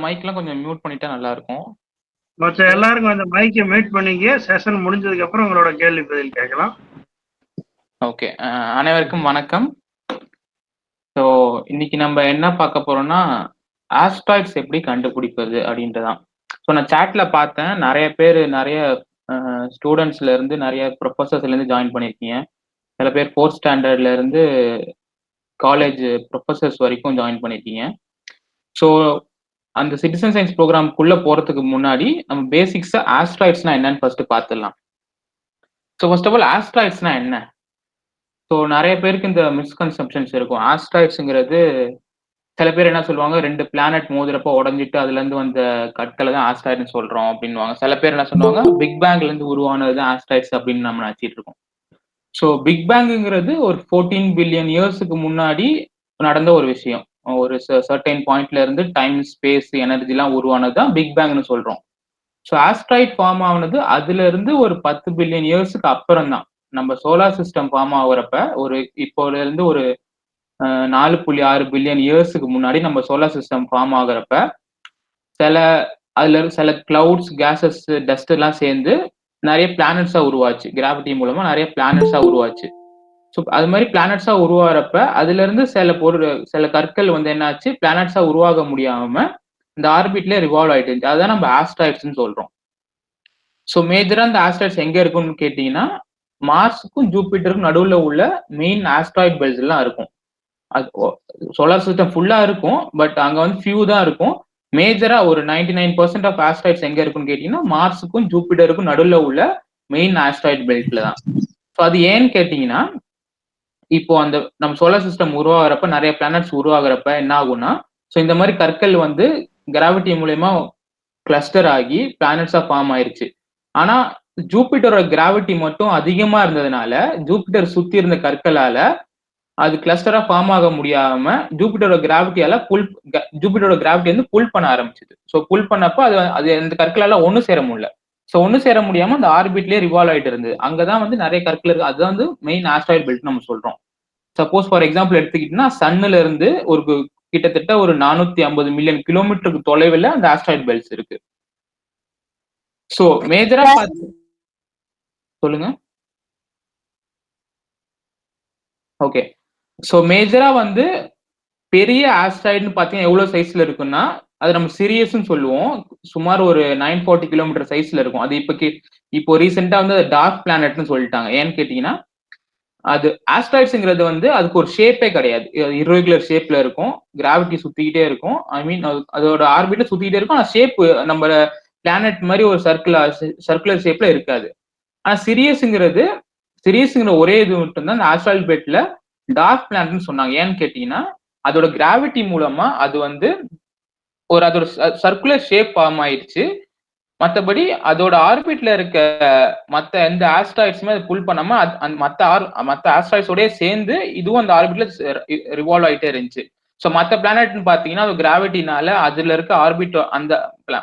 மைக்லாம் கொஞ்சம் மியூட் பண்ணிட்டா நல்லா இருக்கும். மற்ற எல்லாரும் கொஞ்சம் மைக்கை மியூட் பண்ணிங்க. செஷன் முடிஞ்சதுக்கு அப்புறம் உங்களோட கேள்வி பதில் கேட்கலாம். ஓகே. அனைவருக்கும் வணக்கம். ஸோ இன்னைக்கு நம்ம என்ன பார்க்க போறோம்னா ஆஸ்ட்ராய்ட்ஸ் எப்படி கண்டுபிடிப்பது அப்படின்றதான். ஸோ நான் சாட்ல பார்த்தேன் நிறைய பேர் நிறைய ஸ்டூடெண்ட்ஸ்ல இருந்து நிறைய ப்ரொஃபஸர்ஸ்ல இருந்து ஜாயின் பண்ணியிருக்கீங்க. சில பேர் 4th ஸ்டாண்டர்ட்ல இருந்து காலேஜ் ப்ரொஃபஸர்ஸ் வரைக்கும் ஜாயின் பண்ணியிருக்கீங்க. ஸோ அந்த சிட்டிசன் சயின்ஸ் ப்ரோக்ராம்குள்ள போறதுக்கு முன்னாடி நம்ம பேசிக்ஸா ஆஸ்ட்ராய்ட்ஸ்னா என்னன்னு ஃபர்ஸ்ட் பார்த்துடலாம். ஸோ ஃபர்ஸ்ட் ஆஃப் ஆல் ஆஸ்ட்ராய்ட்ஸ்னா என்ன? ஸோ நிறைய பேருக்கு இந்த மிஸ்கன்செப்ஷன்ஸ் இருக்கும். ஆஸ்ட்ராய்ட்ஸுங்கிறது சில பேர் என்ன சொல்லுவாங்க, 2 பிளானட் மோதுறப்ப உடஞ்சிட்டு அதுல இருந்து வந்த கற்களை தான் ஆஸ்ட்ராய்டுன்னு சொல்றோம் அப்படின்வாங்க. சில பேர் என்ன சொல்லுவாங்க, பிக் பேங்க்ல இருந்து உருவானது தான் ஆஸ்ட்ராய்ட்ஸ் அப்படின்னு நம்ம நினைச்சிட்டு இருக்கோம். ஸோ பிக் பேங்குங்கிறது ஒரு 14 பில்லியன் இயர்ஸுக்கு முன்னாடி நடந்த ஒரு விஷயம். ஒரு சர்டைன் பாயிண்ட்ல இருந்து டைம், ஸ்பேஸ், எனர்ஜிலாம் உருவானது தான் பிக் பேங்க்னு சொல்றோம். ஸோ ஆஸ்ட்ராய்ட் ஃபார்ம் ஆனது அதுல இருந்து ஒரு 10 பில்லியன் இயர்ஸுக்கு அப்புறம் தான். நம்ம சோலார் சிஸ்டம் ஃபார்ம் ஆகுறப்ப ஒரு இப்போல இருந்து ஒரு 4.6 பில்லியன் இயர்ஸுக்கு முன்னாடி நம்ம சோலார் சிஸ்டம் ஃபார்ம் ஆகுறப்ப அதுல சில கிளவுட்ஸ், கேசஸ், டஸ்ட் எல்லாம் சேர்ந்து நிறைய பிளானட்ஸா உருவாச்சு. கிராவிட்டி மூலமா நிறைய பிளானட்ஸா உருவாச்சு. ஸோ அது மாதிரி பிளானட்ஸா உருவாகிறப்ப அதுல இருந்து சில கற்கள் வந்து என்னாச்சு, பிளானட்ஸா உருவாக முடியாம இந்த ஆர்பிட்ல ரிவால்வ் ஆயிட்டு இருந்துச்சு. அதான் நம்ம ஆஸ்ட்ராய்ட்ஸ்ன்னு சொல்றோம். ஸோ மேஜரா இந்த ஆஸ்ட்ராய்ட்ஸ் எங்க இருக்கும்னு கேட்டீங்கன்னா, மார்ஸுக்கும் ஜூபிட்டருக்கும் நடுவுல உள்ள மெயின் ஆஸ்ட்ராய்ட் பெல்ட்ஸ் எல்லாம் இருக்கும். அது சோலார் சிஸ்டம் ஃபுல்லா இருக்கும், பட் அங்க வந்து ஃபியூ தான் இருக்கும். மேஜரா ஒரு 99% ஆஃப் ஆஸ்ட்ராய்ட்ஸ் எங்க இருக்குன்னு கேட்டீங்கன்னா, மார்ஸுக்கும் ஜூபிட்டருக்கும் நடுவுல உள்ள மெயின் ஆஸ்ட்ராய்ட் பெல்ட்ல தான். ஸோ அது ஏன்னு கேட்டீங்கன்னா, இப்போ அந்த நம்ம சோலார் சிஸ்டம் உருவாகிறப்ப நிறைய பிளானட்ஸ் உருவாகிறப்ப என்ன ஆகும்னா, ஸோ இந்த மாதிரி கற்கள் வந்து கிராவிட்டி மூலயமா கிளஸ்டர் ஆகி பிளானட்ஸா ஃபார்ம் ஆயிருச்சு. ஆனா ஜூபிட்டரோட கிராவிட்டி மட்டும் அதிகமா இருந்ததுனால ஜூபிட்டர் சுத்தி இருந்த கற்களால அது கிளஸ்டரா ஃபார்ம் ஆக முடியாம ஜூபிட்டரோட கிராவிட்டி வந்து புல் பண்ண ஆரம்பிச்சது. ஸோ புல் பண்ணப்ப அது அந்த கற்களால ஒண்ணு சேர முடியல. ஸோ ஒண்ணு சேர முடியாம அந்த ஆர்பிட்லயே ரிவால்வ் ஆயிட்டு இருந்தது. அங்கதான் வந்து நிறைய கற்கள் இருக்கு. அதுதான் வந்து மெயின் ஆஸ்ட்ராய்ட் பெல்ட் நம்ம சொல்றோம். சப்போஸ் ஃபார் எக்ஸாம்பிள் எடுத்துக்கிட்டீங்கன்னா, சன்னுல இருந்து ஒரு கிட்டத்தட்ட ஒரு 450 மில்லியன் கிலோமீட்டருக்கு தொலைவில் அந்த ஆஸ்ட்ராய்ட் பெல்ட்ஸ் இருக்கு. ஸோ மேஜரா சொல்லுங்க. ஓகே. ஸோ மேஜரா வந்து பெரிய ஆஸ்ட்ராய்டுன்னு பார்த்தீங்கன்னா எவ்வளவு சைஸ்ல இருக்குன்னா, அது நம்ம சிரியஸ்ன்னு சொல்லுவோம். சுமார் ஒரு 940 கிலோமீட்டர் சைஸ்ல இருக்கும். அது இப்போ ரீசெண்டா வந்து டார்க் பிளானட்னு சொல்லிட்டாங்க. ஏன்னு கேட்டீங்கன்னா, அது ஆஸ்ட்ராய்ட்ஸ்ங்கிறது வந்து அதுக்கு ஒரு ஷேப்பே கிடையாது. இர்ரெகுலர் ஷேப்ல இருக்கும். கிராவிட்டி சுத்திக்கிட்டே இருக்கும். ஐ மீன் அதோட ஆர்பிட்ல சுத்திக்கிட்டே இருக்கும். ஆனா ஷேப் நம்ம பிளானட் மாதிரி ஒரு சர்க்குலர் ஷேப்ல இருக்காது. ஆனா சிரியஸ்ங்கிற ஒரே இது மட்டும் தான் இந்த ஆஸ்ட்ராய்ட் பெல்ட்ல டார்க் பிளானட்னு சொன்னாங்க. ஏன்னு கேட்டீங்கன்னா, அதோட கிராவிட்டி மூலமா அது வந்து அதோட சர்க்குலர் ஷேப் ஃபார்ம் ஆயிடுச்சு. மத்தபடி அதோட ஆர்பிட்ல இருக்க மத்த எந்த ஆஸ்ட்ராய்ட்ஸுமே அதை புல் பண்ணாம மத்த ஆஸ்ட்ராய்ட்ஸோடய சேர்ந்து இதுவும் அந்த ஆர்பிட்ல ரிவால்வ் ஆயிட்டே இருந்துச்சு. ஸோ மற்ற பிளானட்னு பாத்தீங்கன்னா அது கிராவிட்டினால அதுல இருக்க ஆர்பிட் அந்த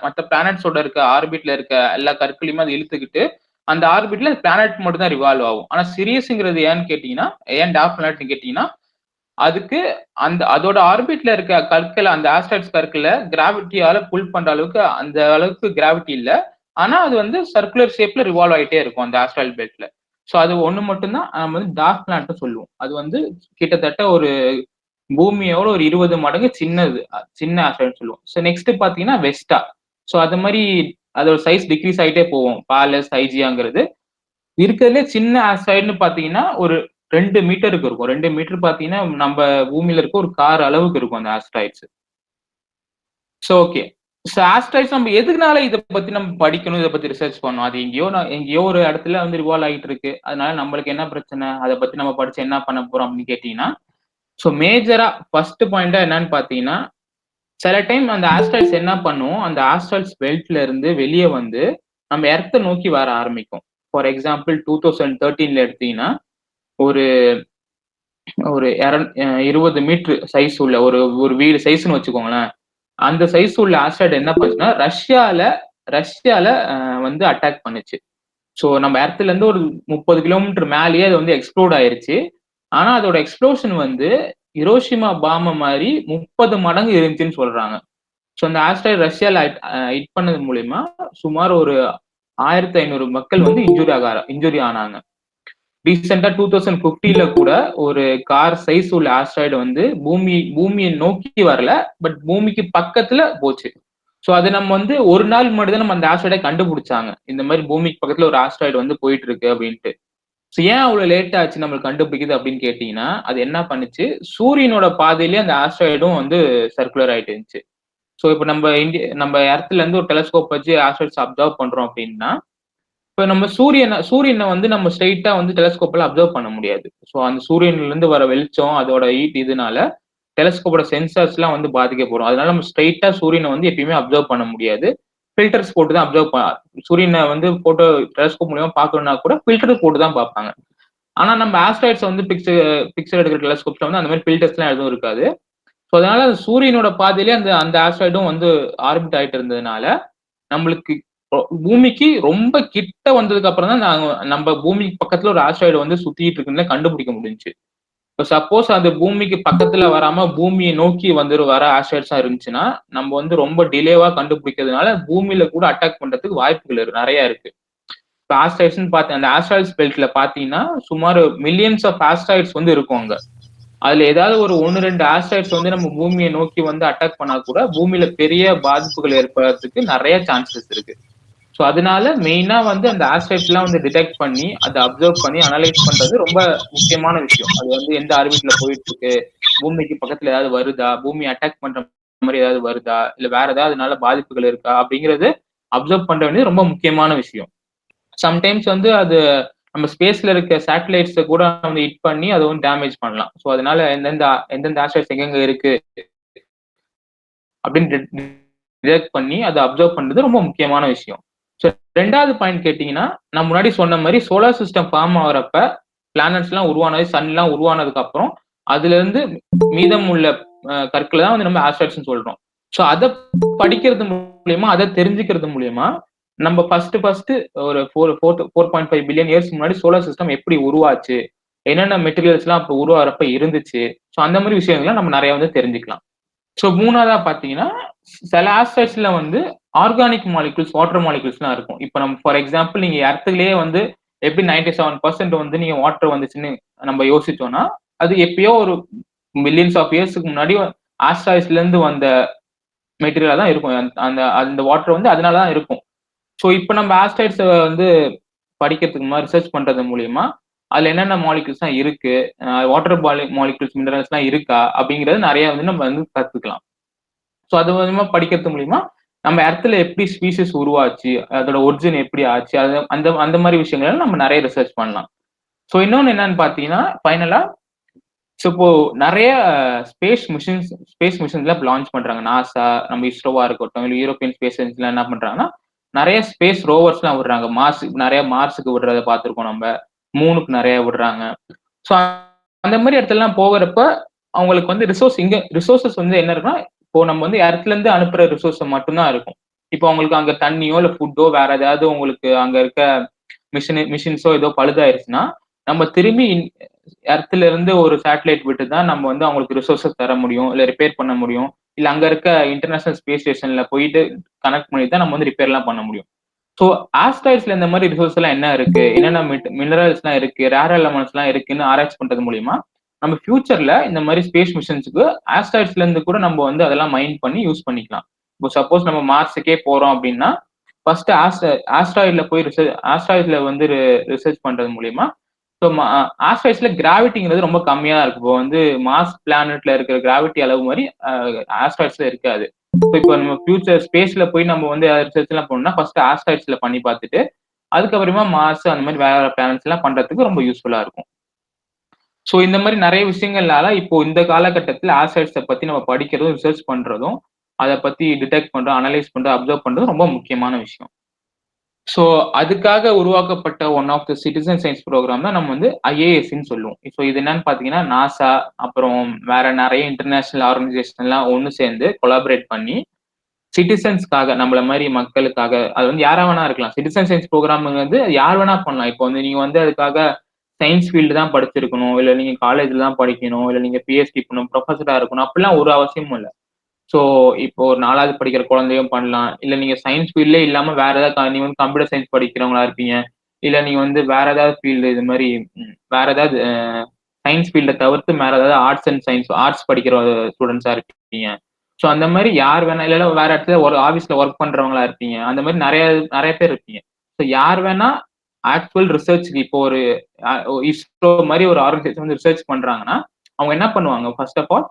மற்ற பிளானட்ஸோட இருக்க ஆர்பிட்ல இருக்க எல்லா கற்களையுமே அது இழுத்துக்கிட்டு அந்த ஆர்பிட்ல பிளானட் மட்டும் தான் ரிவால்வ் ஆகும். ஆனா சிரியஸ்ங்கிறது ஏன்னு கேட்டீங்கன்னா, ஏன் டார்க் பிளானட்னு கேட்டீங்கன்னா, அதுக்கு அதோட ஆர்பிட்ல இருக்க கற்கள், அந்த ஆஸ்ட்ராய்ட்ஸ் கற்களை கிராவிட்டியால புல் பண்ற அளவுக்கு அந்த அளவுக்கு கிராவிட்டி இல்ல. ஆனா அது வந்து சர்க்குலர் ஷேப்ல ரிவால்வ் ஆயிட்டே இருக்கும் அந்த ஆஸ்ட்ராய்ட் பெல்ட்ல. ஸோ அது ஒண்ணு மட்டும்தான் நம்ம வந்து டார்க் பிளானட் சொல்லுவோம். அது வந்து கிட்டத்தட்ட ஒரு பூமியோட ஒரு 20 மடங்கு சின்ன ஆஸ்ட்ராய்ட் சொல்லுவோம். ஸோ நெக்ஸ்ட் பாத்தீங்கன்னா வெஸ்டா. ஸோ அது மாதிரி அதோட சைஸ் டிக்ரீஸ் ஆயிட்டே போவோம். பாலஸ், ஹைஜியாங்கிறது இருக்கிறதுலே சின்ன ஆஸ்ட்ராய்டுன்னு பாத்தீங்கன்னா ஒரு 2 மீட்டருக்கு இருக்கும். 2 மீட்டர் பாத்தீங்கன்னா நம்ம பூமியில இருக்க ஒரு கார் அளவுக்கு இருக்கும் அந்த asteroids. So okay. So asteroids நம்ம எதுக்குனால இதை பத்தி நம்ம படிக்கணும், இதை பத்தி ரிசர்ச் பண்ணணும்? அது எங்கேயோ ஒரு இடத்துல வந்து ரிவால்வ் ஆகிட்டு இருக்கு. அதனால நம்மளுக்கு என்ன பிரச்சனை, அதை பத்தி நம்ம படிச்சு என்ன பண்ண போறோம் அப்படின்னு கேட்டீங்கன்னா, ஸோ மேஜரா ஃபர்ஸ்ட் பாயிண்டா என்னன்னு பாத்தீங்கன்னா, சில டைம் அந்த ஆஸ்ட்ராய்ட்ஸ் என்ன பண்ணும், அந்த ஆஸ்ட்ராய்ட்ஸ் பெல்ட்ல இருந்து வெளியே வந்து நம்ம எர்த்தை நோக்கி வர ஆரம்பிக்கும். ஃபார் எக்ஸாம்பிள் 2013 எடுத்தீங்கன்னா ஒரு 20 மீட்டர் சைஸ் உள்ள ஒரு வீடு சைஸ்ன்னு வச்சுக்கோங்களேன். அந்த சைஸ் உள்ள ஆஸ்ட்ராய்டு என்ன பண்ணுச்சுன்னா ரஷ்யால வந்து அட்டாக் பண்ணுச்சு. ஸோ நம்ம எர்த்ல இருந்து ஒரு 30 கிலோமீட்டர் மேலேயே அது வந்து எக்ஸ்ப்ளோர்ட் ஆயிருச்சு. ஆனா அதோட எக்ஸ்ப்ளோஷன் வந்து ஹிரோஷிமா பாம் மாதிரி 30 மடங்கு இருந்துச்சுன்னு சொல்றாங்க. ஸோ அந்த ஆஸ்ட்ராய்டு ரஷ்யால ஹிட் பண்ணது மூலியமா சுமார் ஒரு 1500 மக்கள் வந்து இன்ஜுரி ஆனாங்க. ரீசெண்டா 2050ல கூட ஒரு கார் சைஸ் உள்ள ஆஸ்ட்ராய்டு வந்து பூமியை நோக்கி வரல, பட் பூமிக்கு பக்கத்துல போச்சு. ஸோ அது நம்ம வந்து ஒரு நாள் முன்னாடி தான் நம்ம அந்த ஆஸ்ட்ராய்டை கண்டுபிடிச்சாங்க. இந்த மாதிரி பூமிக்கு பக்கத்துல ஒரு ஆஸ்ட்ராய்டு வந்து போயிட்டு இருக்கு அப்படின்ட்டு. ஸோ ஏன் அவ்வளவு லேட் ஆச்சு நம்மளுக்கு கண்டுபிடிக்குது அப்படின்னு கேட்டீங்கன்னா, அது என்ன பண்ணுச்சு, சூரியனோட பாதையிலேயே அந்த ஆஸ்ட்ராய்டும் வந்து சர்க்குலர் ஆயிட்டு இருந்துச்சு. ஸோ இப்போ நம்ம எர்த்ல இருந்து ஒரு டெலஸ்கோப் வச்சு ஆஸ்ட்ராய்ட்ஸ் அப்சர்வ் பண்றோம் அப்படின்னா, இப்ப நம்ம சூரியனை வந்து நம்ம ஸ்ட்ரெயிட்டா வந்து டெலஸ்கோப்ல அப்சர்வ் பண்ண முடியாது. ஸோ அந்த சூரியன்ல இருந்து வர வெளிச்சம், அதோட ஹீட் இதனால டெலஸ்கோப்போட சென்சார்ஸ்லாம் வந்து பாதிக்கப்படும். அதனால நம்ம ஸ்ட்ரெயிட்டா சூரியனை வந்து எப்பயுமே அப்சர்வ் பண்ண முடியாது. ஃபில்டர்ஸ் போட்டு தான் சூரியனை வந்து போட்டோ டெலஸ்கோப் மூலியமா பார்க்கணும்னா கூட ஃபில்டர் போட்டு தான் பார்ப்பாங்க. ஆனா நம்ம ஆஸ்ட்ராய்ட்ஸ் வந்து பிக்சர் எடுக்கிற டெலஸ்கோப்ஸ்ல வந்து அந்த மாதிரி ஃபில்டர்ஸ்லாம் எதுவும் இருக்காது. ஸோ அதனால சூரியனோட பாதையிலே அந்த அந்த ஆஸ்ட்ராய்டும் வந்து ஆர்பிட் ஆயிட்டு இருந்ததுனால, நம்மளுக்கு பூமிக்கு ரொம்ப கிட்ட வந்ததுக்கு அப்புறம் தான் நம்ம பூமிக்கு பக்கத்துல ஒரு ஆஸ்ட்ராய்டு வந்து சுத்திட்டு இருக்குன்னு கண்டுபிடிக்க முடிஞ்சுச்சு. இப்போ சப்போஸ் அது பூமிக்கு பக்கத்துல வராம பூமியை நோக்கி வர ஆஸ்ட்ராய்ட்ஸா இருந்துச்சுன்னா, நம்ம வந்து ரொம்ப டிலேவா கண்டுபிடிக்கிறதுனால பூமியில கூட அட்டாக் பண்றதுக்கு வாய்ப்புகள் நிறைய இருக்கு. இப்போ ஆஸ்ட்ராய்ட்ஸ்னு பார்த்து அந்த ஆஸ்ட்ராய்ட்ஸ் பெல்ட்ல பாத்தீங்கன்னா சுமார் மில்லியன்ஸ் ஆஃப் ஆஸ்ட்ராய்ட்ஸ் வந்து இருக்கும் அங்க. அதுல ஏதாவது ஒரு 1, 2 ஆஸ்ட்ராய்ட்ஸ் வந்து நம்ம பூமியை நோக்கி வந்து அட்டாக் பண்ணா கூட பூமியில பெரிய பாதிப்புகள் ஏற்படுறதுக்கு நிறைய சான்சஸ் இருக்கு. ஸோ அதனால மெயினா வந்து அந்த ஆஸ்ட்ராய்ட்ஸ் எல்லாம் வந்து டிடெக்ட் பண்ணி அதை அப்சர்வ் பண்ணி அனலைஸ் பண்றது ரொம்ப முக்கியமான விஷயம். அது வந்து எந்த ஆர்பிட்ல போயிட்டு இருக்கு, பூமிக்கு பக்கத்துல ஏதாவது வருதா, பூமி அட்டாக் பண்ற மாதிரி ஏதாவது வருதா, இல்ல வேற ஏதாவது அதனால பாதிப்புகள் இருக்கா அப்படிங்கிறது அப்சர்வ் பண்ற வேண்டியது ரொம்ப முக்கியமான விஷயம். சம்டைம்ஸ் வந்து அது நம்ம ஸ்பேஸ்ல இருக்க சேட்டலைட்ஸ் கூட வந்து ஹிட் பண்ணி அதை வந்து டேமேஜ் பண்ணலாம். ஸோ அதனால எந்தெந்த ஆஸ்ட்ராய்ட்ஸ் எங்கெங்க இருக்கு அப்படின்னு டிடெக்ட் பண்ணி அதை அப்சர்வ் பண்றது ரொம்ப முக்கியமான விஷயம். ஸோ 2வது பாயிண்ட் கேட்டீங்கன்னா, நான் முன்னாடி சொன்ன மாதிரி சோலார் சிஸ்டம் ஃபார்ம் ஆகிறப்ப பிளானட்ஸ் எல்லாம் உருவானது, சன் எல்லாம் உருவானதுக்கு அப்புறம் அதுல இருந்து மீதம் உள்ள கற்களை தான் வந்து நம்ம ஆஸ்ட்ராய்ட்ஸ் சொல்றோம். ஸோ அதை படிக்கிறது மூலியமா, அதை தெரிஞ்சுக்கிறது மூலியமா நம்ம ஃபர்ஸ்ட் ஒரு 4.5 பில்லியன் இயர்ஸ் முன்னாடி சோலார் சிஸ்டம் எப்படி உருவாச்சு, என்னென்ன மெட்டீரியல்ஸ் எல்லாம் அப்ப உருவாகிறப்ப இருந்துச்சு, ஸோ அந்த மாதிரி விஷயங்கள்லாம் நம்ம நிறைய வந்து தெரிஞ்சுக்கலாம். ஸோ 3வதா பாத்தீங்கன்னா, சில ஆஸ்ட்ராய்ட்ஸ்ல வந்து ஆர்கானிக் மாலிகுல்ஸ், வாட்டர் மாலிகுல்ஸ்லாம் இருக்கும். இப்ப நம்ம ஃபார் எக்ஸாம்பிள் நீங்க எர்த்லயே வந்து எப்படி 97% வந்து நீங்க வாட்டர் வந்துச்சுன்னு நம்ம யோசிச்சோம்னா, அது எப்பயோ ஒரு மில்லியன்ஸ் ஆஃப் இயர்ஸ்க்கு முன்னாடி ஆஸ்ட்ராய்ட்ஸ்ல இருந்து வந்த மெட்டீரியலா தான் இருக்கும். அந்த அந்த வாட்டர் வந்து அதனால தான் இருக்கும். ஸோ இப்ப நம்ம ஆஸ்ட்ராய்ட்ஸ வந்து படிக்கிறதுக்கு ரிசர்ச் பண்றது மூலியமா, அதுல என்னென்ன மாலிகுல்ஸ்லாம் இருக்கு, வாட்டர் மாலிகுல்ஸ், மினரல்ஸ்லாம் இருக்கா அப்படிங்கிறது நிறைய வந்து நம்ம வந்து கத்துக்கலாம். ஸோ அது மூலமா படிக்கிறது மூலியமா நம்ம எர்த்ல எப்படி ஸ்பீசிஸ் உருவாச்சு, அதோட ஒரிஜின் எப்படி ஆச்சு, அது அந்த அந்த மாதிரி விஷயங்கள் நம்ம நிறைய ரிசர்ச் பண்ணலாம். ஸோ இன்னொன்னு என்னன்னு பாத்தீங்கன்னா, ஃபைனலா இப்போ நிறைய ஸ்பேஸ் மிஷின்ஸ்ல லான்ச் பண்றாங்க. நாசா, நம்ம இஸ்ரோவா இருக்கட்டும், இல்ல யூரோப்பியன் ஸ்பேஸ் ஏஜென்சிலாம் என்ன பண்றாங்கன்னா, நிறைய ஸ்பேஸ் ரோவர்ஸ்லாம் விடுறாங்க. நிறைய மார்ஸுக்கு விடுறத பார்த்திருக்கோம் நம்ம. மூனுக்கு நிறைய விடுறாங்க. ஸோ அந்த மாதிரி இடத்துலலாம் போகிறப்ப அவங்களுக்கு வந்து ரிசோர்சஸ் வந்து என்ன இருக்குன்னா, இப்போ நம்ம வந்து எர்த்ல இருந்து அனுப்புற ரிசோர்ஸ் மட்டும்தான் இருக்கும். இப்போ அவங்களுக்கு அங்க தண்ணியோ இல்ல ஃபுட்டோ வேற ஏதாவது உங்களுக்கு அங்க இருக்க மிஷின்ஸோ ஏதோ பழுதாயிருச்சுன்னா, நம்ம திரும்பி எர்த்ல இருந்து ஒரு சேட்டலைட் விட்டு தான் நம்ம வந்து அவங்களுக்கு ரிசோர்சஸ் தர முடியும், இல்ல ரிப்பேர் பண்ண முடியும். இல்ல அங்க இருக்க இன்டர்நேஷனல் ஸ்பேஸ் ஸ்டேஷன்ல போயிட்டு கனெக்ட் பண்ணி தான் நம்ம வந்து ரிப்பேர்லாம் பண்ண முடியும். ஸோ ஆஸ்ட்ராய்ட்ஸ்ல இந்த மாதிரி ரிசோர்ஸ் எல்லாம் என்ன இருக்கு, என்னென்ன மினரல்ஸ் எல்லாம் இருக்கு, ரேர் எலமெண்ட்ஸ் எல்லாம் இருக்குன்னு ஆராய்ச்சி பண்றது மூலியமா நம்ம ஃபியூச்சர்ல இந்த மாதிரி ஸ்பேஸ் மிஷன்ஸுக்கு ஆஸ்ட்ராய்ட்ஸ்ல இருந்து கூட நம்ம வந்து அதெல்லாம் மைண்ட் பண்ணி யூஸ் பண்ணிக்கலாம். இப்போ சப்போஸ் நம்ம மார்ஸுக்கே போறோம் அப்படின்னா, ஃபர்ஸ்ட் ஆஸ்ட்ராய்ட்ல போய் ஆஸ்ட்ராய்ட்ல வந்து ரிசர்ச் பண்றது மூலியமா, ஸோ ஆஸ்ட்ராய்ட்ஸ்ல கிராவிட்டிங்கிறது ரொம்ப கம்மியா தான் இருக்கு. இப்போ வந்து மார்ஸ் பிளானட்ல இருக்கிற கிராவிட்டி அளவு மாதிரி ஆஸ்ட்ராய்ட்ஸ்ல இருக்காது. இப்போ நம்ம ஃபியூச்சர் ஸ்பேஸ்ல போய் நம்ம வந்து ரிசர்ச் எல்லாம் பண்ணோம்னா ஃபர்ஸ்ட் ஆஸ்ட்ராய்ட்ஸ்ல பண்ணி பார்த்துட்டு அதுக்கப்புறமா மார்ஸ் அந்த மாதிரி வேற பிளானட்ஸ் எல்லாம் பண்றதுக்கு ரொம்ப யூஸ்ஃபுல்லா இருக்கும். ஸோ இந்த மாதிரி நிறைய விஷயங்கள்னால இப்போ இந்த காலகட்டத்தில் ஆஸ்ட்ராய்ட்ஸை பத்தி நம்ம படிக்கிறதும், ரிசர்ச் பண்றதும், அதை பத்தி டிடெக்ட் பண்றோம், அனலைஸ் பண்றோம், அப்சர்வ் பண்றதும் ரொம்ப முக்கியமான விஷயம். ஸோ அதுக்காக உருவாக்கப்பட்ட one of the citizen science program தான் நம்ம வந்து ஐஏஎஸ்ன்னு சொல்லுவோம். ஸோ இது என்னன்னு பாத்தீங்கன்னா, நாசா அப்புறம் வேற நிறைய இன்டர்நேஷனல் ஆர்கனைசேஷன் எல்லாம் ஒன்று சேர்ந்து கொலாபரேட் பண்ணி சிட்டிசன்ஸ்க்காக, நம்மள மாதிரி மக்களுக்காக, அது வந்து யாரா வேணா இருக்கலாம். சிட்டிசன் சயின்ஸ் ப்ரோக்ராம் வந்து யார் வேணா பண்ணலாம். இப்போ வந்து நீங்க வந்து அதுக்காக சயின்ஸ் ஃபீல்டு தான் படிச்சிருக்கணும், இல்ல நீங்க காலேஜ்ல தான் படிக்கணும், இல்ல நீங்க பிஹெச்டி பண்ணணும், ப்ரொஃபஸரா இருக்கணும், அப்படிலாம் ஒரு அவசியமும் இல்லை. ஸோ இப்போ ஒரு 4வது படிக்கிற குழந்தையும் பண்ணலாம். இல்ல நீங்க சயின்ஸ் ஃபீல்ட்லே இல்லாம வேற ஏதாவது நீங்க வந்து கம்ப்யூட்டர் சயின்ஸ் படிக்கிறவங்களா இருப்பீங்க. இல்ல நீங்க வந்து வேற ஏதாவது ஃபீல்டு இது மாதிரி வேற ஏதாவது சயின்ஸ் ஃபீல்டை தவிர்த்து வேற ஏதாவது ஆர்ட்ஸ் அண்ட் சயின்ஸ் ஆர்ட்ஸ் படிக்கிற ஸ்டூடெண்ட்ஸா இருப்பீங்க. ஸோ அந்த மாதிரி யார் வேணா இல்ல வேற இடத்துல ஒரு ஆஃபீஸ்ல ஒர்க் பண்றவங்களா இருப்பீங்க. அந்த மாதிரி நிறைய நிறைய பேர் இருப்பீங்க. ஸோ யார் வேணா ஆக்சுவல் ரிசர்ச்க்கு இப்போ ஒரு இஸ்ரோ மாதிரி ஒரு ஆர்கனைசேஷன் வந்து ரிசர்ச் பண்றாங்கன்னா அவங்க என்ன பண்ணுவாங்க? ஃபர்ஸ்ட் ஆஃப் ஆல்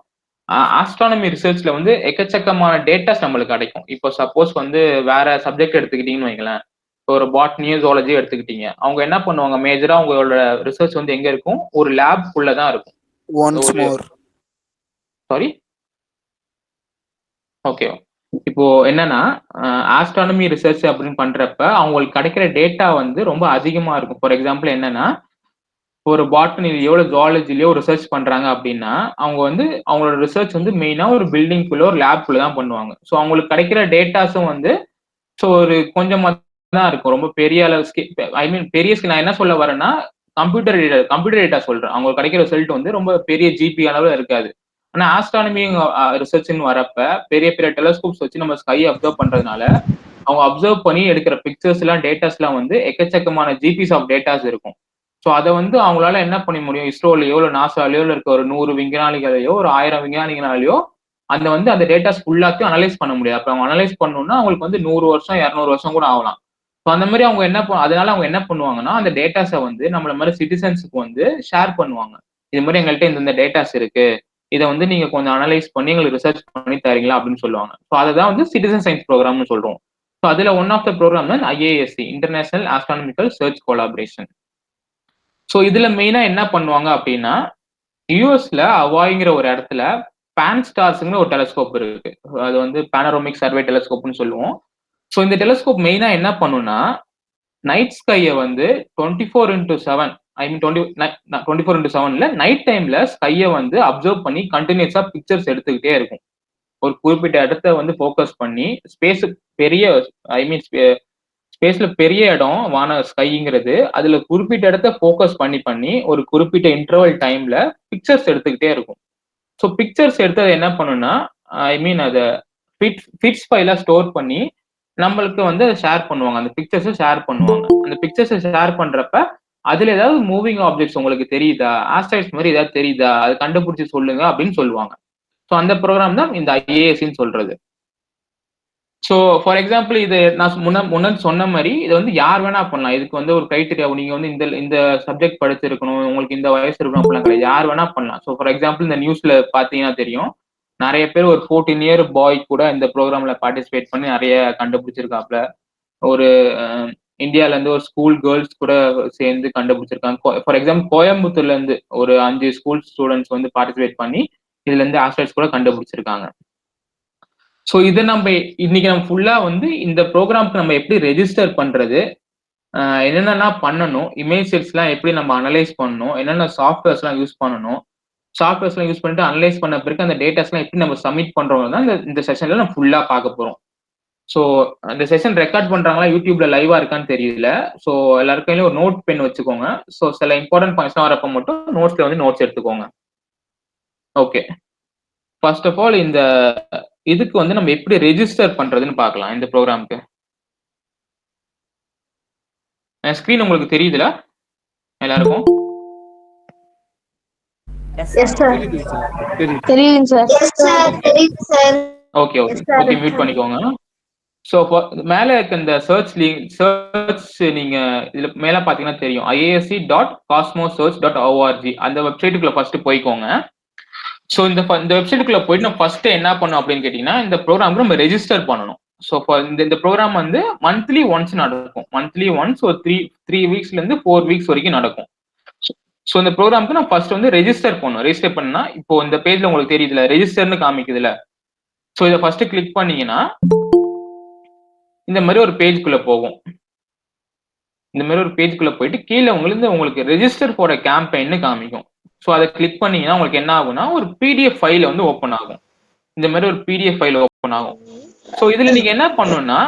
ஆஸ்ட்ரானமி ரிசர்ச்ல வந்து எக்கச்சக்கமான டேட்டாஸ் நம்மளுக்கு கிடைக்கும். இப்போ சப்போஸ் வந்து வேற சப்ஜெக்ட் எடுத்துக்கிட்டீங்கன்னு வைங்களேன். இப்போ ஒரு பாட்னியோ ஜுவாலஜியோ எடுத்துக்கிட்டீங்க. அவங்க என்ன பண்ணுவாங்க? மேஜரா அவங்களோட ரிசர்ச் வந்து எங்க இருக்கும்? ஒரு லேப்க்குள்ள தான் இருக்கும். Sorry, okay. இப்போ என்னன்னா ஆஸ்ட்ரானமி ரிசர்ச் அப்படின்னு பண்றப்ப அவங்களுக்கு கிடைக்கிற டேட்டா வந்து ரொம்ப அதிகமா இருக்கும். ஃபார் எக்ஸாம்பிள் என்னன்னா ஒரு பாட்டனிலயோ இல்ல ஜுவாலஜிலயோ ரிசர்ச் பண்றாங்க அப்படின்னா அவங்க வந்து அவங்களோட ரிசர்ச் வந்து மெயினா ஒரு பில்டிங்குள்ள ஒரு லேப்குள்ள தான் பண்ணுவாங்க. ஸோ அவங்களுக்கு கிடைக்கிற டேட்டாஸும் வந்து ஸோ ஒரு கொஞ்சமா தான் இருக்கும். ரொம்ப பெரிய அளவு ஐ மீன் பெரிய நான் என்ன சொல்ல வரேன்னா கம்ப்யூட்டர் டேட்டா சொல்றேன். அவங்களுக்கு கிடைக்கிற ரிசல்ட் வந்து ரொம்ப பெரிய ஜிபி அளவுல இருக்காது. ஆனா ஆஸ்ட்ரானமி ரிசர்ச்னு வரப்ப பெரிய பெரிய டெலஸ்கோப்ஸ் வச்சு நம்ம ஸ்கையை அப்சர்வ் பண்றதுனால அவங்க அப்சர்வ் பண்ணி எடுக்கிற பிக்சர்ஸ் எல்லாம் டேட்டாஸ் எல்லாம் வந்து எக்கச்சக்கமான ஜிபிஸ் ஆஃப் டேட்டாஸ் இருக்கும். ஸோ அதை வந்து அவங்களால என்ன பண்ண முடியும்? இஸ்ரோலயோ இல்ல நாசாலயோ இருக்க ஒரு 100 விஞ்ஞானிகளையோ ஒரு 1000 விஞ்ஞானிகளாலேயோ அந்த டேட்டாஸ் ஃபுல்லாத்தையும் அனலைஸ் பண்ண முடியாது. அப்ப அவங்க அனலைஸ் பண்ணணும்னா அவங்களுக்கு வந்து 100 வருஷம் 200 வருஷம் கூட ஆகலாம். ஸோ அந்த மாதிரி அவங்க அதனால அவங்க என்ன பண்ணுவாங்கன்னா அந்த டேட்டாஸை வந்து நம்மள மாதிரி சிட்டிசன்ஸுக்கு வந்து ஷேர் பண்ணுவாங்க. இது மாதிரி எங்கள்கிட்ட இந்த டேட்டாஸ் இருக்கு, இதை வந்து நீங்க கொஞ்சம் அனலைஸ் பண்ணி எங்களுக்கு ரிசர்ச் பண்ணி தரீங்களா அப்படின்னு சொல்லுவாங்க. ஸோ அதை தான் வந்து சிட்டிசன் சயின்ஸ் ப்ரோக்ராம்னு சொல்றோம். ஸோ அதுல ஒன் ஆஃப் த ப்ரோக்ராம் தான் IASC, international astronomical search collaboration. So இதுல மெயினா என்ன பண்ணுவாங்க அப்படின்னா யூஎஸ்ல அவாய்ங்கிற ஒரு இடத்துல பான்ஸ்டார்ஸ்ங்கிற ஒரு டெலஸ்கோப் இருக்கு. அது வந்து பானரோமிக் சர்வே டெலஸ்கோப்னு சொல்லுவோம். ஸோ இந்த டெலஸ்கோப் மெயினா என்ன பண்ணுன்னா நைட் ஸ்கையை வந்து 24x7 ஐ மீன் 24x7ல நைட் டைம்ல ஸ்கையை வந்து அப்சர்வ் பண்ணி கண்டினியூஸா பிக்சர்ஸ் எடுத்துக்கிட்டே இருக்கும். ஒரு குறிப்பிட்ட இடத்த வந்து ஃபோக்கஸ் பண்ணி ஸ்பேஸ் பெரிய ஐ மீன் ஸ்பேஸ்ல பெரிய இடம் வான ஸ்கைங்கிறது அதுல குறிப்பிட்ட இடத்த ஃபோக்கஸ் பண்ணி ஒரு குறிப்பிட்ட இன்டர்வல் டைம்ல பிக்சர்ஸ் எடுத்துக்கிட்டே இருக்கும். ஸோ பிக்சர்ஸ் எடுத்து அதை என்ன பண்ணுன்னா ஐ மீன் அதை ஃபிட்ஸ் ஃபைலா ஸ்டோர் பண்ணி நம்மளுக்கு வந்து அதை ஷேர் பண்ணுவாங்க. அந்த பிக்சர்ஸை ஷேர் பண்ணுவாங்க. அந்த பிக்சர்ஸை ஷேர் பண்றப்ப அதுல ஏதாவது மூவிங் ஆப்ஜெக்ட்ஸ் உங்களுக்கு தெரியுதா, ஆஸ்ட்ராய்ட்ஸ் மாதிரி ஏதாவது தெரியுதா, அது கண்டுபிடிச்சு சொல்லுங்க அப்படின்னு சொல்லுவாங்க. ஸோ அந்த ப்ரோக்ராம் தான் இந்த ஐஏஎஸ்சின்னு சொல்றது. ஸோ ஃபார் எக்ஸாம்பிள் இது நான் முன்னாடி சொன்ன மாதிரி இது வந்து யார் வேணா பண்ணலாம். இதுக்கு வந்து ஒரு கிரைட்டீரியா நீங்க வந்து இந்த சப்ஜெக்ட் படிச்சிருக்கணும், உங்களுக்கு இந்த வயசு இருக்கணும் அப்படிலாம் கிடையாது. யார் வேணா பண்ணலாம். ஸோ ஃபார் எக்ஸாம்பிள் இந்த நியூஸ்ல பாத்தீங்கன்னா தெரியும், நிறைய பேர் ஒரு 14 இயர் பாய் கூட இந்த ப்ரோக்ராம்ல பார்ட்டிசிபேட் பண்ணி நிறைய கண்டுபிடிச்சிருக்காப்ல. ஒரு இந்தியால இருந்து ஒரு ஸ்கூல் கேர்ள்ஸ் கூட சேர்ந்து கண்டுபிடிச்சிருக்காங்க. ஃபார் எக்ஸாம்பிள் கோயம்புத்தூர்ல இருந்து ஒரு 5 ஸ்கூல் ஸ்டூடெண்ட்ஸ் வந்து பார்ட்டிசிபேட் பண்ணி இதுல இருந்து ஆஸ்ட்ராய்ட்ஸ் கூட கண்டுபிடிச்சிருக்காங்க. ஸோ இதை இன்னைக்கு நம்ம ஃபுல்லா வந்து இந்த ப்ரோக்ராம்க்கு நம்ம எப்படி ரெஜிஸ்டர் பண்றது, என்னென்னலாம் பண்ணணும், இமேஜ் செட்ஸ்லாம் எப்படி நம்ம அனலைஸ் பண்ணணும், என்னென்ன சாஃப்ட்வேர்ஸ்லாம் யூஸ் பண்ணணும், சாஃப்ட்வேர்ஸ்லாம் யூஸ் பண்ணிட்டு அனலைஸ் பண்ண பிறகு அந்த டேட்டாஸ்லாம் எப்படி நம்ம சப்மிட் பண்றோம் தான் இந்த செஷன்ல நம்ம ஃபுல்லா பார்க்க போறோம். ஸோ அந்த செஷன் ரெக்கார்ட் பண்றாங்களா யூடியூப்ல லைவா இருக்கான்னு தெரியல. ஸோ எல்லாருக்கும் ஒரு நோட் பென் வச்சுக்கோங்க. ஸோ சில இம்பார்ட்டன்ட் பாயிண்ட்ஸ்லாம் வரப்ப மட்டும் நோட்ஸ்ல வந்து நோட்ஸ் எடுத்துக்கோங்க. ஓகே, ஃபர்ஸ்ட் ஆஃப் ஆல் இந்த இதுக்கு வந்து நம்ம எப்படி ரெஜிஸ்டர் பண்றதுன்னு பார்க்கலாம். இந்த ப்ரோக்ராம்க்கு ஸ்கிரீன் உங்களுக்கு தெரியுதுல எல்லாருக்கும்? ஓகே ஓகே ஓகே, மியூட் பண்ணிக்கோங்க. ஸோ மேல இருக்க இந்த சர்ச் நீங்க இதுல மேல பாத்தீங்கன்னா தெரியும், iasc.cosmosearch.org அந்த வெப்சைட்டுக்குள்ள ஃபர்ஸ்ட் போய்க்கோங்க. ஸோ இந்த வெப்சைட்டுக்குள்ள போயிட்டு நம்ம ஃபர்ஸ்ட் என்ன பண்ணணும் அப்படின்னு கேட்டீங்கன்னா இந்த ப்ரோக்ராம்க்கு நம்ம ரெஜிஸ்டர் பண்ணணும். ஸோ இந்த ப்ரோக்ராம் வந்து மந்த்லி ஒன்ஸ் நடக்கும். மந்த்லி ஒன்ஸ் ஒரு த்ரீ வீக்ஸ்ல இருந்து 4 வீக்ஸ் வரைக்கும் நடக்கும். ஸோ இந்த ப்ரோக்ராம்க்கு நம்ம ஃபர்ஸ்ட் வந்து ரெஜிஸ்டர் பண்ணணும். ரெஜிஸ்டர் பண்ணா இப்போ இந்த பேஜ்ல உங்களுக்கு தெரியுதுல ரெஜிஸ்டர்னு காமிக்குதுல. ஸோ இதை ஃபர்ஸ்ட் கிளிக் பண்ணீங்கன்னா இந்த மாதிரி ஒரு பேஜ்குள்ள போகும். இந்த மாதிரி ஒரு பேஜ்குள்ள போயிட்டு கீழே உங்களுக்கு ரெஜிஸ்டர் ஃபார் கேம்பெயின்னு காமிக்கும். ஸோ அதை கிளிக் பண்ணீங்கன்னா உங்களுக்கு என்ன ஆகும்னா ஒரு பிடிஎஃப் ஃபைல் வந்து ஓப்பன் ஆகும். இந்த மாதிரி ஒரு பிடிஎஃப் ஃபைல் ஓப்பன் ஆகும். ஸோ இதுல நீங்க என்ன பண்ணணும்னா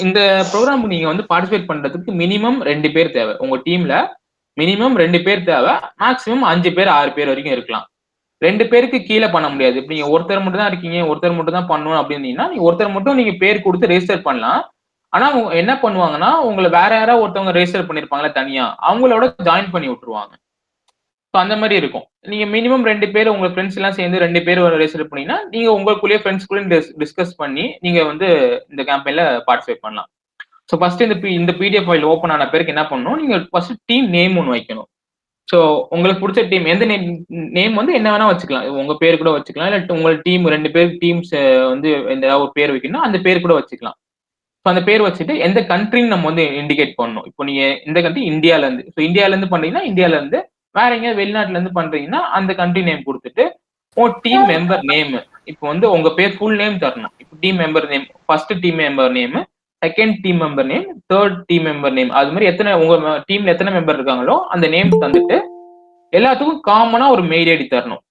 இந்த ப்ரோக்ராம் நீங்க வந்து பார்ட்டிசிபேட் பண்றதுக்கு மினிமம் 2 பேர் தேவை. உங்க டீம்ல மினிமம் 2 பேர் தேவை. மேக்சிமம் 5 பேர் 6 பேர் வரைக்கும் இருக்கலாம். 2 பேருக்கு கீழே பண்ண முடியாது. இப்ப நீங்க ஒருத்தர் மட்டும் தான் இருக்கீங்க, ஒருத்தர் மட்டும் தான் பண்ணணும் அப்படின்னீங்கன்னா, நீங்க ஒருத்தர் மட்டும் நீங்க பேர் குடுத்து ரெஜிஸ்டர் பண்ணலாம். ஆனா அவங்க என்ன பண்ணுவாங்கன்னா, உங்கள வேற யாராவது ஒருத்தவங்க ரெஜிஸ்டர் பண்ணியிருப்பாங்கல்ல தனியா, அவங்களோட ஜாயின் பண்ணி விட்டுருவாங்க. ஸோ அந்த மாரி இருக்கும். நீங்க மினிமம் 2 பேர் உங்க ஃப்ரெண்ட்ஸ் எல்லாம் சேர்ந்து 2 பேர் ரெஜிஸ்டர் பண்ணீங்கன்னா, நீங்க உங்களுக்குள்ளேயே ஃப்ரெண்ட்ஸ்குள்ளயும் டிஸ்கஸ் பண்ணி, நீங்க வந்து இந்த கேம்பெயின்ல பார்ட்டிசிபேட் பண்ணலாம். ஸோ ஃபர்ஸ்ட் இந்த பிடிஎஃப் ஃபைல் ஓப்பன் ஆன பிறகு என்ன பண்ணணும், நீங்க ஃபர்ஸ்ட் டீம் நேம் ஒண்ணு வைக்கணும். ஸோ உங்களுக்கு புடிச்ச டீம் எந்த நேம் வந்து என்ன வேணா வச்சுக்கலாம். உங்க பேர் கூட வச்சுக்கலாம். இல்ல உங்க டீம் 2 பேர் டீம்ஸ் வந்து ஏதாவது ஒரு பேர் வைக்கணும்னா, அந்த பேர் கூட வச்சுக்கலாம். ஸோ அந்த பேர் வச்சுட்டு எந்த கண்ட்ரின்னு நம்ம வந்து இண்டிகேட் பண்ணணும். இப்போ நீங்க இந்த கண்ட்ரி இந்தியால இருந்து. ஸோ இந்தியால இருந்து பண்றீங்கன்னா இந்தியால இருந்து, வேற எங்கேயாவது வெளிநாட்டுல இருந்து பண்றீங்கன்னா அந்த கண்ட்ரி நேம் குடுத்துட்டு, டீம் மெம்பர் நேம். இப்போ வந்து உங்க பேர் ஃபுல் நேம் தரணும். இப்போ team member name, first team member name, second team member name, third team member name. அது மாதிரி உங்க டீம்ல எத்தனை மெம்பர் இருக்காங்களோ அந்த நேம் தந்துட்டு எல்லாத்துக்கும் காமனா ஒரு மெயில் ஐடி தரணும்.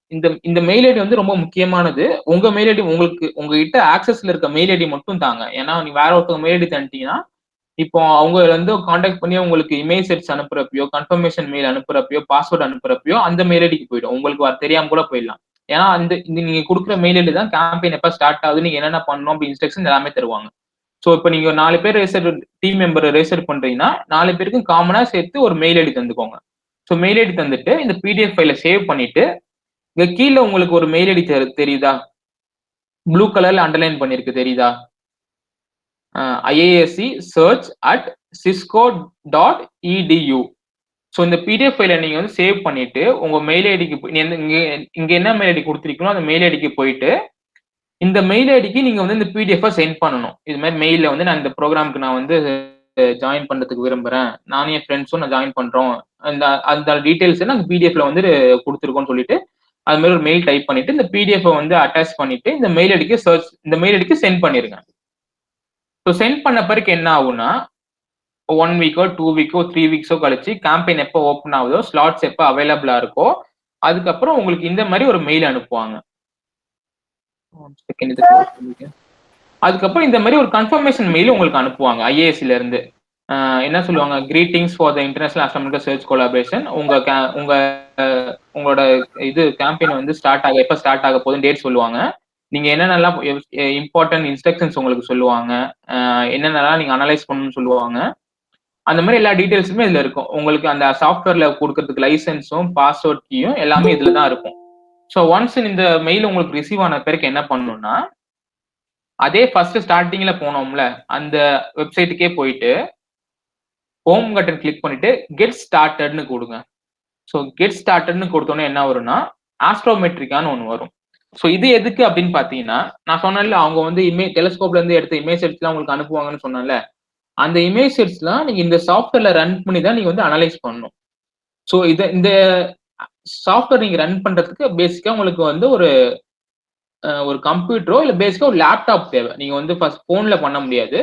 இந்த மெயில் ஐடி வந்து ரொம்ப முக்கியமானது. உங்க மெயில் ஐடி உங்ககிட்ட ஆக்சஸ்ல இருக்க மெயில் ஐடி மட்டும் தாங்க. ஏன்னா நீங்க வேற ஒருத்தவங்க மெயில் ஐடி தந்துட்டீங்கன்னா, இப்போ அவங்க வந்து கான்டாக்ட் பண்ணி உங்களுக்கு இமெயில் செட்ஸ் அனுப்புறப்பயோ, கன்ஃபர்மேஷன் மெயில் அனுப்புறப்பயோ, பாஸ்வேர்ட் அனுப்புறப்பயோ அந்த மெயில் ஐடிக்கு போயிடும். உங்களுக்கு தெரியாம கூட போயிடலாம். ஏன்னா இந்த நீங்க குடுக்குற மெயில் ஐடி தான் கேம்பெயின் எப்ப ஸ்டார்ட் ஆகுது, நீங்க என்னென்ன பண்ணணும் அப்படி இன்ஸ்ட்ரக்ஷன் எல்லாமே தருவாங்க. சோ இப்ப நீங்க 4 பேர் டீம் மெம்பர் ரெஜிஸ்டர் பண்றீங்கன்னா 4 பேருக்கும் காமனா சேர்த்து ஒரு மெயில் ஐடி தந்துக்கோங்க. சோ மெயில் ஐடி தந்துட்டு இந்த பிடிஎஃப் ஃபைல சேவ் பண்ணிட்டு, இங்க கீழ உங்களுக்கு ஒரு மெயில் ஐடி தெரியுதா? ப்ளூ கலர்ல அண்டர்லைன் பண்ணிருக்கு தெரியுதா? IISc search@cisco.edu. சோ இந்த பிடிஎஃப் ஃபைல நீங்க வந்து சேவ் பண்ணிட்டு, உங்க மெயில் ஐடிக்கு இங்க என்ன மெயில் ஐடி குடுத்திருக்கீங்களோ அந்த மெயில் ஐடிக்கு போயிட்டு, இந்த மெயில் ஐடிக்கு நீங்க வந்து இந்த பிடிஎஃப் சென்ட் பண்ணணும். இது மாதிரி மெயில்ல வந்து நான் இந்த ப்ரோக்ராம்க்கு நான் வந்து ஜாயின் பண்றதுக்கு விரும்புறேன். நானும் என் ஃப்ரெண்ட்ஸும் நான் ஜாயின் பண்றோம். அந்த டீடைல்ஸ் நாங்க பிடிஎஃப்ல வந்து குடுத்துருக்கோம்னு சொல்லிட்டு, அது மாதிரி ஒரு மெயில் டைப் பண்ணிட்டு, இந்த பிடிஎஃப் வந்து அட்டாச் பண்ணிட்டு, இந்த மெயில் ஐடிக்கு சென்ட் பண்ணிருங்க. ஸோ சென்ட் பண்ண பிறகு என்ன ஆகும்னா, 1 வீக்கோ, 2 வீக்கோ, 3 வீக்ஸோ கழிச்சு கேம்பெயின் எப்போ ஓப்பன் ஆகுதோ, ஸ்லாட்ஸ் எப்போ அவைலபிளா இருக்கோ, அதுக்கப்புறம் உங்களுக்கு இந்த மாதிரி ஒரு மெயில் அனுப்புவாங்க. அதுக்கப்புறம் இந்த மாதிரி ஒரு கன்ஃபர்மேஷன் மெயில் உங்களுக்கு அனுப்புவாங்க ஐஏஎஸ்ல இருந்து. என்ன சொல்லுவாங்க, greetings for the international astronomical search collaboration. உங்களோட இது கேம்பெயின் வந்து எப்ப ஸ்டார்ட் ஆக போகுதுன்னு டேட் சொல்லுவாங்க. நீங்க என்னென்னலாம் இம்பார்ட்டன்ட் இன்ஸ்ட்ரக்ஷன்ஸ் உங்களுக்கு சொல்லுவாங்க. என்னென்னலாம் நீங்க அனலைஸ் பண்ணணும்னு சொல்லுவாங்க. அந்த மாதிரி எல்லா டீடைல்ஸுமே இதுல இருக்கும். உங்களுக்கு அந்த சாஃப்ட்வேர்ல கொடுக்கறதுக்கு லைசன்ஸும் பாஸ்வேர்ட் கீயும் எல்லாமே இதுல தான் இருக்கும். ஸோ ஒன்ஸ் இந்த மெயில் உங்களுக்கு ரிசீவ் ஆன பிறகு என்ன பண்ணணும்னா, அதே ஃபர்ஸ்ட் ஸ்டார்டிங்ல போனோம்ல அந்த வெப்சைட்டுக்கே போயிட்டு ஹோம் பட்டன் கிளிக் பண்ணிட்டு கெட் ஸ்டார்டட்னு கொடுங்க. ஸோ கெட் ஸ்டார்டட்னு கொடுத்தோன்னே என்ன வரும்னா, ஆஸ்ட்ரோமெட்ரிக்கான்னு ஒன்று வரும். ஸோ இது எதுக்கு அப்படின்னு பார்த்தீங்கன்னா, நான் சொன்னேன்ல அவங்க வந்து டெலிஸ்கோப்ல இருந்து எடுத்த இமேஜ் செட்ஸ்லாம் உங்களுக்கு அனுப்புவாங்கன்னு சொன்னேன்ல, அந்த இமேஜ் செட்ஸ்லாம் நீங்க இந்த சாஃப்ட்வேர்ல ரன் பண்ணி தான் நீங்க வந்து அனலைஸ் பண்ணணும். ஸோ இந்த சாஃப்ட்வேர் நீங்க ரன் பண்றதுக்கு பேசிக்கா உங்களுக்கு வந்து ஒரு கம்ப்யூட்டரோ இல்ல பேசிக்கா ஒரு லேப்டாப் தேவை. நீங்க வந்து ஃபர்ஸ்ட் போன்ல பண்ண முடியாது.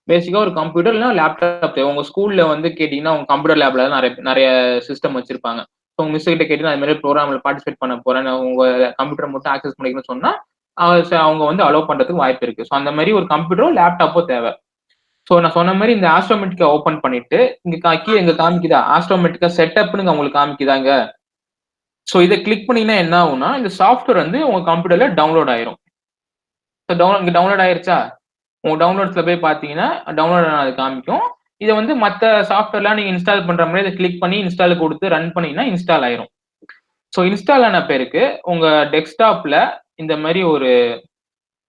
பேசிக்கா ஒரு கம்ப்யூட்டர் இல்லைன்னா லேப்டாப் தேவை. உங்க ஸ்கூல்ல வந்து கேட்டீங்கன்னா உங்க கம்ப்யூட்டர் லேப்ல நிறைய சிஸ்டம் வச்சிருப்பாங்க. உங்க மிஸ் கிட்ட கேட்டு அது மாதிரி ப்ரோக்ராம்ல பார்ட்டிசிபேட் பண்ண போறேன், உங்க கம்ப்யூட்டர் மட்டும் ஆக்சஸ் பண்ணிக்கணும்னு சொன்னா அவங்க வந்து அலோவ் பண்றதுக்கு வாய்ப்பு இருக்கு. ஸோ அந்த மாதிரி ஒரு கம்ப்யூட்டரோ லேப்டாப்போ தேவை. ஸோ நான் சொன்ன மாதிரி இந்த ஆஸ்ட்ரோமெட்டிக்கா ஓபன் பண்ணிட்டு கீழே இங்க காமிக்குதா ஆஸ்ட்ரோமெட்டிக்கா செட்டப்னு உங்களுக்கு காமிக்குதாங்க. ஸோ இதை கிளிக் பண்ணீங்கன்னா என்ன ஆகும்னா, இந்த சாஃப்ட்வேர் வந்து உங்க கம்ப்யூட்டர்ல டவுன்லோட் ஆயிரும். இங்க டவுன்லோட் ஆயிருச்சா? உங்க டவுன்லோட்ஸ்ல போய் பாத்தீங்கன்னா டவுன்லோட் ஆனது காமிக்கும். இதை வந்து மற்ற சாஃப்ட்வேர்லாம் நீங்க இன்ஸ்டால் பண்ற மாதிரி இதை கிளிக் பண்ணி இன்ஸ்டால் கொடுத்து ரன் பண்ணீங்கன்னா இன்ஸ்டால் ஆயிரும். ஸோ இன்ஸ்டால் ஆன பேருக்கு உங்க டெஸ்க்டாப்ல இந்த மாதிரி ஒரு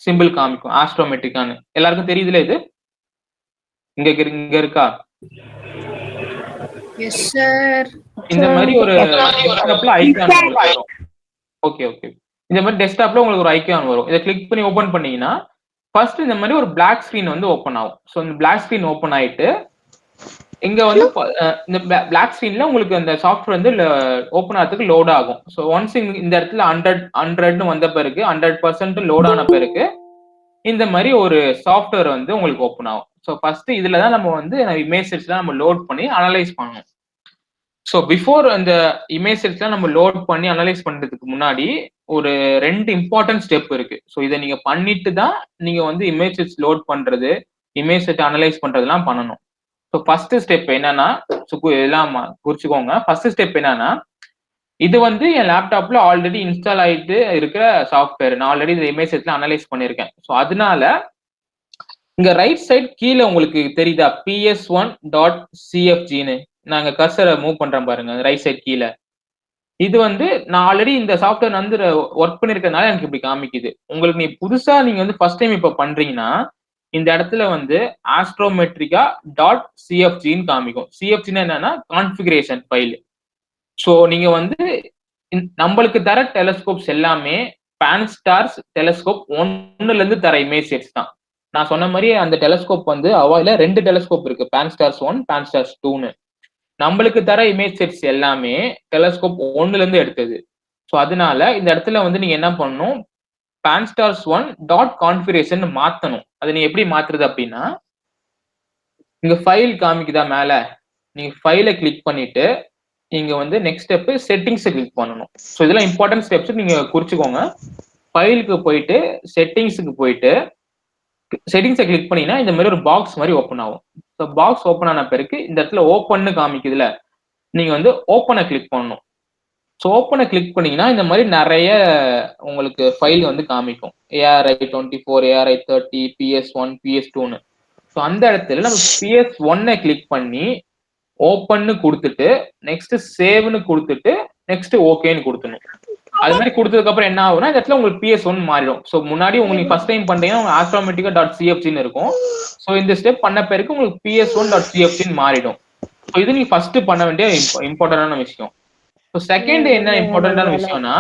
சிம்பிள் காமிக்கும் ஆஸ்ட்ரோமெட்ரிக்கான்னு. எல்லாருக்கும் தெரியுதுல இது? இங்க இருக்கா? Yes sir. இந்த மாதிரி ஒரு டெஸ்க்டாப்ல ஐகான் வரும். ஓகே இந்த மாதிரி டெஸ்க்டாப்ல உங்களுக்கு ஒரு ஐகான் வரும். இதை கிளிக் பண்ணி ஓபன் பண்ணீங்கன்னா ஃபர்ஸ்ட் இந்த மாதிரி ஒரு பிளாக் ஸ்கிரீன் வந்து ஓபன் ஆகும். ஸோ இந்த பிளாக் ஸ்கிரீன் ஓபன் ஆயிட்டு இங்க வந்து இந்த பிளாக் ஸ்கிரீன்ல உங்களுக்கு அந்த சாஃப்ட்வேர் வந்து ஓபன் ஆகிறதுக்கு லோட் ஆகும். ஸோ ஒன்ஸ் இந்த இடத்துல 100 வந்த பிறகு 100% லோட் ஆன பிறகு இந்த மாதிரி ஒரு சாஃப்ட்வேர் வந்து உங்களுக்கு ஓப்பன் ஆகும். ஸோ ஃபர்ஸ்ட் இதுல தான் நம்ம வந்து இமேஜ் செட்ஸ்லாம் நம்ம லோட் பண்ணி அனலைஸ் பண்ணணும். ஸோ பிஃபோர் அந்த இமேஜ் செட்ஸ்லாம் நம்ம லோட் பண்ணி அனலைஸ் பண்றதுக்கு முன்னாடி ஒரு 2 இம்பார்ட்டன்ட் ஸ்டெப் இருக்கு. ஸோ இதை நீங்க பண்ணிட்டு தான் நீங்க வந்து இமேஜ் செட்ஸ் லோட் பண்றது, இமேஜ் செட் அனலைஸ் பண்றதுலாம் பண்ணணும். ஸோ ஃபர்ஸ்ட் ஸ்டெப் என்னன்னா, எல்லாம் குறிச்சுக்கோங்க. ஃபர்ஸ்ட் ஸ்டெப் என்னன்னா, இது வந்து என் லேப்டாப்ல ஆல்ரெடி இன்ஸ்டால் ஆயிட்டு இருக்கிற சாஃப்ட்வேர். நான் ஆல்ரெடி இந்த இமேஜ் செட்ல அனலைஸ் பண்ணியிருக்கேன். ஸோ அதனால இங்க ரைட் சைட் கீழே உங்களுக்கு தெரியுதா ps1.cfgன்னு நாங்க கர்சரை மூவ் பண்றேன் பாருங்க ரைட் சைட் கீழே. இது வந்து நான் ஆல்ரெடி இந்த சாஃப்ட்வேர் வந்து ஒர்க் பண்ணிருக்கிறதுனால எனக்கு இப்படி காமிக்குது. உங்களுக்கு புதுசா நீங்க வந்து ஃபர்ஸ்ட் டைம் இப்ப பண்றீங்கன்னா இந்த இடத்துல வந்து ஆஸ்ட்ரோமெட்ரிகா டாட் சிஎஃப்ஜின்னு காமிக்கும். சிஎஃப்ஜின்னு என்னன்னா கான்ஃபிகரேஷன் ஃபைல். ஸோ நீங்க வந்து நம்மளுக்கு தர டெலஸ்கோப்ஸ் எல்லாமே பான்ஸ்டார்ஸ் டெலஸ்கோப் 1ல இருந்து தர இமேஜ் செட்ஸ் தான். நான் சொன்ன மாதிரி அந்த டெலஸ்கோப் வந்து அவாயில 2 டெலஸ்கோப் இருக்கு, பான்ஸ்டார்ஸ் 1 பான்ஸ்டார்ஸ் 2ன்னு. நம்மளுக்கு தர இமேஜ் செட்ஸ் எல்லாமே டெலஸ்கோப் 1ல இருந்து எடுத்தது. ஸோ அதனால இந்த இடத்துல வந்து நீங்க என்ன பண்ணணும், பான்ஸ்டார்ஸ் 1 டாட் கான்ஃபிகரேஷன் மாத்தணும். அதை நீங்க எப்படி மாத்துறது அப்படின்னா, இங்க ஃபைல் காமிக்குதா மேல, நீங்க ஃபைலை கிளிக் பண்ணிட்டு நீங்க வந்து நெக்ஸ்ட் ஸ்டெப் செட்டிங்ஸை கிளிக் பண்ணணும். ஸோ இதெல்லாம் இம்பார்ட்டன்ட் ஸ்டெப்ஸ் நீங்க குறிச்சுக்கோங்க. ஃபைலுக்கு போயிட்டு செட்டிங்ஸுக்கு போயிட்டு செட்டிங்ஸை கிளிக் பண்ணீங்கன்னா இந்த மாதிரி ஒரு பாக்ஸ் மாதிரி ஓப்பன் ஆகும். ஸோ பாக்ஸ் ஓப்பன் ஆன பிறகு இந்த இடத்துல ஓப்பன்னு காமிக்குதுல, நீங்க வந்து ஓப்பனை கிளிக் பண்ணணும். ஸோ ஓப்பனை கிளிக் பண்ணீங்கன்னா இந்த மாதிரி நிறைய உங்களுக்கு ஃபைல் வந்து காமிக்கும். ARI24, ARI30, PS1, PS2ன்னு. ஸோ அந்த இடத்துல நம்ம PS1 கிளிக் பண்ணி ஓப்பன்னு கொடுத்துட்டு நெக்ஸ்ட் சேவ்னு கொடுத்துட்டு நெக்ஸ்ட் ஓகேன்னு கொடுத்துணும். அது மாதிரி கொடுத்ததுக்கு அப்புறம் என்ன ஆகும்னா இந்த இடத்துல உங்களுக்கு PS1 மாறிடும். ஸோ முன்னாடி உங்களுக்கு ஃபர்ஸ்ட் டைம் பண்றீங்கன்னா ஆஸ்ட்ரோமெட்ரிகா டாட் சிஎஃப்ஜின்னு இருக்கும். ஸோ இந்த ஸ்டெப் பண்ண பிறகு உங்களுக்கு PS1.cfgன்னு மாறிடும். ஸோ இது நீங்க ஃபர்ஸ்ட் பண்ண வேண்டிய இம்பார்ட்டன்டான விஷயம். ஸோ செகண்ட் என்ன இம்பார்ட்டன்டான விஷயம்னா,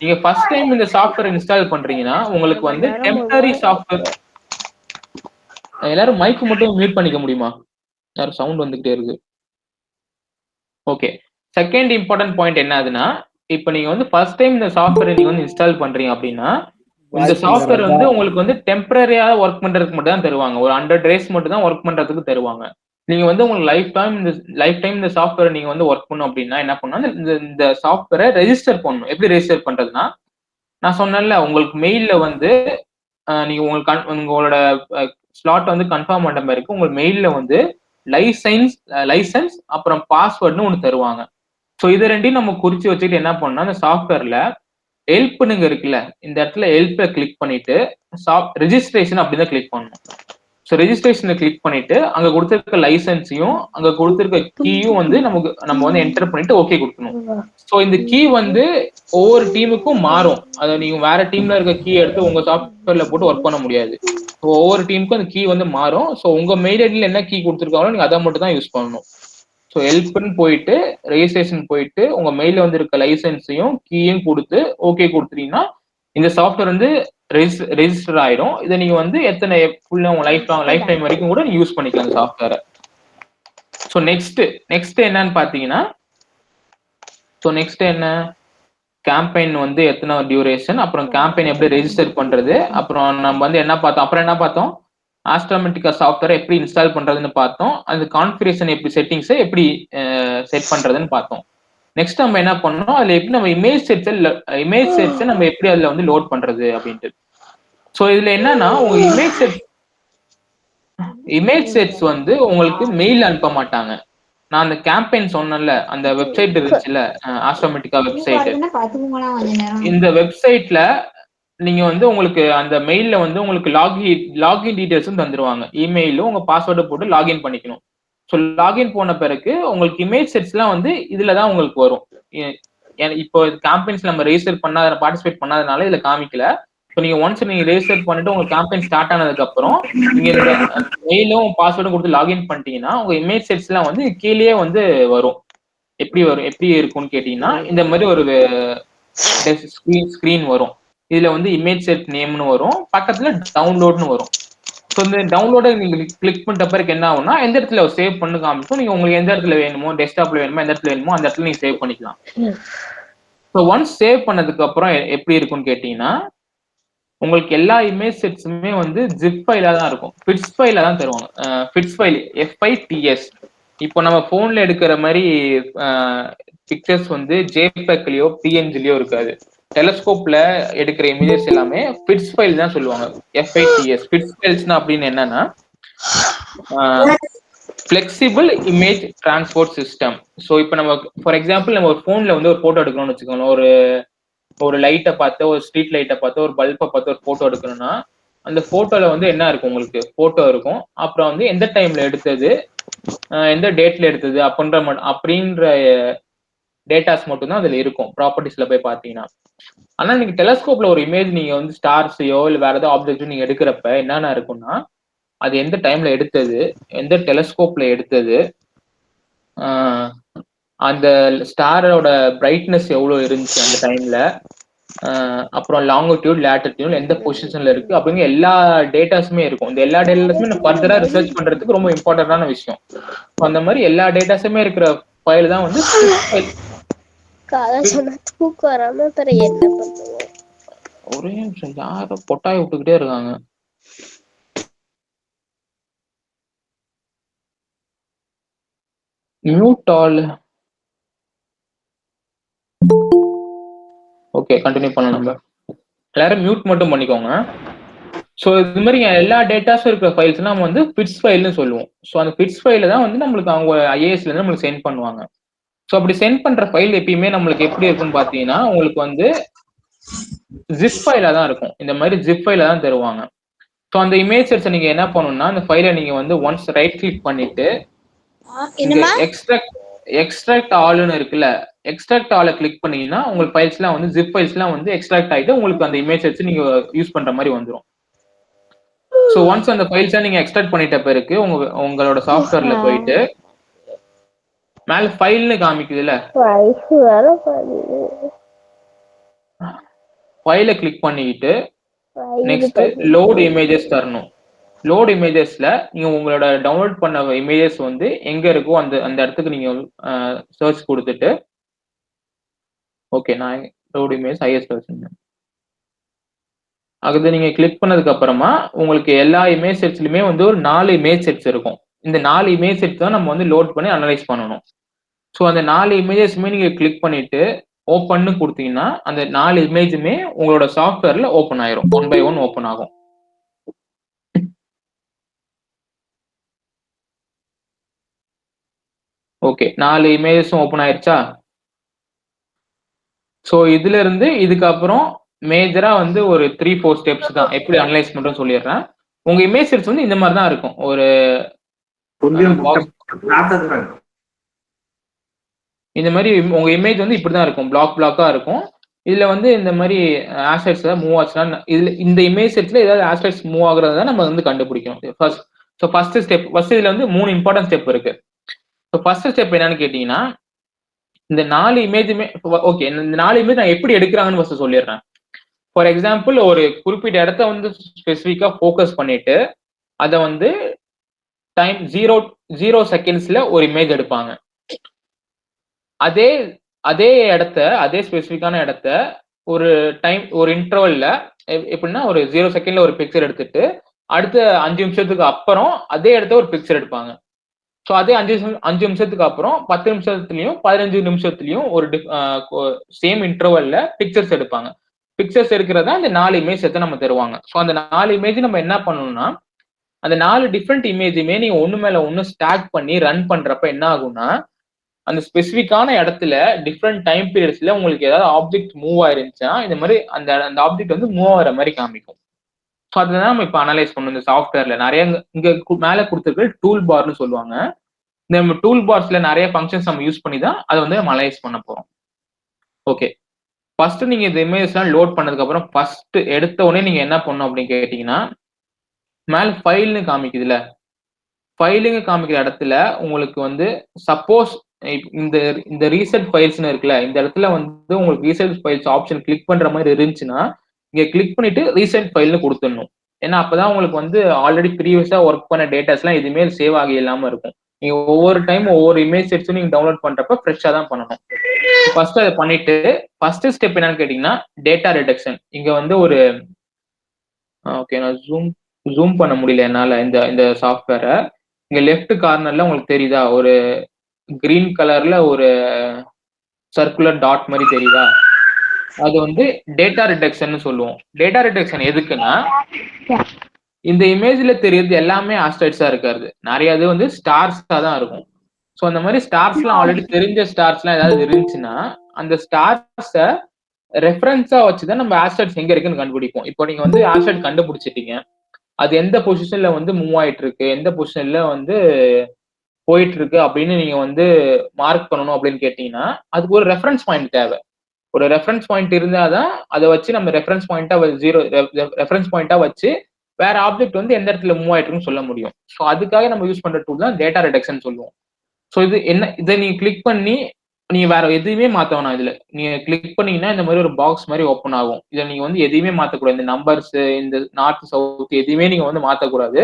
நீங்க ஃபர்ஸ்ட் டைம் இந்த சாஃப்ட்வேர் இன்ஸ்டால் பண்றீங்கன்னா உங்களுக்கு வந்து டெம்பரரி சாஃப்ட்வேர். எல்லாரும் மைக் மட்டும் மியூட் பண்ணிக்க முடியுமா? யாரும் சவுண்ட் வந்துகிட்டே இருக்கு. ஓகே, செகண்ட் இம்பார்ட்டன்ட் பாயிண்ட் என்ன ஆகுதுன்னா, இப்போ நீங்க வந்து ஃபர்ஸ்ட் டைம் இந்த சாஃப்ட்வேர் நீங்க வந்து இன்ஸ்டால் பண்றீங்க அப்படின்னா இந்த சாஃப்ட்வேர் வந்து உங்களுக்கு வந்து டெம்பரரியா ஒர்க் பண்றதுக்கு மட்டும் தான் தருவாங்க. ஒரு 100 days மட்டும் தான் ஒர்க் பண்றதுக்கு தருவாங்க. நீங்க வந்து உங்களுக்கு லைஃப் டைம் இந்த சாஃப்ட்வேர் நீங்க வந்து ஒர்க் பண்ணும் அப்படின்னா என்ன பண்ணணும், இந்த சாஃப்ட்வேரை ரெஜிஸ்டர் பண்ணணும். எப்படி ரெஜிஸ்டர் பண்றதுன்னா, நான் சொன்னேன்ல உங்களுக்கு மெயில்ல வந்து நீங்க உங்களோட ஸ்லாட் வந்து கன்ஃபார்ம் பண்ண மாதிரி உங்க மெயில்ல வந்து லைசன்ஸ் அப்புறம் பாஸ்வேர்ட்னு ஒன்று தருவாங்க. ஸோ இது ரெண்டையும் நம்ம குறிச்சு வச்சுட்டு என்ன பண்ணோம்னா, அந்த சாஃப்ட்வேர்ல ஹெல்ப்னுங்க இருக்குல்ல, இந்த இடத்துல ஹெல்ப்பை கிளிக் பண்ணிட்டு ரெஜிஸ்ட்ரேஷன் அப்படிதான் கிளிக் பண்ணணும். ஸோ ரெஜிஸ்ட்ரேஷனை கிளிக் பண்ணிட்டு அங்க கொடுத்துருக்க லைசன்ஸையும் அங்க கொடுத்துருக்க கீயும் வந்து நம்ம வந்து என்டர் பண்ணிட்டு ஓகே கொடுக்கணும். ஸோ இந்த கீ வந்து ஒவ்வொரு டீமுக்கும் மாறும். அதை நீங்க வேற டீம்ல இருக்க கீ எடுத்து உங்க சாஃப்ட்வேர்ல போட்டு ஒர்க் பண்ண முடியாது. ஸோ ஒவ்வொரு டீமுக்கும் அந்த கீ வந்து மாறும். ஸோ உங்க மெயில் ஐடியில் என்ன கீ கொடுத்துருக்காங்களோ நீங்க அதை மட்டும் தான் யூஸ் பண்ணணும். ஸோ ஹெல்ப்னு போயிட்டு ரெஜிஸ்ட்ரேஷன் போயிட்டு உங்க மெயில வந்து இருக்க லைசன்ஸையும் கீயும் கொடுத்து ஓகே கொடுத்துட்டீங்கன்னா இந்த சாஃப்ட்வேர் வந்து ரெஜிஸ்டர் ஆயிடும். இதை நீங்க வந்து எத்தனை ஃபுல்லா உங்க லைஃப் டைம் வரைக்கும் கூட நீங்க யூஸ் பண்ணிக்கலாம் இந்த சாஃப்ட்வேரை. ஸோ நெக்ஸ்ட் என்னன்னு பாத்தீங்கன்னா, ஸோ நெக்ஸ்ட் என்ன, கேம்பெயின் வந்து எத்தனை டியூரேஷன், அப்புறம் கேம்பெயின் எப்படி ரெஜிஸ்டர் பண்றது, அப்புறம் நம்ம வந்து என்ன பார்த்தோம் ஆஸ்ட்ரோமெட்ரிகா சாஃப்ட்வேரை எப்படி இன்ஸ்டால் பண்றதுன்னு பார்த்தோம். அந்த கான்ஃபிகரேஷன் எப்படி செட்டிங்ஸை எப்படி செட் பண்றதுன்னு பார்த்தோம். நெக்ஸ்ட் நம்ம என்ன பண்ணோம், அதுல எப்படி நம்ம இமேஜ் செட்ஸை நம்ம எப்படி அதுல வந்து லோட் பண்றது அப்படின்ட்டு. ஸோ இதுல என்னன்னா, உங்க இமேஜ் செட்ஸ் வந்து உங்களுக்கு மெயில் அனுப்ப மாட்டாங்க. நான் அந்த கேம்பெயின் சொன்னேன்ல, அந்த வெப்சைட் இருந்துச்சுல்ல, ஆஸ்ட்ரோமெட்ரிகா வெப்சைட். இந்த வெப்சைட்ல நீங்க வந்து உங்களுக்கு அந்த மெயில்ல வந்து உங்களுக்கு லாகின் டீடைல்ஸும் தந்துருவாங்க. இமெயிலும் உங்க பாஸ்வேர்டை போட்டு லாகின் பண்ணிக்கணும். ஸோ லாகின் போன பிறகு உங்களுக்கு இமேஜ் செட்ஸ்லாம் வந்து இதுல தான் உங்களுக்கு வரும். இப்போ கேம்பெயின்ஸ் நம்ம ரெஜிஸ்டர் பார்ட்டிசிபேட் பண்ணாதனால இதுல காமிக்கல. ஸோ நீங்க ஒன்ஸ் நீங்க ரெஜிஸ்டர் பண்ணிட்டு உங்க கேம்பெயின் ஸ்டார்ட் ஆனதுக்கு அப்புறம் நீங்க இந்த மெயிலும் பாஸ்வேர்டும் கொடுத்து லாகின் பண்ணிட்டீங்கன்னா உங்க இமேஜ் செட்ஸ்லாம் வந்து கீழே வந்து வரும். எப்படி இருக்கும்னு கேட்டீங்கன்னா, இந்த மாதிரி ஒரு ஸ்கிரீன் வரும். இதுல வந்து இமேஜ் செட் நேம்னு வரும், பக்கத்துல டவுன்லோட்னு வரும். ஸோ இந்த டவுன்லோட நீங்க கிளிக் பண்ணிட்ட பிறகு என்ன ஆகும்னா, எந்த இடத்துல சேவ் பண்ணு காமிக்கும். நீங்க உங்களுக்கு எந்த இடத்துல வேணுமோ, டெஸ்க்டாப்ல வேணுமோ, எந்த இடத்துல வேணுமோ அந்த இடத்துல நீங்க சேவ் பண்ணிக்கலாம். ஸோ ஒன்ஸ் சேவ் பண்ணதுக்கு அப்புறம் எப்படி இருக்கும்னு கேட்டீங்கன்னா, உங்களுக்கு எல்லா இமேஜ் செட்ஸுமே வந்து ஜிப் ஃபைலா தான் இருக்கும். ஃபிட்ஸ் ஃபைலா தான் தருவாங்க. Fits file FITS. இப்போ நம்ம போன்ல எடுக்கிற மாதிரி பிக்சர்ஸ் வந்து ஜேபெக்லயோ PNGலயோ இருக்காது. டெலஸ்கோப்ல எடுக்கிற இமேஜஸ் எல்லாமே ஃபிட்ஸ் ஃபைல் தான் சொல்லுவாங்க. FITS. ஃபிட்ஸ் ஃபைல்ஸ்னா அப்படின்னு என்னன்னா, flexible image transport system. So இப்போ நம்ம ஃபார் எக்ஸாம்பிள் நம்ம ஒரு ஃபோனில் வந்து ஒரு ஃபோட்டோ எடுக்கணும்னு வச்சுக்கோங்க, ஒரு லைட்டை பார்த்து, ஒரு ஸ்ட்ரீட் லைட்டை பார்த்து, ஒரு பல்பை பார்த்து ஒரு ஃபோட்டோ எடுக்கணும்னா அந்த ஃபோட்டோல வந்து என்ன இருக்கும், உங்களுக்கு ஃபோட்டோ இருக்கும், அப்புறம் வந்து எந்த டைம்ல எடுத்தது, எந்த டேட்ல எடுத்தது அப்படின்ற டேட்டாஸ் மட்டும் தான் அதுல இருக்கும் ப்ராப்பர்ட்டிஸ்ல போய் பார்த்தீங்கன்னா. ஆனா நீங்க டெலஸ்கோப்ல ஒரு இமேஜ் நீங்க வந்து ஸ்டார்ஸையோ இல்லை வேற ஏதாவது ஆப்ஜெக்ட் நீங்க எடுக்கிறப்ப என்னென்ன இருக்கும்னா, அது எந்த டைம்ல எடுத்தது, எந்த டெலஸ்கோப்ல எடுத்தது, அந்த ஸ்டாரோட பிரைட்னஸ் எவ்வளவு இருந்துச்சு அந்த டைம்ல, அப்புறம் லாங்கிடியூட் லேட்டிடியூட் எந்த பொசிஷன்ல இருக்கு அப்படிங்கிற எல்லா டேட்டாஸுமே இருக்கும். இந்த எல்லா டேட்டாஸுமே ஃபர்தரா ரிசர்ச் பண்றதுக்கு ரொம்ப இம்பார்ட்டன்டான விஷயம். அந்த மாதிரி எல்லா டேட்டாஸுமே இருக்கிற ஃபைல் தான் வந்து ஒரே நிமிஷம், யாரோ பொட்டாய் விட்டுக்கிட்டே இருக்காங்க. Mute all. ஓகே, கண்டினியூ பண்ணலாம். நம்ம எல்லாரும் மியூட் மட்டும் பண்ணிக்கோங்க. ஸோ இது மாதிரி எல்லா டேட்டாஸும் இருக்கிற ஃபைல்ஸ் நம்ம வந்து ஃபிட்ஸ் ஃபைல்னு சொல்லுவோம். ஸோ அந்த ஃபிட்ஸ் ஃபைல தான் வந்து நம்மளுக்கு அவங்க ஐஏஎஸ்ல இருந்து நம்மளுக்கு சென்ட் பண்ணுவாங்க. ஸோ அப்படி சென்ட் பண்ற ஃபைல் எப்பயுமே நம்மளுக்கு எப்படி இருக்கும்னு பார்த்தீங்கன்னா, உங்களுக்கு வந்து ஜிப் ஃபைலா தான் இருக்கும். இந்த மாதிரி ஜிப் ஃபைல தான் தருவாங்க. ஸோ அந்த இமேஜஸை நீங்க என்ன பண்ணணும்னா, அந்த ஃபைலை நீங்க வந்து ஒன்ஸ் ரைட் கிளிக் பண்ணிட்டு எக்ஸ்ட்ராக்ட் ஆல்னு இருக்குல்ல, எக்ஸ்ட்ராக்ட் ஆலை கிளிக் பண்ணீங்கன்னா உங்களுக்கு ஃபைல்ஸ்லாம் வந்து ஜிப் ஃபைல்ஸ்லாம் வந்து எக்ஸ்ட்ராக்ட் ஆகிட்டு உங்களுக்கு அந்த இமேஜ் வச்சு நீங்க யூஸ் பண்ற மாதிரி வந்துடும். ஸோ ஒன்ஸ் அந்த ஃபைல்ஸை நீங்க எக்ஸ்ட்ராக்ட் பண்ணிட்ட பிறகு உங்களோட சாஃப்ட்வேர்ல போயிட்டு மேல ஃபைல்னு காமிக்குதுல்ல, ஃபைலை கிளிக் பண்ணிக்கிட்டு நெக்ஸ்ட் லோட் இமேஜஸ் தரணும். லோட் இமேஜஸ்ல நீங்க உங்களோட டவுன்லோட் பண்ண இமேஜஸ் வந்து எங்க இருக்கோ அந்த இடத்துக்கு நீங்க சர்ச் கொடுத்துட்டு, ஓகே நான் லோட் இமேஜ் ஐஎஸ் சர்ச் அது நீங்க கிளிக் பண்ணதுக்கு அப்புறமா உங்களுக்கு எல்லா இமேஜ் செட்ஸ்லயுமே வந்து ஒரு 4 இமேஜ் செட்ஸ் இருக்கும். இந்த 4 இமேஜ் செட்ஸ் தான் நம்ம வந்து லோட் பண்ணி அனலைஸ் பண்ணணும். ஸோ அந்த 4 இமேஜஸ்மே நீங்க கிளிக் பண்ணிட்டு ஓப்பன்னு கொடுத்தீங்கன்னா அந்த 4 இமேஜுமே உங்களோட சாஃப்ட்வேர்ல ஓப்பன் ஆயிரும். 1 by 1 ஓப்பன் ஆகும். ஓகே, 4 இமேஜஸும் ஓப்பன் ஆயிருச்சா? ஸோ இதுல இருந்து இதுக்கப்புறம் மேஜரா வந்து ஒரு 3-4 ஸ்டெப்ஸ் தான் எப்படி அனலைஸ் பண்றோம்னு சொல்லிடுறேன். உங்க இமேஜ் செட்ஸ் வந்து இந்த மாதிரி தான் இருக்கும். ஒரு இந்த மாதிரி உங்க இமேஜ் வந்து இப்படிதான் இருக்கும், பிளாக்கா இருக்கும். இதுல வந்து இந்த மாதிரி ஆஸ்பெக்ட்ஸ் மூவ் ஆச்சுன்னா இதுல இந்த இமேஜ் செட்ஸ்ல ஏதாவது ஆஸ்பெக்ட்ஸ் மூவ் ஆகுறத நம்ம வந்து கண்டுபிடிக்கணும். ஃபர்ஸ்ட் ஸ்டெப், இதுல வந்து 3 இம்பார்ட்டன்ட் ஸ்டெப் இருக்கு. ஸோ ஃபர்ஸ்ட் ஸ்டெப் என்னன்னு கேட்டீங்கன்னா, இந்த 4 இமேஜுமே ஓகே, இந்த 4 இமேஜ் நான் எப்படி எடுக்கிறாங்கன்னு ஃபர்ஸ்ட் சொல்லிடுறேன். ஃபார் எக்ஸாம்பிள் ஒரு குறிப்பிட்ட இடத்த வந்து ஸ்பெசிஃபிக்கா ஃபோக்கஸ் பண்ணிட்டு அதை வந்து டைம் 0 செகண்ட்ஸ்ல ஒரு இமேஜ் எடுப்பாங்க. அதே இடத்த, அதே ஸ்பெசிஃபிக்கான இடத்த ஒரு டைம், ஒரு இன்டர்வல்ல எப்படின்னா ஒரு 0 செகண்ட்ல ஒரு பிக்சர் எடுத்துட்டு அடுத்த 5 நிமிஷத்துக்கு அப்புறம் அதே இடத்த ஒரு பிக்சர் எடுப்பாங்க. ஸோ அதே 5 நிமிஷத்துக்கு அப்புறம் 10 நிமிஷத்துலயும் 15 நிமிஷத்துலயும் ஒரு சேம் இன்டர்வல்ல பிக்சர்ஸ் எடுப்பாங்க. பிக்சர்ஸ் எடுக்கிறதா இந்த 4 இமேஜ் எடுத்து நம்ம தருவாங்க. ஸோ அந்த 4 இமேஜ் நம்ம என்ன பண்ணணும்னா, அந்த 4 டிஃப்ரெண்ட் இமேஜுமே நீங்க ஒண்ணு மேல ஒண்ணு ஸ்டாக் பண்ணி ரன் பண்றப்ப என்ன ஆகும்னா, அந்த ஸ்பெசிஃபிக்கான இடத்துல டிஃப்ரெண்ட் டைம் பீரியட்ஸ்ல உங்களுக்கு ஏதாவது ஆப்ஜெக்ட் மூவ் ஆயிருந்துச்சுன்னா இந்த மாதிரி அந்த ஆப்ஜெக்ட் வந்து மூவ் ஆகிற மாதிரி காமிக்கும். ஸோ அதுதான் நம்ம இப்போ அனலைஸ் பண்ணணும். இந்த சாஃப்ட்வேர்ல நிறைய இங்க மேல கொடுத்துருக்க டூல் பார்னு சொல்லுவாங்க. இந்த டூல் பார்ஸ்ல நிறைய ஃபங்க்ஷன்ஸ் நம்ம யூஸ் பண்ணி தான் அதை வந்து நம்ம அனலைஸ் பண்ண போறோம். ஓகே, ஃபர்ஸ்ட் நீங்க இந்த இமேஜ்லாம் லோட் பண்ணதுக்கு அப்புறம் ஃபர்ஸ்ட் எடுத்த உடனே நீங்க என்ன பண்ணணும் அப்படின்னு கேட்டீங்கன்னா, மேல ஃபைல்னு காமிக்குதுல, ஃபைலுங்க காமிக்கிற இடத்துல உங்களுக்கு வந்து சப்போஸ் இந்த ரீசெட் ஃபைல்ஸ்னு இருக்குல்ல, இந்த இடத்துல வந்து உங்களுக்கு ரீசெட் ஃபைல்ஸ் ஆப்ஷன் கிளிக் பண்ற மாதிரி இருந்துச்சுன்னா இங்க கிளிக் பண்ணிட்டு ரீசெட் ஃபைல்னு கொடுத்துடணும். ஏன்னா அப்பதான் உங்களுக்கு வந்து ஆல்ரெடி ப்ரீவியஸா ஒர்க் பண்ண டேட்டாஸ்லாம் எதுவுமே சேவ் ஆகி இல்லாம இருக்கும். நீங்க ஒவ்வொரு டைம் ஒவ்வொரு இமேஜ் செட்ஸும் நீங்க டவுன்லோட் பண்றப்ப ஃப்ரெஷ்ஷா தான் பண்ணணும். ஃபர்ஸ்ட் அதை பண்ணிட்டு ஃபர்ஸ்ட் ஸ்டெப் என்னன்னு கேட்டீங்கன்னா டேட்டா ரிடக்ஷன். இங்க வந்து ஒரு ஓகே, நான் ஜூம் பண்ண முடியல என்னால இந்த சாஃப்ட்வேரை. இங்க லெஃப்ட் கார்னர்ல உங்களுக்கு தெரியுதா ஒரு கிரீன் கலர்ல ஒரு சர்க்குலர் டாட் மாதிரி தெரியுதா? அது வந்து டேட்டா ரிடக்ஷன் சொல்லுவோம். டேட்டா ரிடக்ஷன் எதுக்குன்னா, இந்த இமேஜ்ல தெரியுது எல்லாமே ஆஸ்ட்ராய்ட்ஸா இருக்காது, நிறைய இது வந்து ஸ்டார்ஸா தான் இருக்கும். ஸோ அந்த மாதிரி ஸ்டார்ஸ்லாம் ஆல்ரெடி தெரிஞ்ச ஸ்டார்ஸ்லாம் ஏதாவது இருந்துச்சுன்னா அந்த ஸ்டார்ஸை ரெஃபரன்ஸா வச்சுதான் நம்ம ஆஸ்ட்ராய்ட்ஸ் எங்க இருக்குன்னு கண்டுபிடிப்போம். இப்போ நீங்க வந்து ஆஸ்ட்ராய்ட் கண்டுபிடிச்சிட்டீங்க, அது எந்த பொசிஷன்ல வந்து மூவ் ஆயிட்டு இருக்கு, எந்த பொசிஷன்ல வந்து போயிட்டு இருக்கு அப்படின்னு நீங்க வந்து மார்க் பண்ணணும் அப்படின்னு கேட்டீங்கன்னா அதுக்கு ஒரு ரெஃபரன்ஸ் பாயிண்ட் தேவை. ஒரு ரெஃபரன்ஸ் பாயிண்ட் இருந்தாதான் அதை வச்சு நம்ம ரெஃபரன்ஸ் பாயிண்டா ஜீரோ ரெஃபரன்ஸ் பாயிண்டா வச்சு வேற ஆப்ஜெக்ட் வந்து எந்த இடத்துல மூவ் ஆயிட்டு இருக்குன்னு சொல்ல முடியும். ஸோ அதுக்காக நம்ம யூஸ் பண்ற டூல் தான் டேட்டா ரிடக்ஷன் சொல்லுவோம். ஸோ இது என்ன, இதை நீங்க கிளிக் பண்ணி நீங்க வேற எதுவுமே மாத்த வேணாம். இதுல நீங்க கிளிக் பண்ணீங்கன்னா இந்த மாதிரி ஒரு பாக்ஸ் மாதிரி ஓப்பன் ஆகும். இதுல நீங்க வந்து எதையுமே மாத்தக்கூடாது. இந்த நம்பர்ஸ், இந்த நார்த் சவுத் எதுவுமே நீங்க வந்து மாத்தக்கூடாது.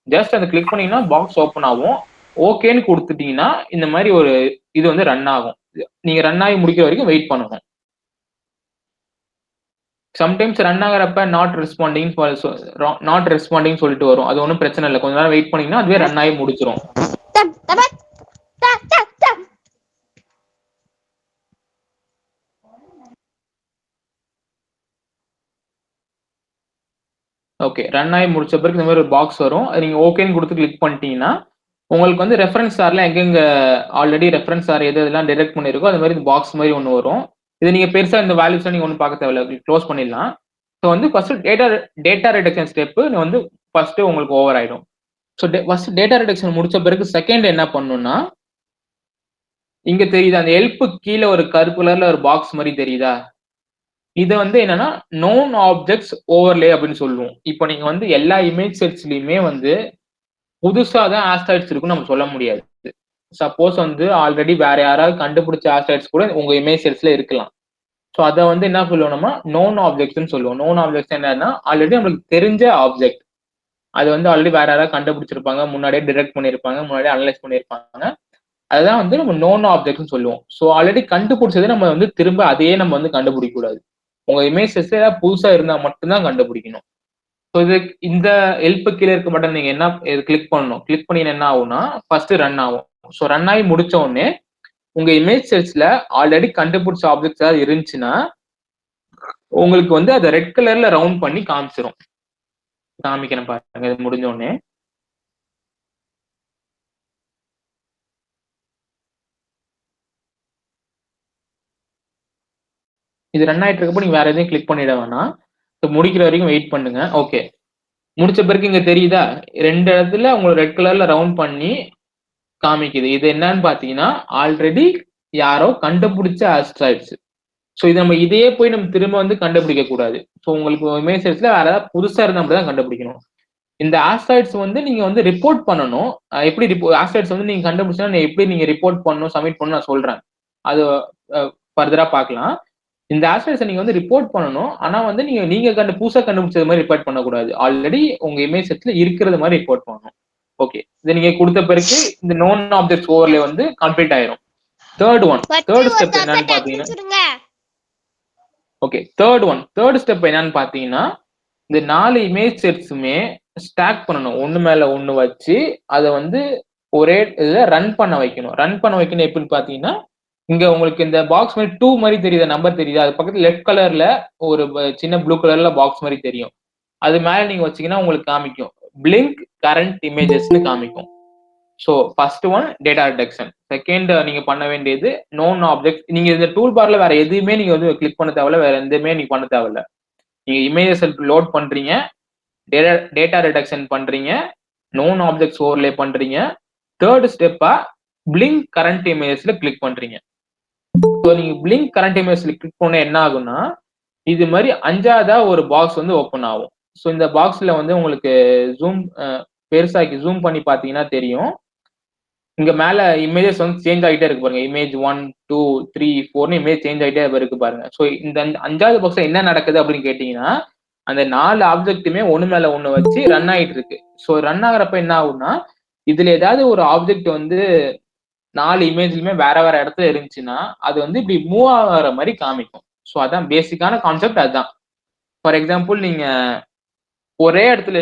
ஜஸ்ட் அதை கிளிக் பண்ணீங்கன்னா பாக்ஸ் ஓப்பன் ஆகும். ஓகேன்னு கொடுத்துட்டீங்கன்னா இந்த மாதிரி ஒரு இது வந்து ரன் ஆகும். நீங்க ரன் ஆகி முடிக்கிற வரைக்கும் வெயிட் பண்ணணும். சம்டைம்ஸ் ரன் ஆகிறப்ப நாட் ரெஸ்பாண்டிங் சொல்லிட்டு வரும். அது ஒன்றும் பிரச்சனை இல்லை, கொஞ்ச நேரம் வெயிட் பண்ணீங்கன்னா அதுவே ரன் ஆகி முடிச்சிடும். ஓகே, ரன் ஆகி முடிச்ச பிறகு இந்த மாதிரி ஒரு பாக்ஸ் வரும். அது நீங்க ஓகேன்னு கொடுத்து கிளிக் பண்ணிட்டீங்கன்னா உங்களுக்கு வந்து ரெஃபரன்ஸ் ஆர்ல எங்கெங்க ஆல்ரெடி ரெஃபரன்ஸ் ஆர் எது எதெல்லாம் டிரெக்ட் பண்ணிருக்கோ அது மாதிரி இந்த பாக்ஸ் மாதிரி ஒன்று வரும். இது நீங்க பெருசா இந்த வேல்யூஸ் நீங்க ஒன்றும் பார்க்க தேவையில்ல, க்ளோஸ் பண்ணிடலாம். ஸோ வந்து ஃபர்ஸ்ட் டேட்டா ரிடக்ஷன் ஸ்டெப் வந்து ஃபர்ஸ்ட் உங்களுக்கு ஓவர் ஆயிடும். ஸோ ஃபர்ஸ்ட் டேட்டா ரிடக்ஷன் முடிச்ச பிறகு செகண்ட் என்ன பண்ணணும்னா, இங்க தெரியுது அந்த ஹெல்ப் கீழே ஒரு கருப்பு கலர்ல ஒரு பாக்ஸ் மாதிரி தெரியுதா, இது வந்து என்னன்னா நோன் ஆப்ஜெக்ட்ஸ் ஓவர்லே அப்படின்னு சொல்லுவோம். இப்போ நீங்க வந்து எல்லா இமேஜ் செட்ஸ்லயுமே வந்து புதுசா தான் ஆஸ்ட்ராய்ட்ஸ் இருக்குன்னு நம்ம சொல்ல முடியாது. சப்போஸ் வந்து ஆல்ரெடி வேற யாராவது கண்டுபிடிச்ச ஆஸ்ட்ராய்ட்ஸ் கூட உங்க இமேஜ் செட்ஸ்ல இருக்கலாம். ஸோ அதை வந்து என்ன சொல்லுவோம்னா நோன் ஆப்ஜெக்ட்ஸ்னு சொல்லுவோம். நோன் ஆப்ஜெக்ட்ஸ் என்னன்னா ஆல்ரெடி நம்மளுக்கு தெரிஞ்ச ஆப்ஜெக்ட், அது வந்து ஆல்ரெடி வேற யாராவது கண்டுபிடிச்சிருப்பாங்க, முன்னாடியே டிரெக்ட் பண்ணியிருப்பாங்க, முன்னாடியே அனலைஸ் பண்ணியிருப்பாங்க. அதுதான் வந்து நம்ம நோன் ஆப்ஜெக்ட்னு சொல்லுவோம். ஸோ ஆல்ரெடி கண்டுபிடிச்சது நம்ம வந்து திரும்ப அதையே நம்ம வந்து கண்டுபிடிக்க கூடாது. உங்க இமேஜ் செட்ஸ் ஏதாவது புதுசா இருந்தா மட்டும்தான் கண்டுபிடிக்கணும். ஸோ இது இந்த ஹெல்ப் கீழே இருக்க பட்டன் நீங்க என்ன கிளிக் பண்ணணும். கிளிக் பண்ணி என்ன ஆகும்னா ஃபர்ஸ்ட் ரன் ஆகும். ஸோ ரன் ஆகி முடிச்ச உடனே உங்க இமேஜ் செட்ஸ்ல ஆல்ரெடி கண்டுபிடிச்ச ஆப்ஜெக்ட்ஸ் ஏதாவது இருந்துச்சுன்னா உங்களுக்கு வந்து அதை ரெட் கலர்ல ரவுண்ட் பண்ணி காமிச்சிரும். காமிக்கிறேன் பாருங்க, இது முடிஞ்ச உடனே. இது ரன் ஆயிட்டு இருக்கப்போ நீங்க வேற எதையும் கிளிக் பண்ணிட வேணாம். முடிக்கிற வரைக்கும் வெயிட் பண்ணுங்க. ஓகே, முடிச்ச பிறகு இங்க தெரியுதா ரெண்டு இடத்துல உங்களுக்கு ரெட் கலர்ல ரவுண்ட் பண்ணி காமிக்குது. இது என்னன்னு பாத்தீங்கன்னா ஆல்ரெடி யாரோ கண்டுபிடிச்ச ஆஸ்ட்ராய்ட்ஸ். ஸோ இது நம்ம இதையே போய் நம்ம திரும்ப வந்து கண்டுபிடிக்க கூடாது. ஸோ உங்களுக்கு இமேஜ் செட்ஸ்ல வேற ஏதாவது புதுசா இருந்தா மட்டும் தான் கண்டுபிடிக்கணும். இந்த ஆஸ்ட்ராய்ட்ஸ் வந்து நீங்க வந்து ரிப்போர்ட் பண்ணணும். எப்படி ஆஸ்ட்ராய்ட்ஸ் வந்து நீங்க கண்டுபிடிச்சா எப்படி நீங்க ரிப்போர்ட் பண்ணணும், சப்மிட் பண்ணணும் நான் சொல்றேன். அது ஃபர்தரா பார்க்கலாம். இந்த ஆஸ்ட்ராய்ட்ஸை நீங்க வந்து ரிப்போர்ட் பண்ணணும். ஆனா வந்து நீங்க புதுசா கண்டுபிடிச்சது மாதிரி ரிப்போர்ட் பண்ணக்கூடாது. ஆல்ரெடி உங்க இமேஜ் செட்ஸ்ல இருக்கிறது மாதிரி ரிப்போர்ட் பண்ணணும். ஓகே, இதை நீங்க கொடுத்த பிறகு இந்த நோன் ஆப்ஜெக்ட்ஸ் ஓவர்லே வந்து கம்ப்ளீட் ஆயிரும். தேர்ட் ஸ்டெப் என்னன்னு பாத்தீங்கன்னா ஓகே, தேர்ட் ஸ்டெப் என்னன்னு பாத்தீங்கன்னா இந்த 4 இமேஜ் செட்ஸுமே ஸ்டாக் பண்ணணும். ஒண்ணு மேல ஒண்ணு வச்சு அதை வந்து ஒரே இதுல ரன் பண்ண வைக்கணும். ரன் பண்ண வைக்கணும் எப்படின்னு பாத்தீங்கன்னா இங்க உங்களுக்கு இந்த பாக்ஸ் மாதிரி 2 மாதிரி தெரியுதா, நம்பர் தெரியுதா, அது பக்கத்துல லெஃப்ட் கலர்ல ஒரு சின்ன ப்ளூ கலர்ல பாக்ஸ் மாதிரி தெரியும். அது மேல நீங்க வச்சீங்கன்னா உங்களுக்கு காமிக்கும் பிளிங்க் கரண்ட் இமேஜஸ்னு காமிக்கும். So first one data reduction, second நீங்க பண்ண வேண்டியது நோன் ஆப்ஜெக்ட். நீங்க இந்த டூல் பார்ல வேற எதுவுமே நீங்க வந்து கிளிக் பண்ண தேவையில்ல, வேற எதுவுமே நீங்க பண்ண தேவையில்ல. நீங்க இமேஜஸ் லோட் பண்றீங்க, டேட்டா ரிடக்ஷன் பண்றீங்க, நோன் ஆப்ஜெக்ட்ஸ் ஓவர்லே பண்றீங்க, தேர்ட் ஸ்டெப்பா பிளிங்க் கரண்ட் இமேஜஸ்ல கிளிக் பண்றீங்க. ஸோ நீங்க பிளிங்க் கரண்ட் இமேஜ்ல கிளிக் பண்ண என்ன ஆகும்னா இது மாதிரி 5ஆவதா ஒரு பாக்ஸ் வந்து ஓப்பன் ஆகும். ஸோ இந்த பாக்ஸ்ல வந்து உங்களுக்கு பெருசாக்கி ஜூம் பண்ணி பாத்தீங்கன்னா தெரியும். இங்க மேல இமேஜஸ் வந்து சேஞ்ச் ஆகிட்டே இருக்கு பாருங்க. இமேஜ் 1, 2, 3, 4 இமேஜ் சேஞ்ச் ஆகிட்டே இருக்கு பாருங்க. ஸோ இந்த 5ஆவது பாக்ஸ்ல என்ன நடக்குது அப்படின்னு கேட்டீங்கன்னா அந்த 4 ஆப்ஜெக்ட்டுமே ஒண்ணு மேல ஒண்ணு வச்சு ரன் ஆயிட்டு இருக்கு. ஸோ ரன் ஆகுறப்ப என்ன ஆகும்னா இதுல ஏதாவது ஒரு ஆப்ஜெக்ட் வந்து 4 இமேஜ்லயுமே வேற வேற இடத்துல இருந்துச்சுன்னா அது வந்து இப்படி மூவ் ஆகிற மாதிரி காமிக்கும். ஸோ அதான் பேசிக்கான கான்செப்ட். அதுதான் ஃபார் எக்ஸாம்பிள் நீங்க ஒரே இடத்துல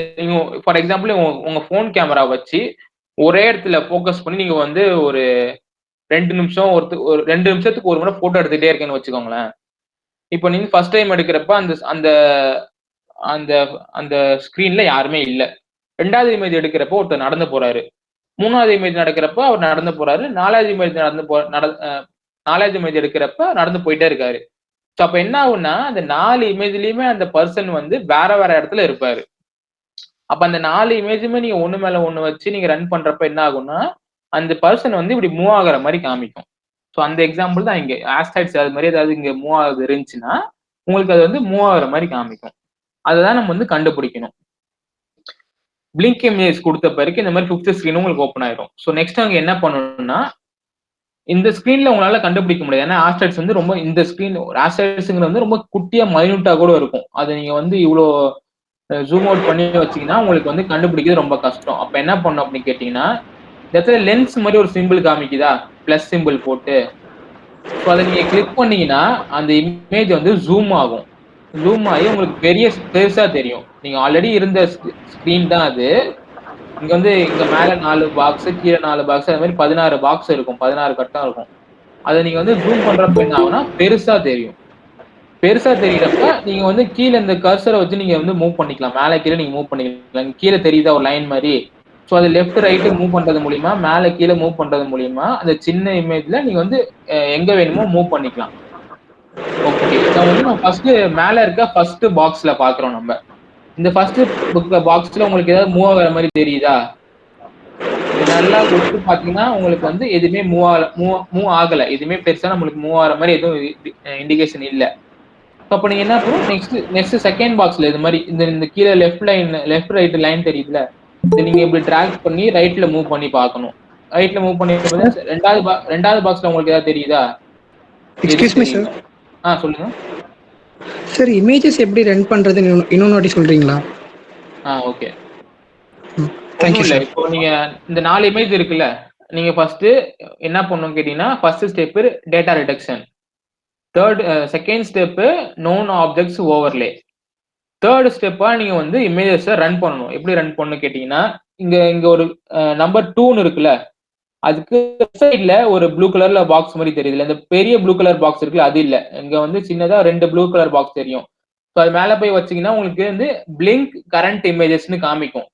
ஃபார் எக்ஸாம்பிள் உங்க போன் கேமரா வச்சு ஒரே இடத்துல போக்கஸ் பண்ணி நீங்க வந்து ஒரு 2 நிமிஷம் ஒரு 2 நிமிஷத்துக்கு ஒரு முறை போட்டோ எடுத்துட்டே இருக்கேன்னு வச்சுக்கோங்களேன். இப்போ நீங்க ஃபர்ஸ்ட் டைம் எடுக்கிறப்ப அந்த அந்த அந்த அந்த ஸ்கிரீன்ல யாருமே இல்ல. 2வது இமேஜ் எடுக்கிறப்போ ஒருத்தர் நடந்து போறாரு. 3வது இமேஜ் நடக்கிறப்ப அவர் நடந்து போறாரு. 4வது இமேஜ் நடந்து போ நட அ 4வது இமேஜ் எடுக்கிறப்ப நடந்து போயிட்டே இருக்காரு. சோ அப்ப என்ன ஆகும்னா, அந்த 4 இமேஜ்லயுமே அந்த பெர்சன் வந்து வேற வேற இடத்துல இருப்பாரு. அப்ப அந்த 4 இமேஜுமே நீங்க ஒண்ணு மேல ஒண்ணு வச்சு நீங்க ரன் பண்றப்ப என்ன ஆகும்னா, அந்த பெர்சன் வந்து இப்படி மூவ் ஆகுற மாரி காமிக்கும். சோ அந்த எக்ஸாம்பிள் தான் இங்க. ஆஸ்ட்ராய்ட்ஸ் அது மாரி ஏதாவது இங்க மூவ் ஆகுது இருந்துச்சுன்னா, உங்களுக்கு அது வந்து மூவ் ஆகுற மாரி காமிக்கும். அததான் நம்ம வந்து கண்டுபிடிக்கணும். பிளிங்க் இமேஜ் குடுத்த பிறகு இந்த மாரி 5த் ஸ்கிரீன் உங்களுக்கு ஓப்பன் ஆயிரும். சோ நெக்ஸ்ட் அங்க என்ன பண்ணணும்னா, இந்த ஸ்கிரீன்ல உங்களால கண்டுபிடிக்க முடியாது. ஏன்னா ஆஸ்ட்ராய்ட்ஸ் வந்து ரொம்ப இந்த ஸ்கிரீன் ஆஸ்ட்ராய்ட்ஸ்ங்கிறது வந்து ரொம்ப குட்டியா மைன்யூட்டா கூட இருக்கும். அத நீங்க வந்து இவ்ளோ ஜூம் அவுட் பண்ணி வச்சீங்கன்னா, உங்களுக்கு வந்து கண்டுபிடிக்கிறது ரொம்ப கஷ்டம். அப்ப என்ன பண்ணணும் அப்படின்னு கேட்டீங்கன்னா, இந்த இடத்துல லென்ஸ் மாரி ஒரு சிம்பிள் காமிக்குதா? பிளஸ் சிம்பிள் போட்டு. சோ அத நீங்க கிளிக் பண்ணீங்கன்னா, அந்த இமேஜ் வந்து ஜூம் ஆகும். ஜூம் ஆகி உங்களுக்கு பெருசா தெரியும். நீங்க ஆல்ரெடி இருந்த ஸ்கிரீன் தான் அது. இங்க மேல 4 பாக்ஸ், கீழ 4 பாக்ஸ் அது மாரி 16 பாக்ஸ் இருக்கும். 16 கட்டம் இருக்கும். அத நீங்க வந்து ஜூம் பண்றப்ப என்ன ஆகும்னா, பெருசா தெரியும். பெருசா தெரியிறப்ப, நீங்க வந்து கீழ இந்த கர்சர வச்சு நீங்க வந்து மூவ் பண்ணிக்கலாம். மேல கீழ நீங்க மூவ் பண்ணிக்கலாம். கீழ தெரியுதா ஒரு லைன் மாரி? சோ அது லெஃப்ட், ரைட் மூவ் பண்றது மூலியமா, மேல கீழ மூவ் பண்றது மூலியமா, அந்த சின்ன இமேஜ்ல நீங்க வந்து எங்க வேணுமோ மூவ் பண்ணிக்கலாம். ஓகே. இத வந்து நம்ம மேல இருக்க ஃபர்ஸ்ட் பாக்ஸ்ல பார்க்குறோம் நம்ப. இந்த ஃபர்ஸ்ட் பாக்ஸ்ல உங்களுக்கு ஏதாவது மூவ் ஆகுற மாரி தெரியுதா? இது நல்லா உத்து பார்த்தீங்கன்னா, உங்களுக்கு வந்து எதுவுமே மூவ் ஆகல. எதுவுமே பெருசா நம்மளுக்கு மூவ் ஆகுற மாரி எதுவும் இண்டிகேஷன் இல்ல. அப்ப நீங்க என்ன பண்ணணும், நெக்ஸ்ட் செகண்ட் பாக்ஸ்ல இது மாரி இந்த இந்த கீழ லெஃப்ட் ரைட் லைன் தெரியுதுல? இத நீங்க இப்படி டிராக் பண்ணி ரைட்ல மூவ் பண்ணி பார்க்கணும். ரைட்ல மூவ் பண்ணி சார், பார்த்தீங்கன்னா 2வது பாக்ஸ்ல உங்களுக்கு ஏதாவது தெரியுதா? எதுவும் எக்ஸ்கியூஸ் மீ தெரியல. சார். சொல்லுங்க. சார், இமேஜஸ் எப்படி ரன் பண்ணுறதுன்னு இன்னொரு வாட்டி சொல்கிறீங்களா? ஓகே. ஒண்ணும் தேங்க்யூ இல்ல. சார். இப்போ நீங்க இந்த 4 இமேஜ் இருக்குல்ல? நீங்க ஃபர்ஸ்ட் என்ன பண்ணணும்னு கேட்டீங்கன்னா, first step data reduction. Second step known objects overlay. 3 ஸ்டெப்பா நீங்க வந்து இமேஜஸ ரன் பண்ணணும். எப்படி ரன் பண்ணணும்னு கேட்டீங்கன்னா, இங்க இங்க ஒரு நம்பர் 2ன்னு இருக்குல்ல? அதுக்கு லெஃப்ட் சைடுல ஒரு ப்ளூ கலர்ல பாக்ஸ் மாரி தெரியுதுல்ல? இந்த பெரிய ப்ளூ கலர் பாக்ஸ் இருக்குல்ல? அது இல்ல. இங்க வந்து சின்னதா 2 ப்ளூ கலர் பாக்ஸ் தெரியும். சோ அது மேல போய் வச்சீங்கன்னா, உங்களுக்கு வந்து பிளிங்க் கரண்ட் இமேஜஸ்ன்னு காமிக்கும்.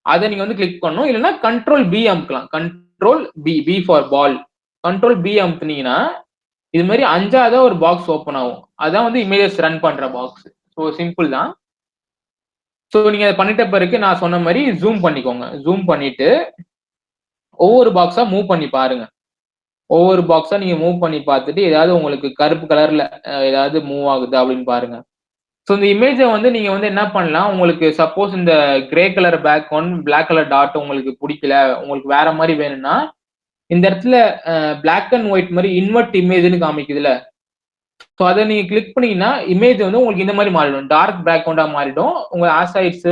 அத நீங்க வந்து கிளிக் பண்ணணும். இல்லன்னா கண்ட்ரோல் பி அமுக்கலாம். Control P, P for ball. Control P அமுத்துனீங்கன்னா, இது மாரி 5ஆவதா ஒரு பாக்ஸ் ஓப்பன் ஆகும். அதான் வந்து இமேஜஸ் ரன் பண்ற பாக்ஸ். சோ சிம்பிள் தான். சோ நீங்க அத பண்ணிட்ட பிறகு நான் சொன்ன மாரி ஜூம் பண்ணிக்கோங்க. ஜூம் பண்ணிட்டு ஒவ்வொரு பாக்ஸா மூவ் பண்ணி பாருங்க. ஒவ்வொரு பாக்ஸா நீங்க மூவ் பண்ணி பார்த்துட்டு, ஏதாவது உங்களுக்கு கருப்பு கலர்ல ஏதாவது மூவ் ஆகுதா அப்படின்னு பாருங்க. சோ இந்த இமேஜ வந்து நீங்க வந்து என்ன பண்ணலாம், உங்களுக்கு சப்போஸ் இந்த grey colour background, black colour dot உங்களுக்கு புடிக்கல, உங்களுக்கு வேற மாரி வேணும்னா, இந்த இடத்துல பிளாக் அண்ட் ஒயிட் மாரி இன்வெர்ட் இமேஜ்ன்னு காமிக்குதுல்ல? சோ அத நீங்க கிளிக் பண்ணீங்கன்னா, இமேஜ் வந்து உங்களுக்கு இந்த மாரி மாறிடும். டார்க் பேக்ரவுண்டா மாறிடும். உங்க ஆஸ்ட்ராய்ட்ஸ்,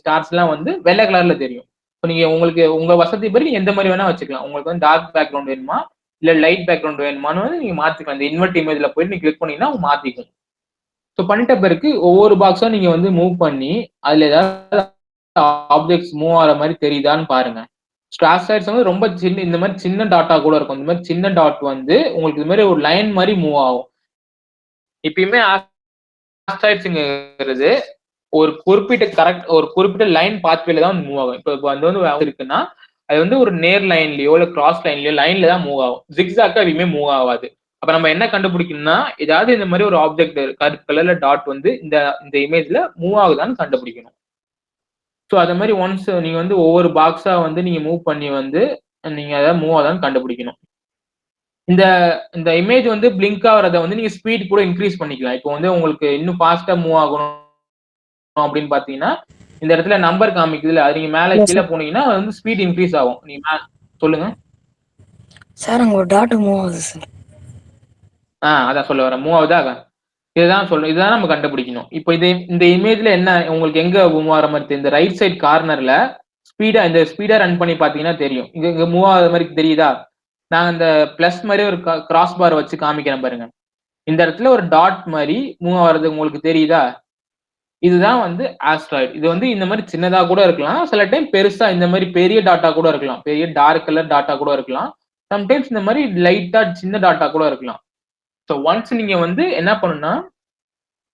ஸ்டார்ஸ்லாம் வந்து வெள்ள கலர்ல தெரியும். சோ நீங்க உங்களுக்கு உங்க வசதிப்படி நீங்க எந்த மாரி வேணா வச்சுக்கலாம். உங்களுக்கு வந்து டார்க் பேக்ரவுண்ட் வேணுமா? இல்ல லைட் பேக்ரவுண்ட் வேணுமான்னு வந்து நீங்க மாத்திக்கலாம். இந்த இன்வெர்ட் இமேஜ்ல போயிட்டு நீங்க கிளிக் பண்ணீங்கன்னா மாத்திக்கும். சோ பண்ணிட்ட பிறகு ஒவ்வொரு பாக்ஸா நீங்க வந்து மூவ் பண்ணி, அதுல ஏதாவது ஆப்ஜெக்ட்ஸ் மூவ் ஆகுற மாரி தெரியுதான்னு பாருங்க. ஆஸ்ட்ராய்ட்ஸ் வந்து ரொம்ப இந்த மாரி சின்ன டாட்டா கூட இருக்கும். இந்த மாரி சின்ன டாட் வந்து உங்களுக்கு இது மாரி ஒரு லைன் மாரி மூவ் ஆகும். எப்பயுமே ஆஸ்ட்ராய்ட்ஸ்ங்கிறது ஒரு குறிப்பிட்ட லைன் பாத்வேல தான் மூவ் ஆகும். இப்ப அது வந்து இருக்குன்னா, அது வந்து ஒரு நேர் லைன்லயோ, இல்ல கிராஸ் லைன்லயோ லைன்ல தான் மூவ் ஆகும். ஜிக்ஸாக்கா எதுவுமே மூவ் ஆகாது. அப்ப நம்ம என்ன கண்டுபிடிக்கணும்னா, ஏதாவது இந்த மாரி ஒரு ஆப்ஜெக்ட் கருப்பு கலர்ல டாட் வந்து இந்த இந்த இமேஜ்ல மூவ் ஆகுதான்னு கண்டுபிடிக்கணும். சோ அத மாரி ஒன்ஸ் நீங்க வந்து ஒவ்வொரு பாக்ஸா வந்து நீங்க மூவ் பண்ணி வந்து, நீங்க அத மூவ் ஆகுதான்னு கண்டுபிடிக்கணும். இந்த இந்த இமேஜ் வந்து பிளிங்க் ஆகுறத வந்து நீங்க ஸ்பீட் கூட இன்கிரீஸ் பண்ணிக்கலாம். இப்போ வந்து உங்களுக்கு இன்னும் ஃபாஸ்ட்டா மூவ் ஆகணும் அப்படின்னு பார்த்தீங்கன்னா, இந்த இடத்துல நம்பர் காமிக்குதுல்ல, அது நீங்க மேல இல்ல கீழ சார். போனீங்கன்னா, அது வந்து ஸ்பீட் இன்கிரீஸ் ஆகும். நீங்க சொல்லுங்க. சார் அங்க ஒரு டாட் மூவ் ஆகுது சார். அதான் சொல்ல வரேன். மூவ் ஆகுதா? இதுதான் நம்ம கண்டுபிடிக்கணும். இப்போ இந்த இமேஜ்ல என்ன உங்களுக்கு எங்க மூவ் ஆகுற மாரி தெரியுது? இந்த ரைட் சைட் கார்னர்ல ஸ்பீடா ரன் பண்ணி பார்த்தீங்கன்னா தெரியும். இங்க மூவ் ஆகுற மாரி தெரியுதா? நான் இந்த பிளஸ் மாரி ஒரு கிராஸ் பார் வச்சு காமிக்கிறேன் பாருங்க. இந்த இடத்துல ஒரு டாட் மாரி மூவ் ஆகுறது உங்களுக்கு தெரியுதா? இதுதான் வந்து ஆஸ்ட்ராய்டு. இது வந்து இந்த மாரி சின்னதா கூட இருக்கலாம். சில டைம் பெருசா இந்த மாரி பெரிய டாட்டா கூட இருக்கலாம். பெரிய டார்க் கலர் டாட்டா கூட இருக்கலாம். சம்டைம்ஸ் இந்த மாரி லைட்டா சின்ன டாட்டா கூட இருக்கலாம். சோ ஒன்ஸ் நீங்க வந்து என்ன பண்ணணும்னா,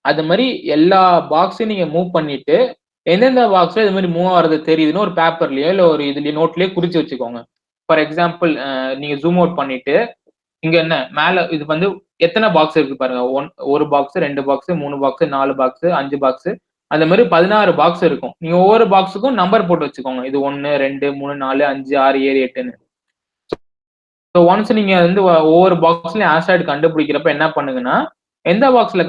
அது மாதிரி எல்லா பாக்ஸையும் நீங்க மூவ் பண்ணிட்டு எந்தெந்த பாக்ஸ்ல இது மாதிரி மூவ் ஆகிறது தெரியுதுன்னு ஒரு பேப்பர்லயோ இல்ல ஒரு இதுலயோ நோட்லயோ குறிச்சு வச்சுக்கோங்க. ஃபார் எக்ஸாம்பிள் நீங்க ஜூம் அவுட் பண்ணிட்டு இங்க என்ன மேல இது வந்து எத்தனை பாக்ஸ் இருக்கு பாருங்க. ஒரு box, 2 box, 3 box, 4 box, 5 box, அந்த மாதிரி 16 பாக்ஸ் இருக்கும். நீங்க ஒவ்வொரு பாக்ஸுக்கும் நம்பர் போட்டு வச்சுக்கோங்க. இது 1, 2, 3, 4, 5, 6, 7, 8ன்னு. ஸோ ஒன்ஸ் நீங்க வந்து ஒவ்வொரு பாக்ஸ்லயும் ஆஸ்ட்ராய்டு கண்டுபிடிக்கிறப்ப என்ன பண்ணுங்கன்னா, எந்த பாக்ஸ்ல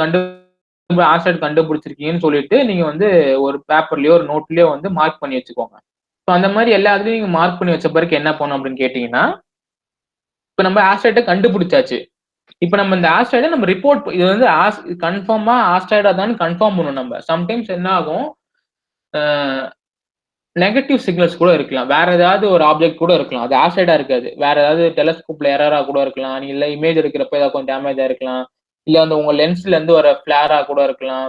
ஆஸ்ட்ராய்டு கண்டுபிடிச்சிருக்கீங்கன்னு சொல்லிட்டு நீங்க வந்து ஒரு பேப்பர்லயோ ஒரு நோட்லயோ வந்து மார்க் பண்ணி வச்சுக்கோங்க. ஸோ அந்த மாதிரி எல்லாத்துலயும் நீங்க மார்க் பண்ணி வச்ச பிறகு என்ன பண்ணும் அப்படின்னு கேட்டீங்கன்னா, இப்ப நம்ம ஆஸ்ட்ராய்டை கண்டுபிடிச்சாச்சு. இப்ப நம்ம இந்த ஆஸ்ட்ராய்டை நம்ம ரிப்போர்ட் இது வந்து கன்ஃபார்மா ஆஸ்ட்ராய்டா தான் கன்ஃபார்ம் பண்ணணும். நம்ம சம்டைம்ஸ் என்ன ஆகும், நெகட்டிவ் சிக்னல்ஸ் கூட இருக்கலாம். வேற ஏதாவது ஒரு ஆப்ஜெக்ட் கூட இருக்கலாம். அது ஆஸ்ட்ராய்டா இருக்காது. வேற ஏதாவது டெலஸ்கோப்ல எரரா கூட இருக்கலாம். இல்ல இமேஜ் எடுக்கிறப்ப ஏதாவது கொஞ்சம் டேமேஜா இருக்கலாம். இல்ல அந்த உங்க லென்ஸ்ல இருந்து வர பிளேரா கூட இருக்கலாம்.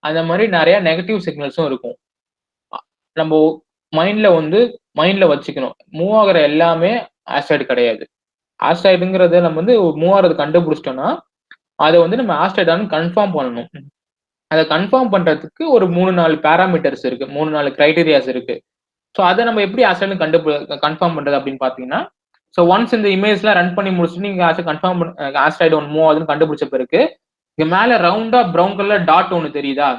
அந்த மாதிரி நிறைய நெகட்டிவ் சிக்னல்ஸும் இருக்கும். நம்ம மைண்ட்ல வச்சுக்கணும். மூவ் ஆகுற எல்லாமே ஆஸ்ட்ராய்டு கிடையாது. ஆஸ்ட்ராய்டுங்கிறத நம்ம வந்து மூவ் ஆகிறது கண்டுபிடிச்சிட்டோம்னா அதை வந்து நம்ம ஆஸ்ட்ராய்டான்னு கன்ஃபார்ம் பண்ணணும். அதை கன்ஃபார்ம் பண்றதுக்கு ஒரு 3-4 பேராமீட்டர்ஸ் இருக்கு, 3-4 கிரைட்டீரியாஸ் இருக்கு. ஸோ அதை நம்ம எப்படி ஆஸ்ட்ராய்டு கன்ஃபார்ம் பண்றது அப்படின்னு பாத்தீங்கன்னா, ஸோ ஒன்ஸ் இந்த இமேஜ்லாம் ரன் பண்ணி முடிச்சுட்டு நீங்க ஆஸ்ட்ராய்டு ஒன்று மூவ் ஆகுதுன்னு கண்டுபிடிச்ச பிறகு இங்க மேல ரவுண்டா ப்ரௌன் கலர் டாட் ஒன்று தெரியுதா,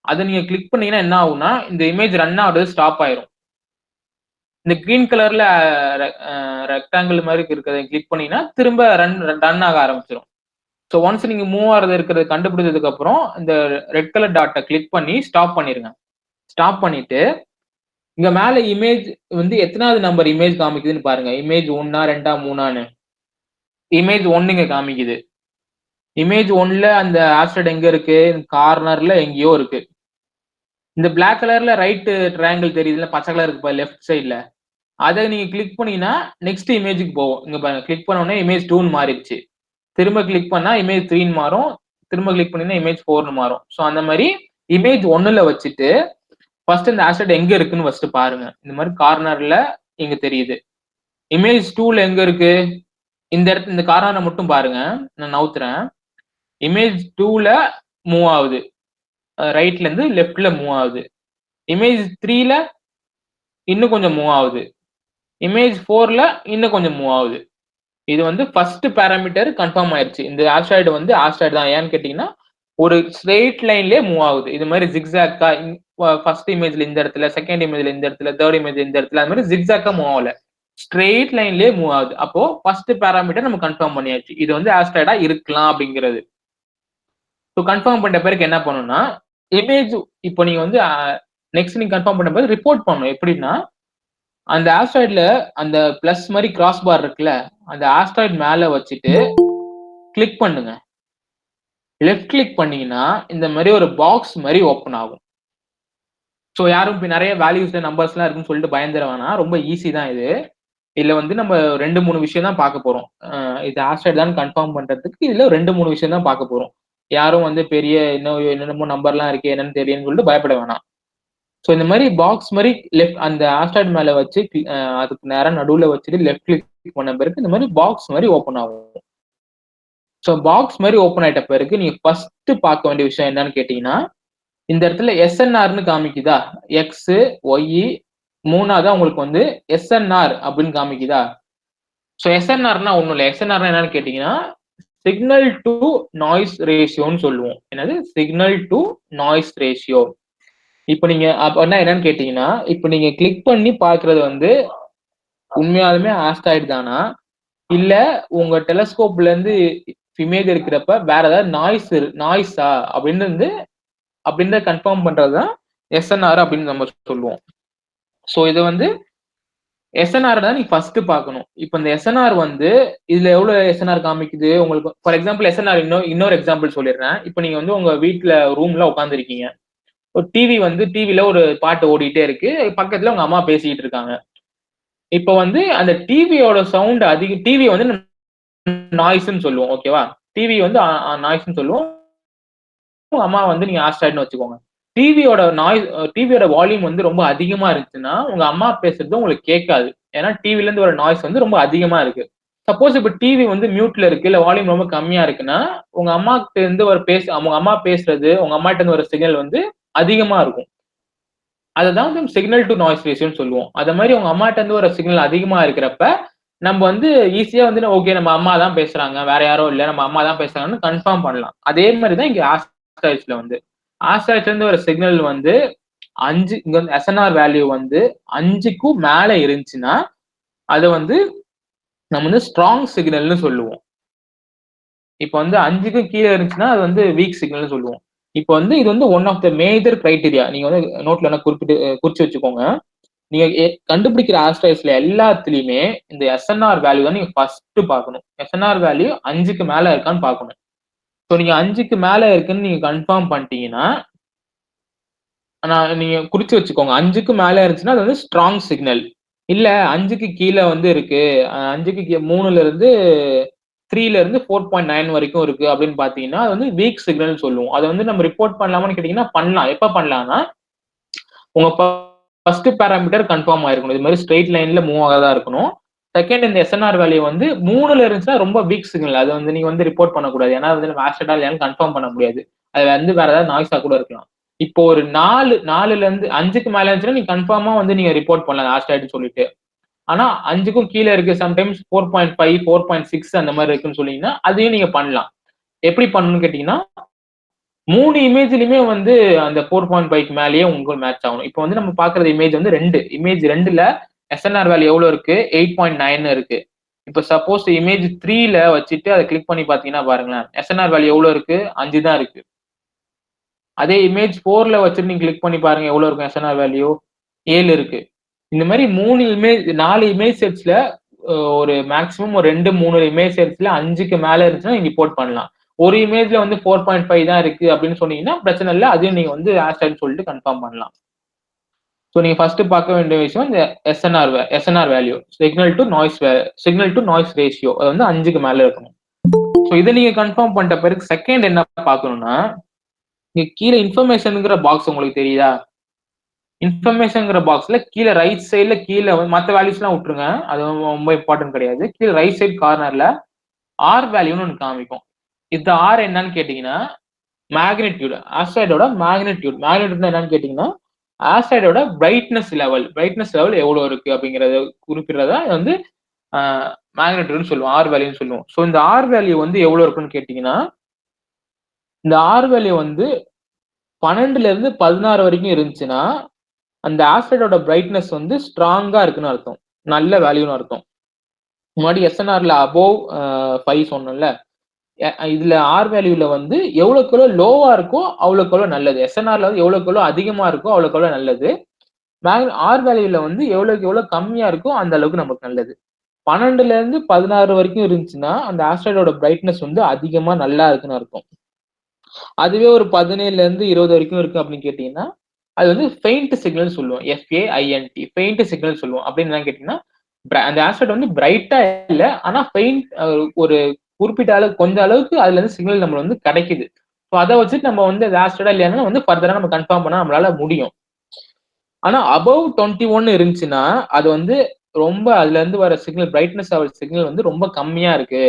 அதை நீங்க கிளிக் பண்ணீங்கன்னா என்ன ஆகும்னா இந்த இமேஜ் ரன் ஆகுறது ஸ்டாப் ஆயிரும். இந்த கிரீன் கலர்ல ரெக்டாங்கிள் மாதிரி இருக்கிறத கிளிக் பண்ணீங்கன்னா திரும்ப ரன் ஆக ஆரம்பிச்சிடும். ஸோ ஒன்ஸ் நீங்க மூவ் ஆகிறது இருக்கிறத கண்டுபிடிச்சதுக்கு அப்புறம் இந்த ரெட் கலர் டாட்டை கிளிக் பண்ணி ஸ்டாப் பண்ணிருங்க. ஸ்டாப் பண்ணிட்டு இங்க மேல இமேஜ் வந்து எத்தனாவது நம்பர் இமேஜ் காமிக்குதுன்னு பாருங்க. இமேஜ் 1, 2, 3ன்னு இமேஜ் 1 இங்க காமிக்குது. இமேஜ் 1ல அந்த ஆஸ்ட்ராய்டு எங்க இருக்கு, கார்னர்ல எங்கேயோ இருக்கு. இந்த பிளாக் கலர்ல ரைட் ட்ரையாங்கிள் தெரியுதுல, பச்சை கலர் இருக்கு லெஃப்ட் சைட்ல, அதை நீங்க கிளிக் பண்ணீங்கன்னா நெக்ஸ்ட் இமேஜுக்கு போவோம். இங்க பாருங்க, கிளிக் பண்ண உடனே இமேஜ் 2ன்னு மாறிடுச்சு. திரும்ப கிளிக் பண்ணா இமேஜ் 3ன்னு மாறும். திரும்ப கிளிக் பண்ணீங்கன்னா இமேஜ் 4ன்னு மாறும். ஸோ அந்த மாதிரி இமேஜ் 1ல வச்சுட்டு ஃபர்ஸ்ட் இந்த ஆஸ்ட்ராய்டு எங்க இருக்குன்னு ஃபர்ஸ்ட் பாருங்க. இந்த மாதிரி கார்னர்ல இங்க தெரியுது. இமேஜ் 2ல எங்க இருக்கு, இந்த கார்னரை மட்டும் பாருங்க, நான் நவுத்துறேன். இமேஜ் 2ல மூவ் ஆகுது, ரைட்ல இருந்து லெஃப்ட்ல மூவ் ஆகுது. இமேஜ் 3ல இன்னும் கொஞ்சம் மூவ் ஆகுது. இமேஜ் 4ல இன்னும் கொஞ்சம் மூவ் ஆகுது. இது வந்து ஃபர்ஸ்ட் பேராமீட்டர் கன்ஃபார்ம் ஆயிடுச்சு. இந்த ஆஸ்ட்ராய்டு வந்து ஆஸ்ட்ராய்டு தான். ஏன்னு கேட்டீங்கன்னா ஒரு ஸ்ட்ரெயிட் லைன்லயே மூவ் ஆகுது. இது மாதிரி ஜிக்ஸாக்கா ஃபர்ஸ்ட் இமேஜ்ல இந்த இடத்துல, செகண்ட் இமேஜ்ல இந்த இடத்துல, தேர்ட் இமேஜ் இந்த இடத்துல, அது மாதிரி ஜிக்ஸாக்கா மூவ் ஆகல, ஸ்ட்ரெயிட் லைன்லயே மூவ் ஆகுது. அப்போ ஃபர்ஸ்ட் பேராமீட்டர் நம்ம கன்ஃபார்ம் பண்ணியாச்சு, இது வந்து ஆஸ்ட்ராய்டா இருக்கலாம் அப்படிங்கிறது. ஸோ கன்ஃபார்ம் பண்ண பிறகு என்ன பண்ணணும்னா இமேஜ் இப்போ நீங்க வந்து நெக்ஸ்ட் நீங்க கன்ஃபார்ம் பண்ண பிறகு ரிப்போர்ட் பண்ணணும். எப்படின்னா அந்த ஆஸ்ட்ராய்டுல அந்த பிளஸ் மாதிரி கிராஸ் பார் இருக்குல்ல, அந்த ஆஸ்ட்ராய்டு மேல வச்சுட்டு கிளிக் பண்ணுங்க. லெஃப்ட் கிளிக் பண்ணீங்கன்னா இந்த மாதிரி ஒரு பாக்ஸ் மாதிரி ஓப்பன் ஆகும். ஸோ யாரும் இப்போ நிறைய வேல்யூஸ் நம்பர்ஸ்லாம் இருக்குன்னு சொல்லிட்டு பயந்துட வேணாம், ரொம்ப ஈஸி தான் இது. இதுல வந்து நம்ம 2-3 விஷயம் தான் பார்க்க போறோம். இது ஆஸ்ட்ராய்டு தான் கன்ஃபார்ம் பண்றதுக்கு இதுல 2-3 விஷயம் தான் பார்க்க போறோம். யாரும் வந்து பெரிய என்னென்னமோ நம்பர்லாம் இருக்கு என்னன்னு தெரியும்னு சொல்லிட்டு பயப்பட வேணாம். ஸோ இந்த மாதிரி பாக்ஸ் மாதிரி லெஃப்ட் அந்த ஆஸ்ட்ராய்டு மேல வச்சு அதுக்கு நேரம் நடுவில் வச்சுட்டு லெஃப்ட் கிளிக் பண்ண பிறகு இந்த மாதிரி பாக்ஸ் மாதிரி ஓப்பன் ஆகும். ஸோ பாக்ஸ் மாதிரி ஓப்பன் ஆயிட்ட பிறகு நீங்க ஃபர்ஸ்ட் பார்க்க வேண்டிய விஷயம் என்னன்னு கேட்டீங்கன்னா, இந்த இடத்துல எஸ்என்ஆர்னு காமிக்குதா, எக்ஸ் ஒய் மூணாவது உங்களுக்கு வந்து எஸ்என்ஆர் அப்படின்னு காமிக்குதா. ஸோ எஸ்என்ஆர்னா ஒன்றும் இல்லை. எஸ்என்ஆர்னா என்னன்னு கேட்டீங்கன்னா சிக்னல் டு நாய்ஸ் ரேஷியோன்னு சொல்லுவோம். என்னது, சிக்னல் டு நாய்ஸ் ரேஷியோ. இப்போ நீங்க அப்படின்னா என்னன்னு கேட்டீங்கன்னா, இப்போ நீங்க கிளிக் பண்ணி பாக்குறது வந்து உண்மையாலுமே ஆஸ்ட்ராய்டு தானா, இல்ல உங்க டெலஸ்கோப்ல இருந்து இமேஜ் இருக்கிறப்ப வேற ஏதாவது நாய்ஸா அப்படின்னு கன்ஃபார்ம் பண்றதுதான் எஸ்என்ஆர் அப்படின்னு நம்ம சொல்லுவோம். ஸோ இது வந்து எஸ்என்ஆர் தான் நீங்க ஃபர்ஸ்ட் பார்க்கணும். இப்போ இந்த எஸ்என்ஆர் வந்து இதுல எவ்வளவு எஸ்என்ஆர் காமிக்குது உங்களுக்கு. ஃபார் எக்ஸாம்பிள் எஸ்என்ஆர் இன்னொரு எக்ஸாம்பிள் சொல்லிடுறேன். இப்போ நீங்க வந்து உங்க வீட்டுல ரூம்ல உட்காந்துருக்கீங்க, ஒரு டிவில ஒரு பாட்டு ஓடிட்டே இருக்கு, பக்கத்துல உங்க அம்மா பேசிட்டு இருக்காங்க. இப்ப வந்து அந்த டிவியோட சவுண்ட் டிவி வந்து நாய்ஸ்ன்னு சொல்லுவோம், ஓகேவா. டிவி வந்து நாய்ஸ்ன்னு சொல்லுவோம். உங்க அம்மா வந்து நீங்க ஆஸ்ட்ராய்டுன்னு வச்சுக்கோங்க. டிவியோட வால்யூம் வந்து ரொம்ப அதிகமா இருந்துச்சுன்னா உங்க அம்மா பேசுறது உங்களுக்கு கேட்காது. ஏன்னா டிவில இருந்து ஒரு நாய்ஸ் வந்து ரொம்ப அதிகமா இருக்கு. சப்போஸ் இப்ப டிவி வந்து மியூட்ல இருக்கு இல்ல வால்யூம் ரொம்ப கம்மியா இருக்குன்னா உங்க அம்மா கிட்ட இருந்து ஒரு உங்க அம்மா பேசுறது உங்க அம்மா கிட்ட இருந்து ஒரு சிக்னல் வந்து அதிகமா இருக்கும். அதுதான் வந்து சிக்னல் டு நாய்ஸ் ரேஷியோன்னு சொல்லுவோம். அது மாதிரி உங்க அம்மாட்ட இருந்து ஒரு சிக்னல் அதிகமா இருக்கிறப்ப நம்ம வந்து ஈஸியா வந்து ஓகே நம்ம அம்மா தான் பேசுறாங்க, வேற யாரும் இல்ல, நம்ம அம்மா தான் பேசுறாங்கன்னு கன்ஃபார்ம் பண்ணலாம். அதே மாதிரி தான் இங்க ஆஸ்ட்ராய்ட்ஸ்ல வந்து ஆஸ்ட்ராய்ட்ஸ்ல இருந்து ஒரு சிக்னல் வந்து 5 இங்க வந்து எஸ்என்ஆர் வேல்யூ வந்து 5க்கும் மேல இருந்துச்சுன்னா அது வந்து நம்ம வந்து ஸ்ட்ராங் சிக்னல்னு சொல்லுவோம். இப்போ வந்து 5க்கும் கீழே இருந்துச்சுன்னா அது வந்து வீக் சிக்னல்னு சொல்லுவோம். இப்போ வந்து இது வந்து one of the major criteria. நீங்க வந்து நோட்ல என்ன குறிச்சு வச்சுக்கோங்க. நீங்க கண்டுபிடிக்கிற ஆஸ்ட்ராய்ட்ஸ்ல எல்லாத்துலயுமே இந்த எஸ்என்ஆர் வேல்யூ தான் நீங்க ஃபர்ஸ்ட் பார்க்கணும். எஸ்என்ஆர் வேல்யூ 5க்கு மேல இருக்கான்னு பார்க்கணும். ஸோ நீங்க 5க்கு மேல இருக்குன்னு நீங்க கன்ஃபார்ம் பண்ணிட்டீங்கன்னா நீங்க குறிச்சு வச்சுக்கோங்க. 5க்கு மேல இருந்துச்சுன்னா அது வந்து ஸ்ட்ராங் சிக்னல். இல்ல 5க்கு கீழே வந்து இருக்கு, 5க்கு 3ல இருந்து 3ல இருந்து 4.9 வரைக்கும் இருக்கு அப்படின்னு பாத்தீங்கன்னா அது வந்து வீக் சிக்னல் சொல்லுவோம். அதை வந்து நம்ம ரிப்போர்ட் பண்ணலாமான்னு கேட்டீங்கன்னா பண்ணலாம். எப்ப பண்ணலாம்னா உங்க ஃபர்ஸ்ட் பேராமீட்டர் கன்ஃபார்ம் ஆயிருக்கணும். இது மாதிரி ஸ்ட்ரெயிட் லைன்ல மூவ் ஆகாதா இருக்கணும். செகண்ட் இந்த எஸ்என்ஆர் வேல்யூ வந்து 3ல இருந்துச்சுன்னா ரொம்ப வீக் சிக்னல். அது வந்து நீங்க வந்து ரிப்போர்ட் பண்ணக்கூடாது. ஏன்னா வந்து நம்ம ஆஸ்ட்ராய்டா இல்லையான்னு கன்ஃபார்ம் பண்ண முடியாது. அது வந்து வேற ஏதாவது நாய்ஸா கூட இருக்கலாம். இப்போ ஒரு 4ல இருந்து 5க்கு மேல இருந்துச்சுன்னா நீங்க கன்ஃபார்மா வந்து நீங்க ரிப்போர்ட் பண்ணலாம் ஆஸ்ட்ராய்டு சொல்லிட்டு. ஆனா 5க்கும் கீழே இருக்கு, சம்டைம்ஸ் 4.5 4.6 அந்த மாதிரி இருக்குன்னு சொன்னீங்கன்னா அதையும் நீங்க பண்ணலாம். எப்படி பண்ணணும்னு கேட்டீங்கன்னா 3 இமேஜ்லயுமே வந்து அந்த 4.5க்கு மேலேயே உங்களுக்கு மேட்ச் ஆகணும். இப்போ வந்து நம்ம பாக்குறது இமேஜ் வந்து 2 இமேஜ் 2ல எஸ்என்ஆர் வேல்யூ எவ்வளவு இருக்கு 8.9 இருக்கு. இப்போ சப்போஸ் இமேஜ் 3ல வச்சுட்டு அதை கிளிக் பண்ணி பாத்தீங்கன்னா பாருங்களேன், எஸ்என்ஆர் வேல்யூ எவ்வளவு இருக்கு 5 தான் இருக்கு. அதே இமேஜ் 4ல வச்சுட்டு நீங்க கிளிக் பண்ணி பாருங்க எவ்வளவு இருக்கும் எஸ்என்ஆர் வேல்யூ 7 இருக்கு. இந்த மாதிரி 4 இமேஜ் செட்ஸ்ல ஒரு மேக்ஸிமம் ஒரு 2-3 இமேஜ் செட்ஸ்ல 5க்கு மேல இருந்துச்சுன்னா நீங்க ரிப்போர்ட் பண்ணலாம். ஒரு இமேஜ்ல வந்து 4.5 தான் இருக்கு அப்படின்னு சொன்னீங்கன்னா பிரச்சனை இல்லை, அதையும் நீங்க வந்து ஆஸ்ட்ராய்டு சொல்லிட்டு கன்ஃபார்ம் பண்ணலாம். ஸோ நீங்க ஃபர்ஸ்ட் பார்க்க வேண்டிய விஷயம் இந்த SNR value signal to noise ratio அது வந்து 5க்கு மேல இருக்கணும். ஸோ இதை நீங்க கன்ஃபார்ம் பண்ணிட்ட பிறகு செகண்ட் என்ன பார்க்கணும்னா இங்க கீழே இன்ஃபர்மேஷனுங்கிற பாக்ஸ் உங்களுக்கு தெரியுதா? இன்ஃபர்மேஷன்ங்கிற பாக்ஸ்ல கீழே ரைட் சைட்ல கீழே மற்ற வேல்யூஸ் எல்லாம் விட்டுருங்க, அது ரொம்ப இம்பார்ட்டன்ட் கிடையாது. கீழே ரைட் சைட் கார்னர்ல ஆர் வேல்யூன்னு ஒன்று காமிக்கும். இந்த ஆர் என்னன்னு கேட்டீங்கன்னா மேக்னிடியூட், ஆஸ்ட்ராய்டோட மேக்னிடியூட் என்னன்னு கேட்டீங்கன்னா ஆஸ்ட்ராய்டோட பிரைட்னஸ் லெவல் எவ்வளவு இருக்கு அப்படிங்கறத குறிப்பிடுறதா வந்து மேக்னிடியூட்னு சொல்லுவோம், ஆர் வேல்யூன்னு சொல்லுவோம். ஸோ இந்த ஆர் வேல்யூ வந்து எவ்வளவு இருக்குன்னு கேட்டீங்கன்னா இந்த ஆர் வேல்யூ வந்து 12ல இருந்து 16 வரைக்கும் இருந்துச்சுன்னா அந்த ஆஸ்ட்ராய்டோட பிரைட்னஸ் வந்து ஸ்ட்ராங்கா இருக்குன்னு அர்த்தம், நல்ல வேல்யூன்னு அர்த்தம். முன்னாடி எஸ்என்ஆர்ல அபோவ் 5 சொன்னோம்ல, இதுல ஆர் வேல்யூல வந்து எவ்வளவுக்கு லோவா இருக்கோ அவ்வளவுக்கு நல்லது. எஸ்என்ஆர்ல வந்து எவ்வளவுக்கு அதிகமா இருக்கோ அவ்வளவுக்கு நல்லது. ஆர் வேல்யூல வந்து எவ்வளவு கம்மியா இருக்கோ அந்த அளவுக்கு நமக்கு நல்லது. 12ல இருந்து 16 வரைக்கும் இருந்துச்சுன்னா அந்த ஆஸ்ட்ராய்டோட பிரைட்னஸ் வந்து அதிகமா நல்லா இருக்குன்னு அர்த்தம். அதுவே ஒரு 17ல இருந்து 20 வரைக்கும் இருக்கு அப்படின்னு கேட்டீங்கன்னா அது வந்து ஃபெயிண்ட் சிக்னல் சொல்லுவோம், FAINT ஃபெயிண்ட் சிக்னல் சொல்லுவோம். அப்படின்னு என்ன கேட்டீங்கன்னா அந்த ஆஸ்ட்ராய்டு வந்து பிரைட்டா இல்ல, ஆனா ஃபெயிண்ட் ஒரு குறிப்பிட்ட அளவு கொஞ்சம் அளவுக்கு அதுல இருந்து சிக்னல் நம்ம வந்து கிடைக்குது. ஸோ அதை வச்சுட்டு நம்ம வந்து அது ஆஸ்ட்ராய்டா இல்லையானா வந்து ஃபர்தரா நம்ம கன்ஃபார்ம் பண்ண நம்மளால முடியும். ஆனா அபவ் 21 இருந்துச்சுன்னா அது வந்து ரொம்ப அதுல இருந்து வர சிக்னல் பிரைட்னஸ் சிக்னல் வந்து ரொம்ப கம்மியா இருக்கு,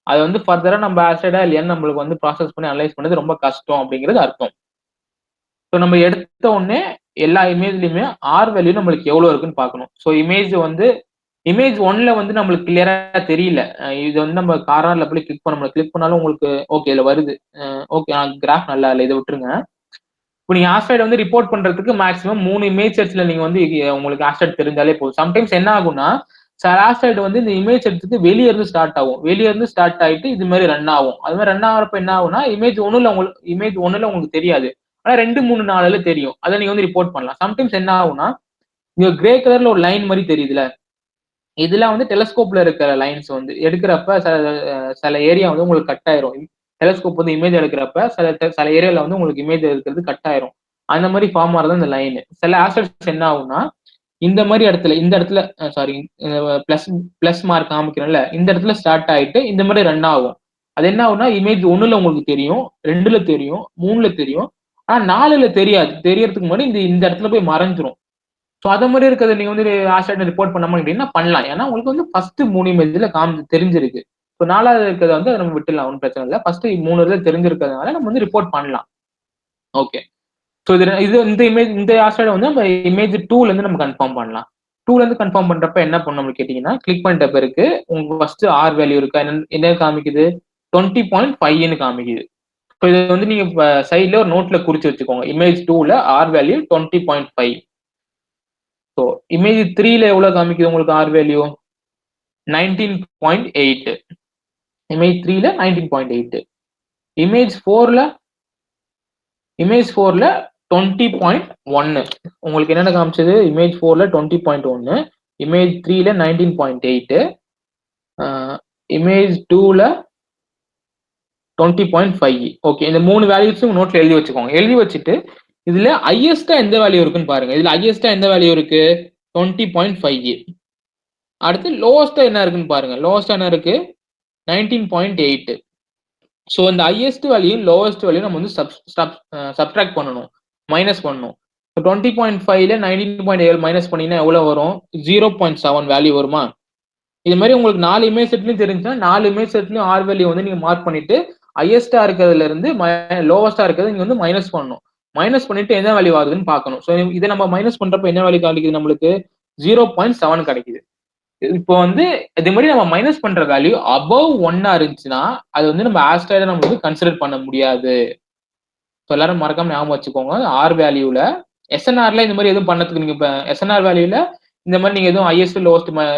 அது வந்து ஃபர்தரா நம்ம ஆஸ்ட்ராய்டா இல்லையான்னு நம்மளுக்கு வந்து ப்ராசஸ் பண்ணி அனலைஸ் பண்ணது ரொம்ப கஷ்டம் அப்படிங்கிறது அர்த்தம். ஸோ நம்ம எடுத்த உடனே எல்லா இமேஜ்லயுமே ஆர் வேல்யூ நம்மளுக்கு எவ்வளவு இருக்குன்னு பார்க்கணும். ஸோ இமேஜ் 1ல வந்து நம்மளுக்கு கிளியரா தெரியல, இது வந்து நம்ம கார்னர்ல போய் கிளிக் பண்ணாலும் உங்களுக்கு ஓகே இதுல வருது, ஓகே கிராஃப் நல்லா இல்லை, இதை விட்டுருங்க. இப்போ நீங்க ஆஸ்ட்ராய்டு வந்து ரிப்போர்ட் பண்றதுக்கு மேக்ஸிமம் 3 இமேஜ் செட்ஸ்ல நீங்க வந்து உங்களுக்கு ஆஸ்ட்ராய்டு தெரிஞ்சாலே போதும். சம்டைம்ஸ் என்ன ஆகும்னா சார் ஆஸ்ட்ராய்டு வந்து இந்த இமேஜ் எடுத்துக்கு வெளியே இருந்து ஸ்டார்ட் ஆயிட்டு இது மாதிரி ரன் ஆகும். அது மாதிரி ரன் ஆகிறப்ப என்ன ஆகும்னா இமேஜ் 1ல உங்களுக்கு தெரியாது, ஆனா 2, 3, 4ல தெரியும். அதை நீங்க வந்து ரிப்போர்ட் பண்ணலாம். சம்டைம்ஸ் என்ன ஆகும்னா இங்க கிரே கலர்ல ஒரு லைன் மாதிரி தெரியுதுல, இதெல்லாம் வந்து டெலஸ்கோப்ல இருக்கிற லைன்ஸ் வந்து எடுக்கிறப்ப சில ஏரியா வந்து உங்களுக்கு கட் ஆயிரும். டெலஸ்கோப் வந்து இமேஜ் எடுக்கிறப்ப சில ஏரியால வந்து உங்களுக்கு இமேஜ் எடுக்கிறது கட் ஆயிரும். அந்த மாதிரி ஃபார்ம் ஆகிறது இந்த லைன். சில ஆஸ்ட்ராய்ட்ஸ் என்ன ஆகும்னா இந்த மாதிரி இந்த இடத்துல சாரி பிளஸ் மார்க் காமிக்கிறேன்ல, இந்த இடத்துல ஸ்டார்ட் ஆயிட்டு இந்த மாதிரி ரன் ஆகும். அது என்ன ஆகும்னா இமேஜ் 1ல உங்களுக்கு தெரியும், 2ல தெரியும், 3ல தெரியும், ஆனா 4ல தெரியாது. தெரியறதுக்கு முன்னாடி இந்த இடத்துல போய் மறைஞ்சிரும். ஸோ அதை மாதிரி இருக்கிறத நீங்க வந்து ஆஸ்ட்ராய்டு ரிப்போர்ட் பண்ணாம அப்படின்னா பண்ணலாம். ஏன்னா உங்களுக்கு வந்து ஃபர்ஸ்ட் 3 இமேஜ்ல தெரிஞ்சிருக்கு. இப்போ 4வது இருக்கிறத வந்து நம்ம விட்டுலாம், ஒன்றும் பிரச்சனை இல்லை. ஃபர்ஸ்ட் 3 இதுல தெரிஞ்சிருக்கிறதுனால நம்ம வந்து ரிப்போர்ட் பண்ணலாம். ஓகே. ஸோ இது இந்த ஆஸ்ட்ராய்டு வந்து நம்ம இமேஜ் 2ல இருந்து நம்ம கன்ஃபார்ம் பண்ணலாம். 2ல இருந்து கன்ஃபார்ம் பண்றப்ப என்ன பண்ணணும் கேட்டீங்கன்னா, கிளிக் பண்ணிட்ட பிறகு உங்களுக்கு ஃபர்ஸ்ட் ஆர் வேல்யூ இருக்கா என்ன காமிக்குது, 20.5ன்னு காமிக்குது. ஸோ இதை வந்து நீங்க சைட்ல ஒரு நோட்ல குறிச்சு வச்சுக்கோங்க. இமேஜ் 2ல ஆர் வேல்யூ 20.5. ஸோ இமேஜ் 3ல எவ்வளவு காமிக்குது உங்களுக்கு ஆர் வேல்யூ 19.8. இமேஜ் 3ல 19.8. இமேஜ் 4ல 20.1. உங்களுக்கு என்னென்ன காமிச்சது, இமேஜ் 4ல 20.1, இமேஜ் 3ல 19.8, இமேஜ் 2ல 20.5. ஓகே, இந்த 3 வேல்யூஸும் நோட்ல எழுதி வச்சுக்கோங்க. எழுதி வச்சுட்டு இதுல ஹையஸ்டா எந்த வேல்யூ இருக்குன்னு பாருங்க. இதுல ஹையஸ்டா எந்த வேல்யூ இருக்கு, 20.5. அடுத்து லோவஸ்டா என்ன இருக்குன்னு பாருங்க. லோவஸ்டா என்ன இருக்கு, 19.8. ஸோ இந்த ஹையஸ்ட் வேல்யூ லோவஸ்ட் வேல்யூ நம்ம வந்து சப்ட்ராக்ட் பண்ணணும், மைனஸ் பண்ணணும். 20.5ல 19.7 மைனஸ் பண்ணீங்கன்னா எவ்வளவு வரும், 0.7 வேல்யூ வருமா? இது மாதிரி உங்களுக்கு 4 இமேஜ் செட்லயும் தெரிஞ்சுன்னா 4 இமேஜ் செட்லயும் ஆர் வேல்யூ வந்து நீங்க மார்க் பண்ணிட்டு ஹையஸ்டா இருக்கிறதுல இருந்து லோவஸ்டா இருக்கிறது நீங்க வந்து மைனஸ் பண்ணணும். மைனஸ் பண்ணிட்டு என்ன வேல்யூ ஆகுதுன்னு பார்க்கணும். ஸோ இதை நம்ம மைனஸ் பண்றப்ப என்ன வேல்யூ கிடைக்குது, நம்மளுக்கு 0.7 கிடைக்குது. இப்போ வந்து இதே மாதிரி நம்ம மைனஸ் பண்ற வேல்யூ அபவ் 1 இருந்துச்சுன்னா அது வந்து நம்ம ஆஸ்ட்ராய்டா நம்ம வந்து கன்சிடர் பண்ண முடியாது. ஸோ எல்லாரும் மறக்காம ஞாபகம் வச்சுக்கோங்க. ஆர் வேல்யூல எஸ்என்ஆர்ல இந்த மாதிரி எதுவும் பண்ணதுக்கு நீங்க இப்போ எஸ்என்ஆர் வேல்யூல இந்த மாதிரி நீங்க எதுவும் ஹையஸ்ட்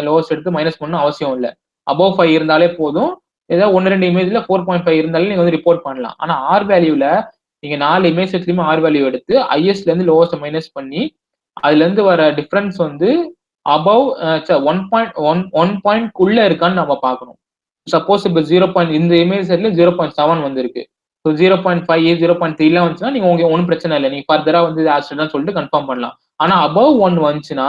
லோவஸ்ட் எடுத்து மைனஸ் பண்ணணும் அவசியம் இல்லை. அபவ் 5 இருந்தாலே போதும். ஏதாவது 1-2 இமேஜ்ல 4.5 இருந்தாலும் நீங்க வந்து ரிப்போர்ட் பண்ணலாம். ஆனா ஆர் வேல்யூல நீங்க 4 இமேஜ் செட்லயுமே ஆர் வேல்யூ எடுத்து ஹையஸ்ட்ல இருந்து லோவஸ்ட் மைனஸ் பண்ணி அதுல இருந்து வர டிஃபரன்ஸ் வந்து அபவ் 1 இருக்கான்னு நம்ம பார்க்கணும். சப்போஸ் இப்போ 0. இந்த இமேஜ் செட்ல 0.7 வந்திருக்கு. ஸோ 0.5 0.3 வந்துச்சுன்னா நீங்க உங்களுக்கு ஒன்றும் பிரச்சனை இல்லை, நீங்க ஃபர்தரா வந்து ஆஸ்ட்ராய்டு சொல்லிட்டு கன்ஃபார்ம் பண்ணலாம். ஆனா அபவ் 1 வந்துச்சுன்னா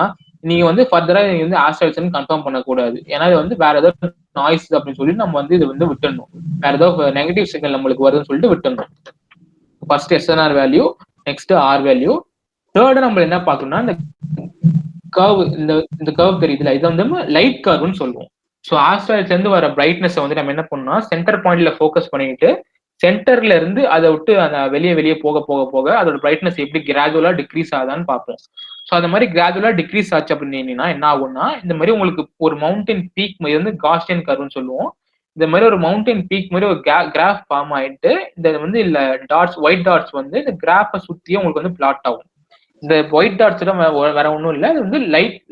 நீங்க வந்து ஃபர்தரா நீங்க வந்து ஆஸ்ட்ராய்டு கன்ஃபார்ம் பண்ணக்கூடாது. ஏன்னா இது வந்து வேற ஏதாவது நாய்ஸ் அப்படின்னு சொல்லிட்டு நம்ம வந்து இது வந்து விட்டுடணும். வேற ஏதாவது நெகட்டிவ் சிக்னல் நம்மளுக்கு வருதுன்னு சொல்லிட்டு விட்டுடணும். First SNR value, next R value. Third நம்ம என்ன பார்க்கணும்னா இந்த கர்வ், இந்த கர்வ் தெரியுதுல, இது வந்து லைட் கர்வ்னு சொல்லுவோம். ஸோ ஆஸ்ட்ராய்ட்ல இருந்து வர பிரைட்னஸ் வந்து நம்ம என்ன பண்ணோம்னா சென்டர் பாயிண்ட்ல ஃபோக்கஸ் பண்ணிட்டு சென்டர்ல இருந்து அதை விட்டு அந்த வெளியே போக போக போக அதோட பிரைட்னஸ் எப்படி கிராஜுவலா டிக்ரீஸ் ஆகுதான்னு பார்ப்போம். ஸோ அந்த மாதிரி கிராஜுவலா டிக்ரீஸ் ஆச்சு அப்படின்னா என்ன ஆகும்னா, இந்த மாதிரி உங்களுக்கு ஒரு மவுண்டன் பீக் மாதிரி வந்து காஸ்டியன் கர்வ்னு சொல்லுவோம். இந்த மாதிரி ஒரு மவுண்டன் பீக் மாதிரி ஒரு கிராஃப் ஃபார்ம் ஆயிட்டு இந்த வந்து இல்ல டாட்ஸ், ஒயிட் டாட்ஸ் வந்து இந்த கிராஃபை சுத்தியே உங்களுக்கு வந்து பிளாட் ஆகும். இந்த ஒயிட் டாட்ஸ் வேற ஒன்றும் இல்லை, அது வந்து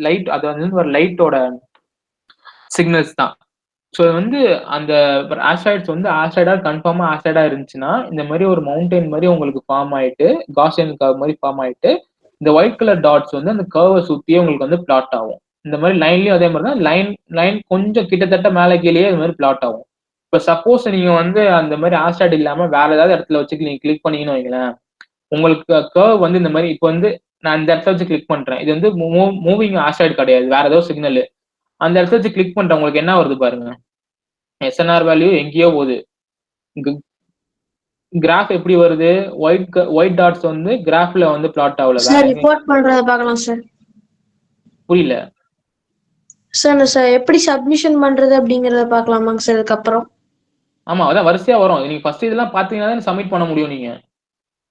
லைட் அது வந்து ஒரு லைட்டோட சிக்னல்ஸ் தான். ஸோ வந்து அந்த ஆஸ்ட்ராய்ட்ஸ் வந்து ஆஸ்ட்ராய்டா கன்ஃபார்மா ஆஸ்ட்ராய்டா இருந்துச்சுன்னா இந்த மாதிரி ஒரு மவுண்டைன் மாதிரி உங்களுக்கு ஃபார்ம் ஆயிட்டு காஸ்டியன் கர்வ் மாதிரி ஃபார்ம் ஆயிட்டு இந்த ஒயிட் கலர் டாட்ஸ் வந்து அந்த கர்வை சுத்தியே உங்களுக்கு வந்து பிளாட் ஆகும். இந்த மாதிரி லைன்லயும் அதே மாதிரி தான், லைன் கொஞ்சம் கிட்டத்தட்ட மேலே கீழே இது மாதிரி பிளாட் ஆகும். இப்போ சப்போஸ் நீங்க வந்து அந்த மாதிரி ஆஸ்ட்ராய்டு இல்லாம வேற ஏதாவது இடத்துல வச்சு நீங்க கிளிக் பண்ணீங்கன்னு வைங்களேன், உங்களுக்கு கர்வ் வந்து இந்த மாதிரி இப்போ வந்து நான் இந்த இடத்துல வச்சு கிளிக் பண்றேன், இது வந்து மூவிங் ஆஸ்ட்ராய்டு கிடையாது, வேற ஏதோ சிக்னல். அந்த இடத்துல வச்சு கிளிக் பண்றேன், உங்களுக்கு என்ன வருது பாருங்க, எஸ்என்ஆர் வேல்யூ எங்கேயோ போகுது. கிராஃப் எப்படி வருது, ஒயிட் டாட்ஸ் வந்து கிராஃப்ல வந்து பிளாட் ஆகல. சார் ரிப்போர்ட் பண்றத பார்க்கலாம் சார். புரியல சார் எப்படி சப்மிஷன் பண்றது அப்படிங்கறத பார்க்கலாமாங்க சார் அதுக்கப்புறம்? ஆமா, அதான் வரிசையா வரும். நீங்க ஃபர்ஸ்ட் இதெல்லாம் பாத்தீங்கன்னா தான் சப்மிட் பண்ண முடியும் நீங்க.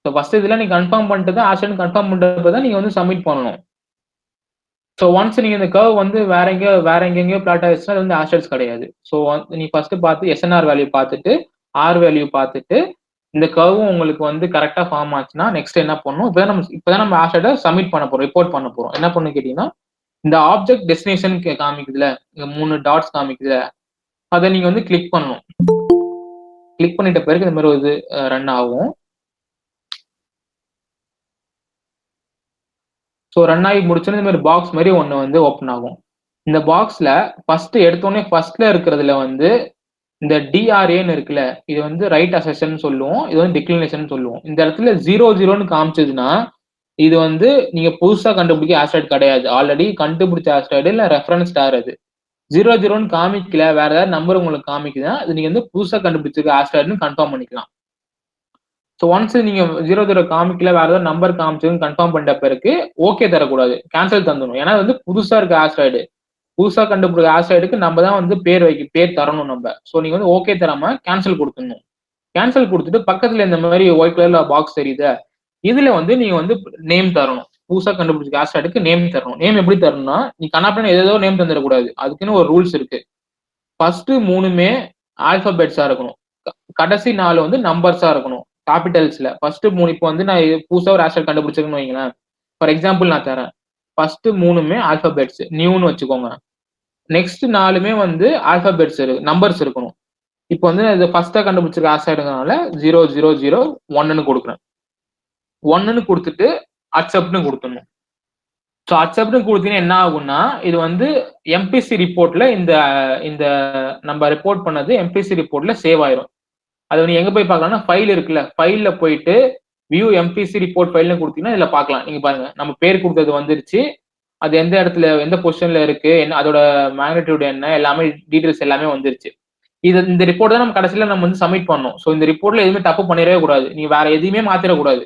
ஸோ ஃபர்ஸ்ட் இதெல்லாம் நீங்க கன்ஃபார்ம் பண்ணிட்டு தான் ஆஸ்ட்ராய்டு கன்ஃபார்ம் பண்றப்ப தான் நீங்க வந்து சப்மிட் பண்ணணும். ஸோ ஒன்ஸ் நீங்க இந்த கர்வ் வந்து வேற எங்கெங்கயோ பிளாட் ஆயிடுச்சுன்னா அது வந்து ஆஸ்ட்ராய்ட்ஸ் கிடையாது. ஸோ நீ ஃபர்ஸ்ட் பார்த்து எஸ்என்ஆர் வேல்யூ பார்த்துட்டு ஆர் வேல்யூ பார்த்துட்டு இந்த கர்வும் உங்களுக்கு வந்து கரெக்டா ஃபார்ம் ஆச்சுன்னா நெக்ஸ்ட் என்ன பண்ணணும், இப்பதான் நம்ம ஆஸ்ட்ராய்டை சப்மிட் பண்ண போறோம், ரிப்போர்ட் பண்ண போறோம். என்ன பண்ணு கேட்டீங்கன்னா இந்த ஆப்ஜெக்ட் டெஸ்டினேஷன் காமிக்குதுல, இங்க 3 டாட்ஸ் காமிக்குதுல, அதை நீங்க வந்து கிளிக் பண்ணணும். கிளிக் பண்ணிட்ட பிறகு இந்த மாதிரி ஒரு ரன் ஆகும். ஸோ ரன் ஆகி முடிச்சோன்னு இந்த மாதிரி பாக்ஸ் மாதிரி ஒன்று வந்து ஓப்பன் ஆகும். இந்த பாக்ஸ்ல ஃபர்ஸ்ட் எடுத்தோடனே ஃபர்ஸ்ட்ல இருக்கிறதுல வந்து இந்த டிஆர்ஏன்னு இருக்குல்ல, இது வந்து ரைட் அசெஷன் சொல்லுவோம், இது வந்து டிக்ளினேஷன் சொல்லுவோம். இந்த இடத்துல 0 காமிச்சதுன்னா இது வந்து நீங்க புதுசா கண்டுபிடிக்க ஆஸ்ட்ராய்டு கிடையாது, ஆல்ரெடி கண்டுபிடிச்ச ஆஸ்ட்ராய்டு இல்ல ரெஃபரன்ஸ் ஸ்டார். அது 0 காமிக்கல, வேற ஏதாவது நம்பர் உங்களுக்கு காமிக்குதுன்னா அது நீங்க வந்து புதுசா கண்டுபிடிச்சிருக்க ஆஸ்ட்ராய்டுன்னு கன்ஃபார்ம் பண்ணிக்கலாம். ஸோ ஒன்ஸ் நீங்க 00 காமிக்கல வேற ஏதாவது நம்பர் காமிச்சதுன்னு கன்ஃபார்ம் பண்ணிட்ட பிறகு ஓகே தரக்கூடாது, கேன்சல் தந்துடணும். ஏன்னா வந்து புதுசா இருக்க ஆஸ்ட்ராய்டு, புதுசா கண்டுபிடிக்க ஆஸ்ட்ராய்டுக்கு நம்ம தான் வந்து பேர் தரணும் நம்ம. ஸோ நீங்க வந்து ஓகே தராம கேன்சல் கொடுத்துடணும். கேன்சல் கொடுத்துட்டு பக்கத்துல இந்த மாதிரி ஒயிட் கலர்ல பாக்ஸ் தெரியுது, இதுல வந்து நீங்க வந்து நேம் தரணும். புதுசா கண்டுபிடிச்ச ஆஸ்ட்ராய்டுக்கு நேம் தரணும். நேம் எப்படி தரணும்னா, நீ கண்ணாப்பின்னு ஏதோ நேம் தந்துடக்கூடாது. அதுக்குன்னு ஒரு ரூல்ஸ் இருக்கு. ஃபர்ஸ்ட் 3மே ஆல்பபெட்ஸா இருக்கணும், கடைசி 4 வந்து நம்பர்ஸா இருக்கணும், கேபிட்டல்ஸ்ல. ஃபர்ஸ்ட் 3 இப்போ வந்து நான் புதுசா ஒரு ஆஸ்ட்ராய்டு கண்டுபிடிச்சிருக்கேன்னு வைங்களேன். ஃபார் எக்ஸாம்பிள் நான் தரேன். ஃபர்ஸ்ட் 3மே ஆல்பபெட்ஸ், நியூன்னு வச்சுக்கோங்க. நெக்ஸ்ட் 4மே வந்து ஆல்பபெட்ஸ் நம்பர்ஸ் இருக்கணும். இப்போ வந்து இது ஃபர்ஸ்டா கண்டுபிடிச்சிருக்க ஆஸ்ட்ராய்டுனால 0001ன்னு கொடுக்குறேன். 1ன்னு கொடுத்துட்டு அக்செப்ட்னு கொடுத்துடணும். ஸோ அக்செப்ட்னு கொடுத்தீங்கன்னா என்ன ஆகும்னா, இது வந்து எம்பிசி ரிப்போர்ட்ல இந்த இந்த நம்ம ரிப்போர்ட் பண்ணது எம்பிசி ரிப்போர்ட்ல சேவ் ஆயிரும். அது நீங்க எங்க போய் பார்க்கலாம்னா, ஃபைல் இருக்குல்ல, ஃபைல்ல போயிட்டு வியூ எம்பிசி ரிப்போர்ட் ஃபைல்னு கொடுத்தீங்கன்னா இதுல பார்க்கலாம். நீங்க பாருங்க, நம்ம பேர் கொடுத்தது வந்துருச்சு, அது எந்த இடத்துல எந்த பொசிஷன்ல இருக்கு, என்ன அதோட மேக்னிடியூட் என்ன, எல்லாமே டீடைல்ஸ் எல்லாமே வந்துருச்சு. இந்த ரிப்போர்ட் தான் நம்ம கடைசியில நம்ம வந்து சப்மிட் பண்ணோம். ஸோ இந்த ரிப்போர்ட்ல எதுவுமே தப்பு பண்ணிடவே கூடாது. நீங்க வேற எதையுமே மாத்திரக்கூடாது.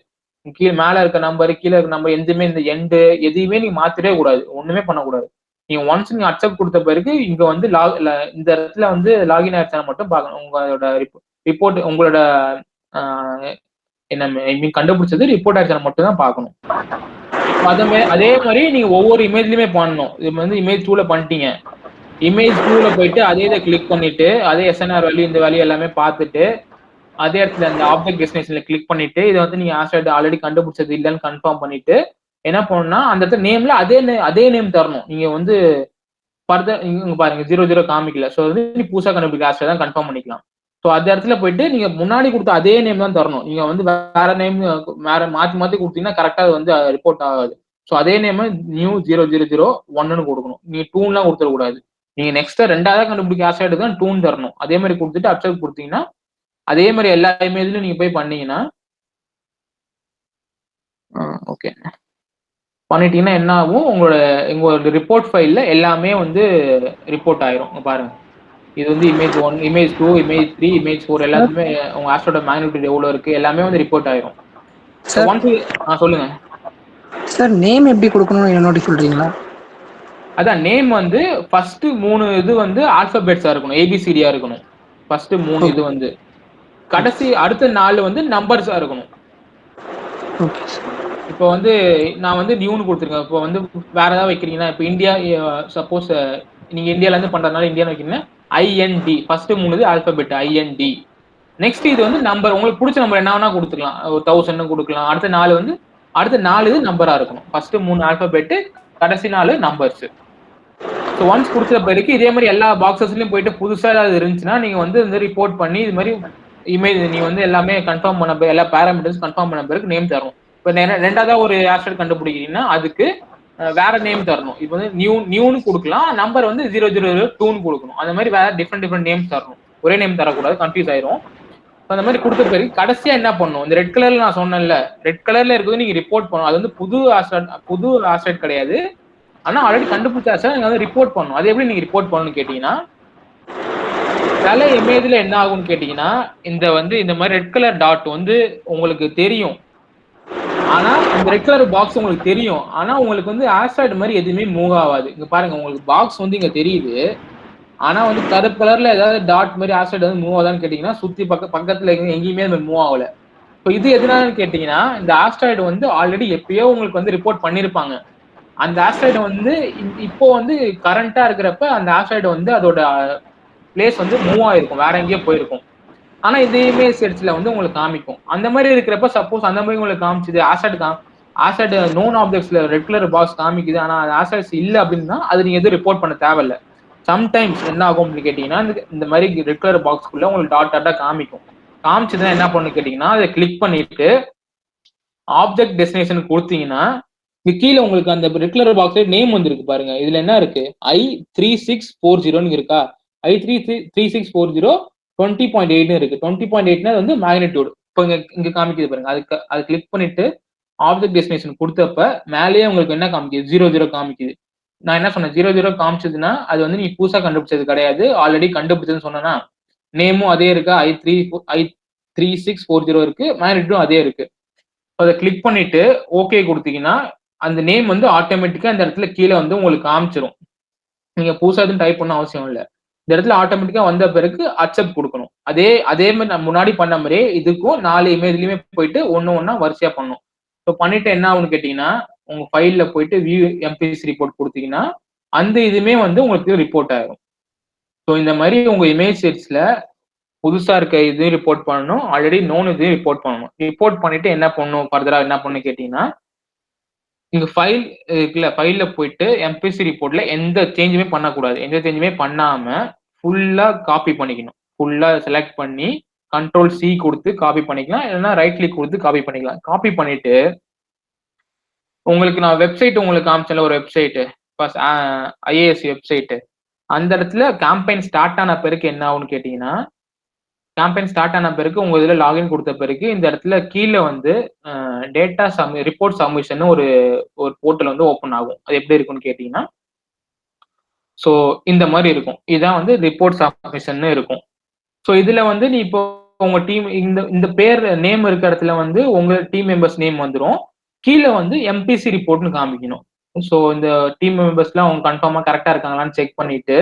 கீழே மேல இருக்க நம்பர், கீழே இருக்க நம்பர், எதுவுமே இந்த எண்டு எதையுமே நீங்க மாத்திடவே கூடாது, ஒண்ணுமே பண்ணக்கூடாது. நீங்க ஒன்ஸ் நீங்க அக்செப்ட் கொடுத்த பிறகு இங்க வந்து இந்த இடத்துல வந்து லாகின் ஆயிடுச்சான்னு மட்டும் பார்க்கணும். உங்களோட ரிப்போர்ட் உங்களோட என்ன ஐ மீன் கண்டுபிடிச்சது ரிப்போர்ட் ஆயிடுச்சான்னு மட்டும் தான் பார்க்கணும். அதே மாதிரி நீங்க ஒவ்வொரு இமேஜ்லயுமே பண்ணணும். இது வந்து இமேஜ் 2ல பண்ணிட்டீங்க, இமேஜ் 2ல போயிட்டு அதே இதை கிளிக் பண்ணிட்டு அதே எஸ்என்ஆர் வேல்யூ இந்த வேல்யூ எல்லாமே பார்த்துட்டு அதே இடத்துல அந்த ஆப்ஜெக்ட் டெஸ்டினேஷன்ல கிளிக் பண்ணிட்டு இதை வந்து நீங்க ஆஸ்ட்ராய்டு ஆல்ரெடி கண்டுபிடிச்சது இல்லைன்னு கன்ஃபார்ம் பண்ணிட்டு என்ன பண்ணணும்னா, அந்த இடத்துல நேம்ல அதே நேம் தரணும். நீங்க வந்து ஃபர்தர் இங்க பாருங்க 00 காமிக்கல, ஸோ வந்து நீ புதுசா கண்டுபிடிக்க ஆஸ்ட்ராய்டு தான் கன்ஃபார்ம் பண்ணிக்கலாம். ஸோ அந்த இடத்துல போயிட்டு நீங்க முன்னாடி கொடுத்த அதே நேம் தான் தரணும். நீங்க வந்து வேற நேம் வேற மாத்தி கொடுத்தீங்கன்னா கரெக்டா அது வந்து ரிப்போர்ட் ஆகாது. ஸோ அதே நேம் நியூ 0001ன்னு கொடுக்கணும். நீங்க 2லாம் கொடுத்துடக்கூடாது. நீங்க நெக்ஸ்ட் ரெண்டாவது கண்டுபிடிக்க ஆஸ்ட்ராய்டு தான் 2ன்னு தரணும். அதே மாதிரி கொடுத்துட்டு அக்செப்ட் கொடுத்தீங்கன்னா அதே மாதிரி எல்லா இமேஜ்லயும் நீங்க போய் பண்ணீங்கன்னா ஓகே பண்ணிட்டீங்கன்னா என்ன ஆகும், உங்களோட ரிப்போர்ட் ஃபைல்ல எல்லாமே வந்து ரிப்போர்ட் ஆயிரும். பாருங்க, இது வந்து இமேஜ் 1, இமேஜ் 2, இமேஜ் 3, இமேஜ் 4 எல்லாத்துமே உங்க ஆஸ்ட்ராய்டோட மேக்னிடியூட் எவ்வளவு இருக்கு எல்லாமே வந்து ரிப்போர்ட் ஆயிரும். சொல்லுங்க சார், நேம் எப்படி கொடுக்கணும்னு என்னோட சொல்றீங்களா? அதான் நேம் வந்து ஃபர்ஸ்ட் 3 இது வந்து ஆல்பபெட்ஸா இருக்கணும், ஏபிசிடியா இருக்கணும். ஃபர்ஸ்ட் 3 இது வந்து, கடைசி அடுத்த 4 வந்து நம்பர்ஸா இருக்கணும். இப்போ வந்து நான் வந்து நியூன்னு கொடுத்துருக்கேன். இப்போ வந்து வேற ஏதாவது வைக்கிறீங்கன்னா, இப்போ இந்தியா சப்போஸ் நீங்க இந்தியால இருந்து பண்றதுனால இந்தியான்னு வைக்கிறீங்கன்னா ஐஎன்டி, ஃபர்ஸ்ட் 3 இது ஆல்பபெட் ஐஎன்டி. நெக்ஸ்ட் இது வந்து நம்பர், உங்களுக்கு பிடிச்ச நம்பர் என்ன வேணா கொடுத்துக்கலாம், ஒரு 1000 கொடுக்கலாம். அடுத்த 4 இது நம்பரா இருக்கணும். ஃபர்ஸ்ட் 3 ஆல்பபெட், கடைசி 4 நம்பர்ஸ். ஸோ ஒன்ஸ் கொடுத்த பிறகு இதே மாதிரி எல்லா பாக்ஸஸ்லயும் போயிட்டு புதுசா ஏதாவது இருந்துச்சுன்னா நீங்க வந்து இந்த ரிப்போர்ட் பண்ணி இது மாதிரி இமேஜ் நீ வந்து எல்லாமே கன்ஃபார்ம் பண்ண பிறகு எல்லா பேராமீட்டர்ஸ் கன்ஃபார்ம் பண்ண பிறகு நேம் தரணும். இப்போ ரெண்டாவதா ஒரு ஆஸ்ட்ராய்டு கண்டுபிடிக்கிறீங்கன்னா அதுக்கு வேற நேம் தரணும். இப்போ வந்து நியூன்னு கொடுக்கலாம், நம்பர் வந்து 0002ன்னு கொடுக்கணும். அந்த மாதிரி வேற டிஃப்ரெண்ட் நேம்ஸ் தரணும், ஒரே நேம் தரக்கூடாது, கன்ஃபியூஸ் ஆயிரும். அந்த மாதிரி கொடுத்த பிறகு கடைசியா என்ன பண்ணணும், இந்த ரெட் கலர்ல நான் சொன்னேன்ல, ரெட் கலர்ல இருக்குது நீங்க ரிப்போர்ட் பண்ணணும். அது வந்து புது ஆஸ்ட்ராய்டு கிடையாது, ஆனா ஆல்ரெடி கண்டுபிடிச்ச ஆஸ்ட்ராய்டு நீங்க வந்து ரிப்போர்ட் பண்ணணும். அது எப்படி நீங்க ரிப்போர்ட் பண்ணணும்னு கேட்டீங்கன்னா, சில இமேஜ்ல என்ன ஆகும்னு கேட்டீங்கன்னா, இந்த மாதிரி ரெட் கலர் டாட் வந்து உங்களுக்கு தெரியும், ஆனா இந்த ரெட் கலர் பாக்ஸ் உங்களுக்கு தெரியும், ஆனா உங்களுக்கு வந்து ஆஸ்ட்ராய்டு மாதிரி எதுவுமே மூவ் ஆகாது. இங்க பாருங்க, உங்களுக்கு பாக்ஸ் வந்து இங்க தெரியுது, ஆனா வந்து கருப்பு கலர்ல ஏதாவது டாட் மாதிரி ஆஸ்ட்ராய்டு வந்து மூவ் ஆகுதான்னு கேட்டீங்கன்னா சுத்தி பக்கத்துல எங்கேயுமே மூவ் ஆகல. இப்போ இது எதனாலன்னு கேட்டீங்கன்னா, இந்த ஆஸ்ட்ராய்டு வந்து ஆல்ரெடி எப்பயோ உங்களுக்கு வந்து ரிப்போர்ட் பண்ணிருப்பாங்க. அந்த ஆஸ்ட்ராய்டு வந்து இப்போ வந்து கரண்டா இருக்கிறப்ப அந்த ஆஸ்ட்ராய்டு வந்து அதோட பிளேஸ் வந்து மூவ் ஆயிருக்கும், வேற எங்கேயோ போயிருக்கும். ஆனா இந்த இமேஜ் செட்ஸ்ல வந்து உங்களுக்கு காமிக்கும். அந்த மாதிரி இருக்கிறப்ப சப்போஸ் அந்த மாதிரி உங்களுக்கு காமிச்சுது ஆஸ்ட்ராய்டு நோன் ஆப்ஜெக்ட்ஸ்ல ரெட் கலர் பாக்ஸ் காமிக்குது, ஆனா அது ஆஸ்ட்ராய்ட்ஸ் இல்லை அப்படின்னா அது நீங்க எதுவும் ரிப்போர்ட் பண்ண தேவையில்லை. சம்டைம்ஸ் என்ன ஆகும் அப்படின்னு கேட்டீங்கன்னா, இந்த மாதிரி ரெட் கலர் பாக்ஸ்க்குள்ள உங்களுக்கு டாட்டா காமிக்கும். காமிச்சதுன்னா என்ன பண்ணு கேட்டீங்கன்னா, அதை கிளிக் பண்ணிட்டு ஆப்ஜெக்ட் டெஸ்டினேஷன் கொடுத்தீங்கன்னா கீழே உங்களுக்கு அந்த ரெட் கலர் பாக்ஸ்ல நேம் வந்திருக்கு பாருங்க. இதுல என்ன இருக்கு, I3640 இருக்கா, I3640 20.8 இருக்கு. 20.8 வந்து மேக்னிடியூட். இப்போ இங்க காமிக்குது பாருங்க, அது கிளிக் பண்ணிட்டு ஆப்ஜெக்ட் டெஸ்டினேஷன் கொடுத்தப்ப மேலேயே உங்களுக்கு என்ன காமிக்குது, 00 காமிக்குது. நான் என்ன சொன்னேன், 00 காமிச்சதுன்னா அது வந்து நீ புதுசா கண்டுபிடிச்சது கிடையாது, ஆல்ரெடி கண்டுபிடிச்சதுன்னு சொன்னா நேமும் அதே இருக்கா, 3640 இருக்கு, மேக்னிடியூடும் அதே இருக்கு. அதை கிளிக் பண்ணிட்டு ஓகே கொடுத்தீங்கன்னா அந்த நேம் வந்து ஆட்டோமேட்டிக்கா இந்த இடத்துல கீழே வந்து உங்களுக்கு காமிச்சிரும். நீங்க புதுசா எதுவும் டைப் பண்ண அவசியம் இல்லை. இந்த இடத்துல ஆட்டோமேட்டிக்கா வந்த பிறகு அக்செப்ட் கொடுக்கணும். அதே மாதிரி நான் முன்னாடி பண்ண மாதிரியே இதுக்கும் 4 இமேஜ்லயுமே போயிட்டு ஒன்னா வரிசையா பண்ணும். ஸோ பண்ணிட்டு என்ன ஆகும்னு கேட்டீங்கன்னா, உங்க ஃபைல்ல போயிட்டு வியூ எம்பிசி ரிப்போர்ட் கொடுத்தீங்கன்னா அந்த இதுமே வந்து உங்களுக்கு ரிப்போர்ட் ஆயிரும். ஸோ இந்த மாதிரி உங்க இமேஜ் செட்ஸ்ல புதுசா இருக்க இதையும் ரிப்போர்ட் பண்ணணும், ஆல்ரெடி நோன் இதையும் ரிப்போர்ட் பண்ணணும். ரிப்போர்ட் பண்ணிட்டு என்ன பண்ணணும், ஃபர்தரா என்ன பண்ணணும் கேட்டீங்கன்னா, இங்க ஃபைல் இருக்குல்ல, ஃபைல்ல போயிட்டு எம்பிசி ரிப்போர்ட்ல எந்த சேஞ்சுமே பண்ணக்கூடாது. எந்த சேஞ்சுமே பண்ணாம ஃபுல்லா காப்பி பண்ணிக்கணும். ஃபுல்லா செலக்ட் பண்ணி Ctrl+C கொடுத்து காப்பி பண்ணிக்கலாம், இல்லைன்னா ரைட் கிளிக் கொடுத்து காப்பி பண்ணிக்கலாம். காப்பி பண்ணிட்டு உங்களுக்கு நான் வெப்சைட் உங்களுக்கு காமிச்சல, ஒரு வெப்சைட் ஐஏஎஸ் வெப்சைட், அந்த இடத்துல கேம்பெயின் ஸ்டார்ட் ஆன பிறகு என்ன ஆகும்னு கேட்டீங்கன்னா, கேம்பெயின் ஸ்டார்ட் ஆன பிறகு உங்க இதுல லாகின் கொடுத்த பிறகு இந்த இடத்துல கீழே வந்து டேட்டா ரிப்போர்ட் சப்மிஷன் ஒரு போர்ட்டல் வந்து ஓப்பன் ஆகும். அது எப்படி இருக்கும்னு கேட்டீங்கன்னா, ஸோ இந்த மாதிரி இருக்கும். இதான் வந்து ரிப்போர்ட் சப்மிஷன் இருக்கும். ஸோ இதுல வந்து நீ இப்போ உங்க டீம் இந்த பேர் நேம் இருக்க இடத்துல வந்து உங்க டீம் மெம்பர்ஸ் நேம் வந்துடும். கீழே வந்து எம்பிசி ரிப்போர்ட்னு காமிக்கணும். ஸோ இந்த டீம் மெம்பர்ஸ்லாம் அவங்க கன்ஃபார்மா கரெக்டா இருக்காங்களான்னு செக் பண்ணிட்டு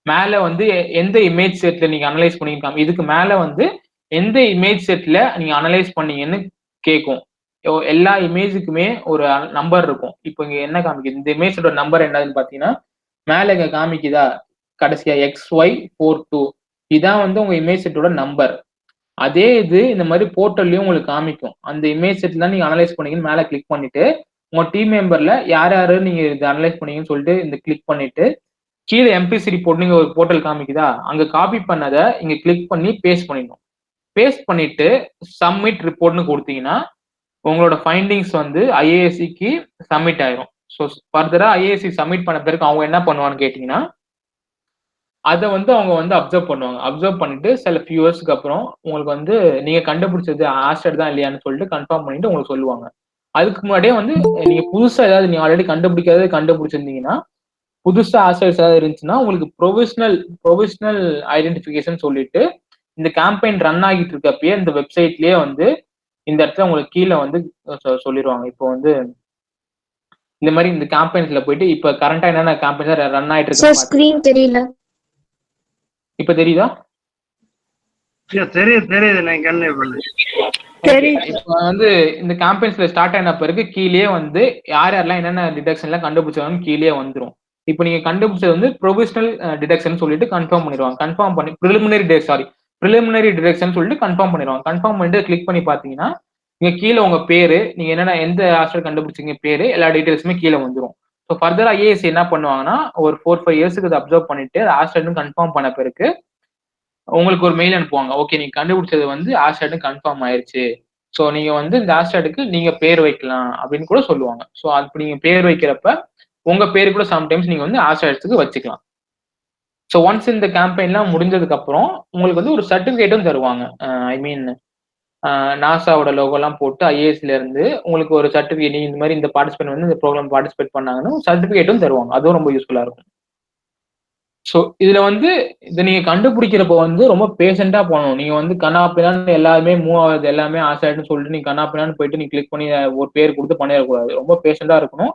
மேல வந்து எந்த இமேஜ் செட்ல நீங்க அனலைஸ் பண்ணிருக்காங்க, இதுக்கு மேல வந்து எந்த இமேஜ் செட்ல நீங்க அனலைஸ் பண்ணீங்கன்னு கேட்கும். எல்லா இமேஜுக்குமே ஒரு நம்பர் இருக்கும். இப்போ இங்க என்ன காமிக்குது, இந்த இமேஜோட நம்பர் என்னதுன்னு பாத்தீங்கன்னா மேல இங்க காமிக்குதா கடைசியா XY42, இதான் வந்து உங்க இமேஜ் செட்டோட நம்பர். அதே இது இந்த மாதிரி போர்ட்டல்லையும் உங்களுக்கு காமிக்கும். அந்த இமேஜ் செட்ல நீங்க அனலைஸ் பண்ணீங்கன்னு மேல கிளிக் பண்ணிட்டு உங்க டீம் மெம்பர்ல யார் யாரு நீங்க இதை அனலைஸ் பண்ணீங்கன்னு சொல்லிட்டு இந்த கிளிக் பண்ணிட்டு கீழே எம்பிசி ரிப்போர்ட் நீங்க ஒரு போர்ட்டல் காமிக்குதா, அங்க காப்பி பண்ணதை இங்க கிளிக் பண்ணி பேஸ்ட் பண்ணிடணும். பேஸ்ட் பண்ணிட்டு சப்மிட் ரிப்போர்ட்னு கொடுத்தீங்கன்னா உங்களோட ஃபைண்டிங்ஸ் வந்து ஐஏஎஸ்சிக்கு சப்மிட் ஆயிரும். ஸோ ஃபர்தரா ஐஏஎஸ்சி சப்மிட் பண்ண பிறகு அவங்க என்ன பண்ணுவான்னு கேட்டீங்கன்னா, அதை வந்து அவங்க வந்து அப்சர்வ் பண்ணுவாங்க. அப்சர்வ் பண்ணிட்டு சில ஃபியூ இயர்ஸ்க்கு அப்புறம் உங்களுக்கு வந்து நீங்க கண்டுபிடிச்சது ஆஸ்டர் தான் இல்லையான்னு சொல்லிட்டு கன்ஃபார்ம் பண்ணிட்டு உங்களுக்கு சொல்லுவாங்க. அதுக்கு முன்னாடியே வந்து நீங்க புதுசா ஏதாவது நீங்க ஆல்ரெடி கண்டுபிடிக்காதது கண்டுபிடிச்சிருந்தீங்கன்னா, புதுசா ஆஸ்டர்ஸ் ஏதாவது இருந்துச்சுன்னா உங்களுக்கு ப்ரொவிஷனல் ஐடென்டிஃபிகேஷன் சொல்லிட்டு இந்த கேம்பெயின் ரன் ஆகிட்டு இருக்கப்பயே இந்த வெப்சைட்லயே வந்து இந்த இடத்துல உங்களுக்கு கீழே வந்து சொல்லிடுவாங்க. இப்போ வந்து இந்த மாதிரி இந்த கேம்பெயின்ஸ்ல போயிட்டு இப்ப கரண்டா என்னென்ன கேம்பெயின்ஸ் ரன் ஆயிட்டு சார் இருக்கு ஸ்கிரீன் தெரியல. இப்ப தெரியுதா? தெரியுது நான் கண்ணு இப்ப வந்து இந்த கேம்பெயின்ஸ்ல ஸ்டார்ட் ஆன பிறகு கீழே வந்து யார் யாரெல்லாம் என்னென்ன டிடெக்ஷன்லாம் கண்டுபிடிச்சாங்கன்னு கீழே வந்துரும். இப்போ நீங்க கண்டுபிடிச்சது வந்து ப்ரொவிஷனல் டிடெக்ஷன் சொல்லிட்டு கன்ஃபார்ம் பண்ணிடுவாங்க. கன்ஃபார்ம் பண்ணி ப்ரிலிமினரி டிடெக்ஷன் சொல்லிட்டு கன்ஃபார்ம் பண்ணிடுவாங்க. கன்ஃபார்ம் பண்ணிட்டு கிளிக் பண்ணி பாத்தீங்கன்னா இங்க கீழே உங்க பேரு, நீங்க என்னென்ன எந்த ஆஸ்டர் கண்டுபிடிச்சீங்க பேரு, எல்லா டீடைல்ஸுமே கீழே வந்துடும். ஸோ ஃபர்தர் ஐஏஎஸ் என்ன பண்ணுவாங்கன்னா ஒரு 4-5 இயர்ஸ்க்கு அதை அப்சர்வ் பண்ணிட்டு ஆஸ்டர்னு கன்ஃபார்ம் பண்ண பிறகு உங்களுக்கு ஒரு மெயில் அனுப்புவாங்க. ஓகே நீங்க கண்டுபிடிச்சது வந்து ஆஸ்டர்னு கன்ஃபார்ம் ஆயிருச்சு, ஸோ நீங்க வந்து இந்த ஆஸ்டர்டுக்கு நீங்க பேர் வைக்கலாம் அப்படின்னு கூட சொல்லுவாங்க. ஸோ அப்படி நீங்க பேர் வைக்கிறப்ப உங்க பேரு கூட சம்டைம்ஸ் நீங்க வந்து ஆஸ்டர்டுக்கு வச்சுக்கலாம். ஸோ ஒன்ஸ் இந்த கேம்பெயின்லாம் முடிஞ்சதுக்கு அப்புறம் உங்களுக்கு வந்து ஒரு சர்டிபிகேட்டும் தருவாங்க. ஐ மீன் நாசாவோட லோகோலாம் போட்டு ஐஏஎஸ்ல இருந்து உங்களுக்கு ஒரு சர்டிபிகேட், நீங்க இந்த மாதிரி இந்த பார்ட்டிசிபேட் வந்து இந்த ப்ரோக்ராம் பார்ட்டிசிபேட் பண்ணாங்கன்னு சர்டிபிகேட்டும் தருவாங்க. அதுவும் ரொம்ப யூஸ்ஃபுல்லா இருக்கும். ஸோ இதுல வந்து இதை நீங்க கண்டுபிடிக்கிறப்ப வந்து ரொம்ப பேஷண்டா போகணும். நீங்க வந்து கண்ணாப்பினான்னு எல்லாருமே மூவ் ஆகுது எல்லாமே ஆசாயிட்டுன்னு சொல்லிட்டு நீங்க கண்ணாப்பினான்னு போயிட்டு நீங்க கிளிக் பண்ணி ஒரு பேர் கொடுத்து பண்ணிடக்கூடாது. ரொம்ப பேஷண்டா இருக்கணும்.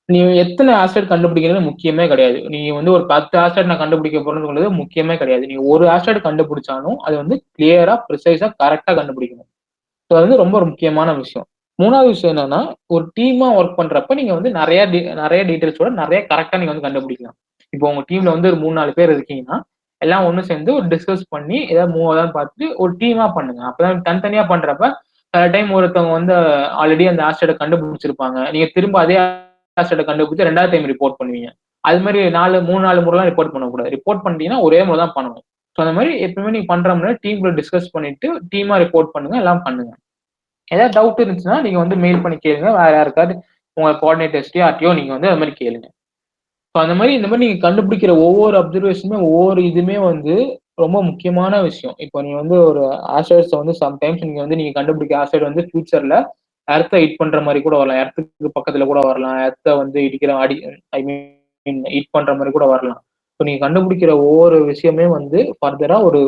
நீங்க எத்தனை ஆஸ்டர் கண்டுபிடிக்கிறது முக்கியமே கிடையாது. நீங்க வந்து ஒரு 10 ஆஸ்டர் நான் கண்டுபிடிக்க போறது முக்கியமே கிடையாது. நீங்க ஒரு ஆஸ்டர் கண்டுபிடிச்சாலும் அது வந்து கிளியரா ப்ரிசைஸா கரெக்டா கண்டுபிடிக்கணும். ஸோ அது வந்து ரொம்ப முக்கியமான விஷயம். மூணாவது விஷயம் என்னன்னா, ஒரு டீமா ஒர்க் பண்றப்ப நீங்க வந்து நிறைய டீடைல்ஸோட நிறைய கரெக்டா நீங்க வந்து கண்டுபிடிக்கலாம். இப்போ உங்க டீம்ல வந்து ஒரு 3-4 பேர் இருக்கீங்கன்னா எல்லாம் ஒண்ணு சேர்ந்து ஒரு டிஸ்கஸ் பண்ணி ஏதாவது மூவ் ஆகுதான்னு பார்த்துட்டு ஒரு டீமா பண்ணுங்க. அப்பதான் தனித்தனியா பண்றப்ப சில டைம் ஒருத்தவங்க வந்து ஆல்ரெடி அந்த ஆஸ்டரை கண்டுபிடிச்சிருப்பாங்க, நீங்க திரும்ப அதே ஆஸ்டரை கண்டுபிடிச்சு 2வது டைம் ரிப்போர்ட் பண்ணுவீங்க. அது மாதிரி 3-4 முறைலாம் ரிப்போர்ட் பண்ணக்கூடாது. ரிப்போர்ட் பண்ணிட்டீங்கன்னா ஒரே முறை தான் பண்ணணும். ஸோ அந்த மாதிரி எப்பவுமே நீங்க பண்ற முன்னாடி டீம்ல டிஸ்கஸ் பண்ணிட்டு டீமா ரிப்போர்ட் பண்ணுங்க, எல்லாம் பண்ணுங்க. ஏதாவது டவுட் இருந்துச்சுன்னா நீங்க வந்து மெயில் பண்ணி கேளுங்க, வேற யாருக்காவது உங்க கோஆர்டினேட்டர்ஸ்டையோ யார்ட்டையோ நீங்க வந்து அது மாதிரி கேளுங்க. ஸோ அந்த மாதிரி இந்த மாதிரி நீங்க கண்டுபிடிக்கிற ஒவ்வொரு அப்சர்வேஷனுமே ஒவ்வொரு இதுமே வந்து ரொம்ப முக்கியமான விஷயம். இப்போ நீங்க வந்து ஒரு ஆஸ்டர்ஸ் வந்து சம்டைம்ஸ் நீங்க கண்டுபிடிக்க ஆஸ்டர் வந்து ஃபியூச்சர்ல எர்த்தை ஹிட் பண்ற மாதிரி கூட வரலாம், எர்த்துக்கு பக்கத்துல கூட வரலாம், எர்த்தை வந்து ஐ மீன் ஹிட் பண்ற மாதிரி கூட வரலாம். ஸோ நீங்க கண்டுபிடிக்கிற ஒவ்வொரு விஷயமே வந்து ஃபர்தரா ஒரு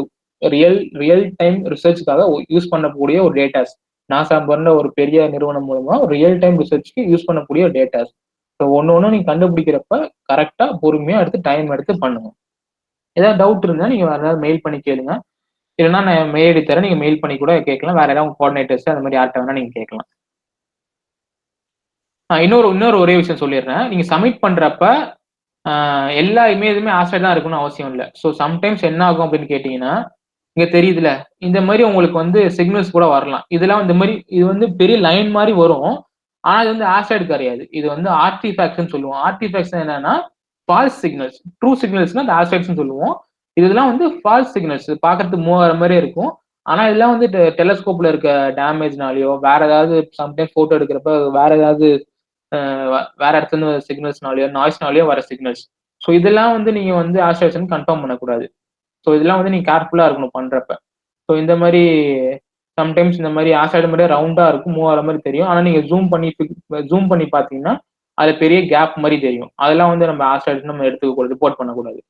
ரியல் டைம் ரிசர்ச்சுக்காக யூஸ் பண்ணக்கூடிய ஒரு டேட்டாஸ். நாசா பண்ண ஒரு பெரிய நிறுவனம் மூலமா ரியல் டைம் ரிசர்ச்சுக்கு யூஸ் பண்ணக்கூடிய டேட்டாஸ். ஸோ ஒன்று நீங்க கண்டுபிடிக்கிறப்ப கரெக்டா பொறுமையா எடுத்து டைம் எடுத்து பண்ணுங்க. ஏதாவது டவுட் இருந்தா நீங்க வேற ஏதாவது மெயில் பண்ணி கேளுங்க. இல்லைன்னா நான் மெயில் ஐடி தரேன், நீங்க மெயில் பண்ணி கூட கேட்கலாம். வேற ஏதாவது கோஆர்டினேட்டர்ஸ் அந்த மாதிரி யார்கிட்ட வேணா நீங்க கேட்கலாம். இன்னொரு ஒரே விஷயம் சொல்லிடுறேன். நீங்க சப்மிட் பண்றப்ப எல்லா இமேஜுமே ஆஸ்ட்ராய்ட் தான் இருக்கணும்னு அவசியம் இல்லை. ஸோ சம்டைம்ஸ் என்ன ஆகும் அப்படின்னு கேட்டீங்கன்னா, இங்க தெரியுதுல இந்த மாதிரி உங்களுக்கு வந்து சிக்னல்ஸ் கூட வரலாம். இதெல்லாம் இந்த மாதிரி இது வந்து பெரிய லைன் மாதிரி வரும். ஆனா இது வந்து ஆஸ்ட்ராய்டு கிடையாது. இது வந்து ஆர்டிஃபேக்ட்ஸ்ன்னு சொல்லுவோம். ஆர்டிஃபேக்ட்ஸ் என்னன்னா ஃபால்ஸ் சிக்னல்ஸ். ட்ரூ சிக்னல்ஸ்னா அந்த ஆஸ்ட்ராய்ட்ஸ்னு சொல்லுவோம். இதெல்லாம் வந்து ஃபால்ஸ் சிக்னல்ஸ். பார்க்கறதுக்கு மூவ் ஆகிற மாதிரி இருக்கும். ஆனா இதெல்லாம் வந்து டெலஸ்கோப்ல இருக்க டேமேஜ்னாலயோ வேற ஏதாவது சம்டைம்ஸ் போட்டோ எடுக்கிறப்ப வேற ஏதாவது வேற இடத்துல இருந்து சிக்னல்ஸ்னாலயோ நாய்ஸ்னாலயோ வர சிக்னல்ஸ். ஸோ இதெல்லாம் வந்து நீங்க வந்து ஆஸ்ட்ராய்ட்ஸ் கன்ஃபார்ம் பண்ணக்கூடாது. ஸோ இதெல்லாம் வந்து நீங்க கேர்ஃபுல்லா இருக்கணும் பண்றப்ப. ஸோ இந்த மாதிரி சம்டைம்ஸ் இந்த மாதிரி ஆஸ்ட்ராய்டு மாதிரியே ரவுண்டா இருக்கும், மூவ் ஆகிற மாதிரி தெரியும். ஆனா நீங்க ஜூம் பண்ணி பாத்தீங்கன்னா அது பெரிய கேப் மாதிரி தெரியும். அதெல்லாம் வந்து நம்ம ஆஸ்ட்ராய்டு நம்ம எடுத்துக்க ரிப்போர்ட் பண்ணக்கூடாது.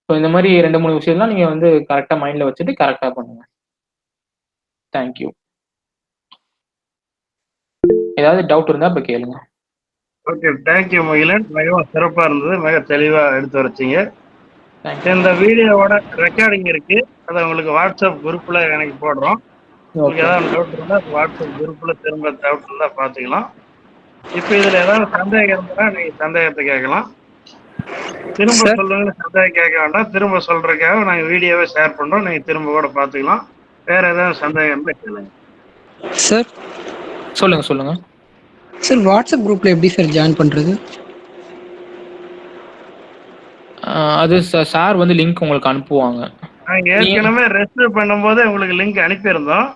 ஸோ இந்த மாதிரி 2-3 விஷயம்லாம் நீங்க வந்து கரெக்டா மைண்ட்ல வச்சுட்டு கரெக்டா பண்ணுங்க. தேங்க்யூ. ஏதாவது டவுட் இருந்தா இப்ப கேளுங்க. Okay, thank you Mugilan. மிகவும் சிறப்பா இருந்தது, மிக தெளிவா எடுத்து வச்சீங்க. இந்த வீடியோவோட ரெக்கார்டிங் இருக்கு, அதை உங்களுக்கு வாட்ஸ்அப் குரூப்ல எனக்கு போடுறோம். உங்களுக்கு ஏதாவது டவுட் இருந்தா வாட்ஸ்அப் குரூப்ல திரும்ப டவுட் இருந்தா பாத்துக்கலாம். இப்ப இதுல ஏதாவது சந்தேகம் இருந்தா நீங்க சந்தேகத்தை கேட்கலாம். திரும்ப சொல்லுங்க, சந்தேகம் கேட்க வேண்டாம். திரும்ப சொல்றதுக்காக நாங்க வீடியோவை ஷேர் பண்றோம், நீங்க திரும்ப கூட பாத்துக்கலாம். வேற ஏதாவது சந்தேகம் இருந்தா கேளுங்க. சார் சொல்லுங்க. சார் வாட்ஸ்அப் குரூப்ல எப்படி சார் ஜாயின் பண்றது? அது சார் வந்து லிங்க் உங்களுக்கு அனுப்புவாங்க. நாங்க ஏற்கனவே ரெஜிஸ்டர் பண்ணும்போது உங்களுக்கு லிங்க் அனுப்பியிருந்தோம்,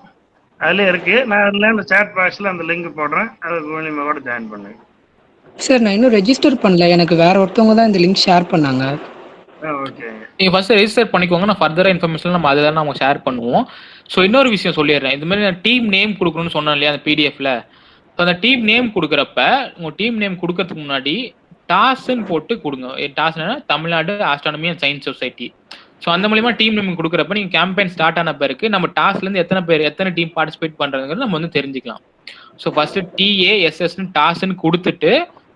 அதுல இருக்கு. நான் அதுல இந்த சாட் பாக்ஸ்ல அந்த லிங்க் போடுறேன், அது மூலியமா கூட ஜாயின் பண்ணுங்க. சார் நான் இன்னும் ரெஜிஸ்டர் பண்ணல, எனக்கு வேற ஒருத்தவங்க தான் இந்த லிங்க் ஷேர் பண்ணாங்க. ஓகே, நீங்க ஃபர்ஸ்ட் ரெஜிஸ்டர் பண்ணிக்கோங்க. நான் ஃபர்தரா இன்ஃபர்மேஷன் நம்ம அதில் நம்ம ஷேர் பண்ணுவோம். ஸோ இன்னொரு விஷயம் சொல்லிடுறேன். இது மாதிரி நான் டீம் நேம் கொடுக்கணும்னு சொன்னேன் இல்லையா அந்த பிடிஎஃப்ல. ஸோ அந்த டீம் நேம் கொடுக்குறப்ப உங்க டீம் நேம் கொடுக்கறதுக்கு முன்னாடி டாஸ்ன்னு போட்டு கொடுங்க. டாஸ்னா Tamil Nadu astronomy and science society. So அந்த மூலியமா டீம் நேம் கொடுக்குறப்ப நீங்க கேம்பெயின் ஸ்டார்ட் ஆன பிறகு நம்ம டாஸ்ல இருந்து எத்தனை டீம் பார்ட்டிசிபேட் பண்றதுங்கிறது நம்ம வந்து தெரிஞ்சுக்கலாம். ஸோ ஃபர்ஸ்ட் TASSன்னு டாஸ்ன்னு கொடுத்துட்டு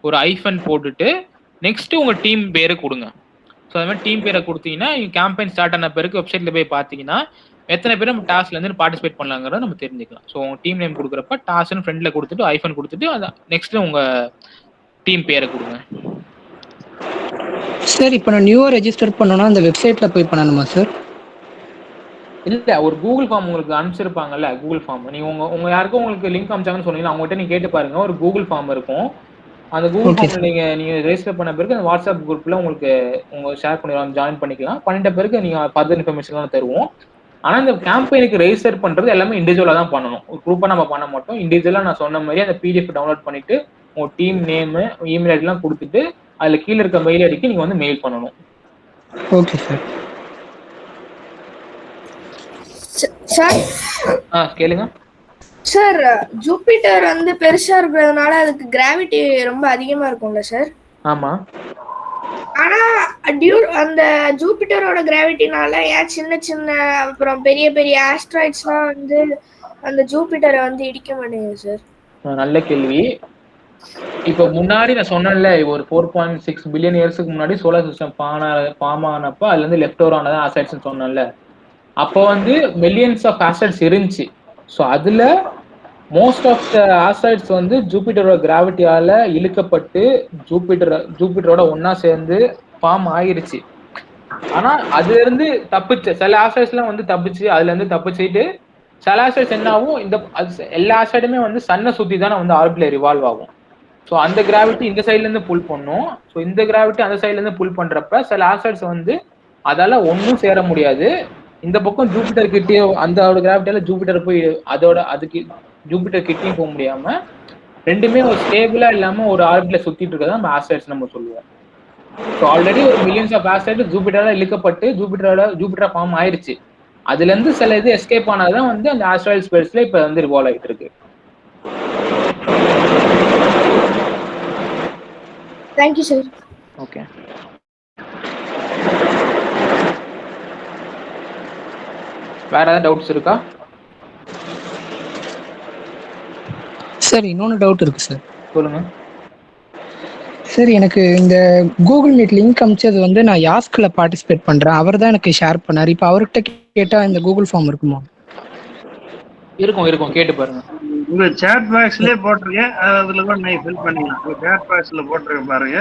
ஒரு ஐஃபன் போட்டுட்டு நெக்ஸ்ட் உங்க டீம் பேரு கொடுங்க. ஸோ அது மாதிரி டீம் பேரை கொடுத்தீங்கன்னா கேம்பெயின் ஸ்டார்ட் ஆன பிறகு வெப்சைட்ல போய் பார்த்தீங்கன்னா எத்தனை பேர் நம்ம டாஸ்ல இருந்து பார்ட்டிசிபேட் பண்ணலாங்கிறத நம்ம தெரிஞ்சுக்கலாம். ஸோ உங்க டீம் நேம் கொடுக்குறப்ப டாஸ்ன்னு ஃப்ரெண்ட்ல கொடுத்துட்டு ஐஃபன் கொடுத்துட்டு அதை நெக்ஸ்ட் உங்க டீம் பேரை கொடுங்க. சார் இப்போ நான் நியூவா ரெஜிஸ்டர் பண்ணனும்னா அந்த வெப்சைட்ல போய் பண்ணணுமா சார்? இல்ல, ஒரு கூகுள் ஃபார்ம் உங்களுக்கு அனுப்பிச்சிருப்பாங்கல்ல, கூகுள் ஃபார்ம். நீங்க உங்க யாருக்கும் உங்களுக்கு லிங்க் அனுப்பிச்சாங்கன்னு சொன்னீங்கன்னா அவங்ககிட்ட நீங்க கேட்டு பாருங்க. ஒரு கூகுள் ஃபார்ம் இருக்கும். அந்த கூகுள் ஃபார்ம்ல நீங்க ரெஜிஸ்டர் பண்ண பிறகு அந்த வாட்ஸ்அப் குரூப்ல உங்களுக்கு உங்க ஷேர் பண்ணிடுவாங்க, ஜாயின் பண்ணிக்கலாம். பண்ணிட்ட பிறகு நீங்க ஃபர்தர் இன்ஃபர்மேஷன்லாம் தருவோம். ஆனா இந்த கேம்பெயினுக்கு ரெஜிஸ்டர் பண்றது எல்லாமே இண்டிவிஜுவலா தான் பண்ணணும். ஒரு குரூப்பா நம்ம பண்ண மாட்டோம். இண்டிவிஜுவலா நான் சொன்ன மாதிரி அந்த PDF டவுன்லோட் பண்ணிட்டு உங்க டீம் நேம், இமெயில் ஐடி எல்லாம் கொடுத்துட்டு அதுல கீழே இருக்க மெயில் ஐடிக்கு நீங்க வந்து மெயில் பண்ணணும். Okay sir. சார் கேளுங்க. சார் ஜூபிட்டர் வந்து பெருசா இருக்கிறதுனால அதுக்கு கிராவிட்டி ரொம்ப அதிகமா இருக்கும்ல சார்? ஆமா. ஆனா அந்த ஜூபிட்டரோட கிராவிட்டினால ஏன் சின்ன சின்ன அப்புறம் பெரிய பெரிய ஆஸ்ட்ராய்ட்ஸ்லாம் வந்து அந்த ஜூபிட்டரை வந்து இடிக்க மாட்டேங்குது சார்? நல்ல கேள்வி. இப்போ முன்னாடி நான் சொன்னேன்ல, ஒரு 4.6 பில்லியன் இயர்ஸ்க்கு முன்னாடி சோலார் சிஸ்டம் ஃபார்ம் ஆனப்ப அதுல இருந்து லெஃப்ட் ஓவர் ஆனதான் ஆஸ்ட்ராய்ட்ஸ் சொன்னேன்ல. அப்போ வந்து மில்லியன்ஸ் ஆஃப் ஆஸ்ட்ராய்ட்ஸ் இருந்துச்சு. ஸோ அதுல மோஸ்ட் ஆஃப் த ஆஸ்ட்ராய்ட்ஸ் வந்து ஜூபிட்டரோட கிராவிட்டியால இழுக்கப்பட்டு ஜூபிட்டரோட ஒன்னா சேர்ந்து ஃபார்ம் ஆயிருச்சு. ஆனா அதுல இருந்து தப்பிச்சு சில ஆஸ்ட்ராய்ட்ஸ் எல்லாம் வந்து தப்பிச்சு அதுல இருந்து தப்பிச்சுட்டு சில ஆஸ்ட்ராய்ட்ஸ் என்ன ஆகும், எல்லா ஆஸ்ட்ராய்டுமே வந்து சன்னை சுத்தி தானே வந்து ஆர்பிட்ல ரிவால்வ் ஆகும். ஸோ அந்த கிராவிட்டி இந்த சைட்ல இருந்து புல் பண்ணும். ஸோ இந்த கிராவிட்டி அந்த சைட்ல இருந்து புல் பண்றப்ப சில ஆஸ்ட்ராய்ட்ஸ் வந்து அதால ஒன்னும் சேர முடியாது. இந்த பக்கம் ஜூபிட்டர் கிட்டே அந்த கிராவிட்டியால ஜூபிட்டர் போய் அதுக்கு ஜூபிட்டர் கிட்டேயும் போக முடியாம ரெண்டுமே ஒரு ஸ்டேபிளா இல்லாம ஒரு ஆர்பிட்ல சுத்திட்டு இருக்கதான் நம்ம ஆஸ்ட்ராய்ட்ஸ் நம்ம சொல்லுவோம். ஸோ ஆல்ரெடி ஒரு மில்லியன்ஸ் ஆஃப் ஆஸ்ட்ராய்டு ஜூபிட்டரால இழுக்கப்பட்டு ஜூபிட்டரா ஃபார்ம் ஆயிருச்சு. அதுல இருந்து சில இது எஸ்கேப் ஆனதான் வந்து அந்த ஆஸ்ட்ராய்டு ஸ்பேஸ்ல இப்ப வந்து ரிவால்வ் ஆகிட்டு இருக்கு. Thank you sir. ஓகே. வேற ஏதாவது டவுட்ஸ் இருக்கா? சார் இன்னொன்று டவுட் இருக்கு சார். சொல்லுங்க. சார் எனக்கு இந்த கூகுள் மீட் லிங்க் அமிச்சது வந்து நான் யாஸ்கில் பார்ட்டிசிபேட் பண்ணுறேன். அவர் தான் எனக்கு ஷேர் பண்ணார். இப்போ அவர்கிட்ட கேட்டால் இந்த கூகுள் ஃபார்ம் இருக்குமா? இருக்கும் கேட்டு பாருங்க. உங்க சேட் பாக்ஸ்லயே போட்டிருக்கேன், அதுல கூட நீங்க ஃபில் பண்ணிக்கலாம். உங்க சேட் பாக்ஸ்ல போட்டிருக்க பாருங்க,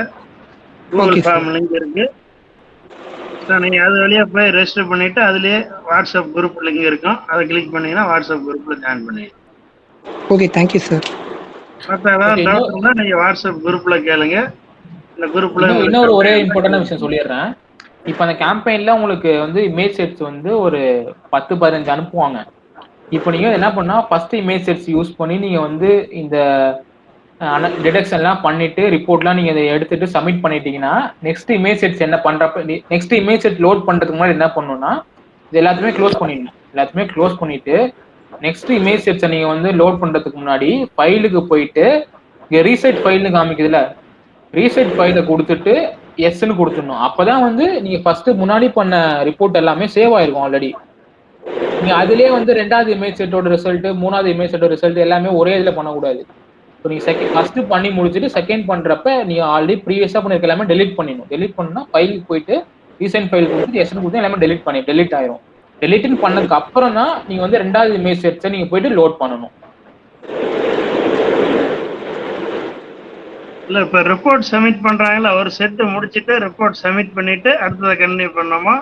கூகுள் ஃபார்ம் லிங்க் இருக்கு. நீங்க அது வழியா போய் ரெஜிஸ்டர் பண்ணிட்டு அதுலயே வாட்ஸ்அப் குரூப் லிங்க் இருக்கும், அதை கிளிக் பண்ணீங்கன்னா வாட்ஸ்அப் குரூப்ல ஜாயின் பண்ணிக்கலாம். Okay, thank you sir. மற்ற ஏதாவது டவுட் இருந்தா நீங்க வாட்ஸ்அப் குரூப்ல கேளுங்க. இந்த குரூப்ல இன்னொரு ஒரே இம்பார்ட்டன்டான விஷயம் சொல்லிடுறேன். இப்போ அந்த கேம்பெயின்ல உங்களுக்கு வந்து இமேஜ் செட்ஸ் வந்து ஒரு 10-15 அனுப்புவாங்க. இப்போ நீங்க என்ன பண்ணா ஃபர்ஸ்ட் இமேஜ் செட்ஸ் யூஸ் பண்ணி நீங்க வந்து இந்த டிடெக்ஷன்லாம் பண்ணிட்டு ரிப்போர்ட்லாம் நீங்க இதை எடுத்துட்டு சப்மிட் பண்ணிட்டீங்கன்னா நெக்ஸ்ட் இமேஜ் செட்ஸ் என்ன பண்றப்ப நெக்ஸ்ட் இமேஜ் செட் லோட் பண்றதுக்கு முன்னாடி என்ன பண்ணணும்னா இது எல்லாத்தையுமே க்ளோஸ் பண்ணிடணும். எல்லாத்தையுமே க்ளோஸ் பண்ணிட்டு நெக்ஸ்ட் இமேஜ் செட்ஸை நீங்க வந்து லோட் பண்றதுக்கு முன்னாடி ஃபைலுக்கு போயிட்டு இங்க ரீசெட் ஃபைல்னு காமிக்குதுல, ரீசெட் ஃபைலை கொடுத்துட்டு எஸ்ன்னு கொடுத்துடணும். அப்பதான் வந்து நீங்க ஃபர்ஸ்ட் முன்னாடி பண்ண ரிப்போர்ட் எல்லாமே சேவ் ஆயிருக்கும் ஆல்ரெடி. நீங்க அதுலயே வந்து 2வது இமேஜ் செட்டோட ரிசல்ட், 3வது இமேஜ் செட்டோட ரிசல்ட் எல்லாமே ஒரே இதுல பண்ணக்கூடாது. இப்போ நீங்க ஃபர்ஸ்ட் பண்ணி முடிச்சுட்டு செகண்ட் பண்றப்ப நீங்க ஆல்ரெடி ப்ரீவியஸா பண்ணிருக்க எல்லாமே டெலிட் பண்ணிடணும். டெலிட் பண்ணா ஃபைலுக்கு போயிட்டு ரீசெண்ட் ஃபைல் கொடுத்துட்டு எஸ்ன்னு கொடுத்து எல்லாமே டெலிட் ஆயிரும். டெலிட்னு பண்ணதுக்கு அப்புறம் தான் நீங்க வந்து 2வது இமேஜ் செட்ஸை நீங்க போயிட்டு லோட் பண்ணணும். இல்ல இப்ப ரிப்போர்ட் சப்மிட் பண்றாங்கல்ல, ஒரு செட் முடிச்சிட்டு ரிப்போர்ட் சப்மிட் பண்ணிட்டு அடுத்ததை கண்டினியூ பண்ணோமா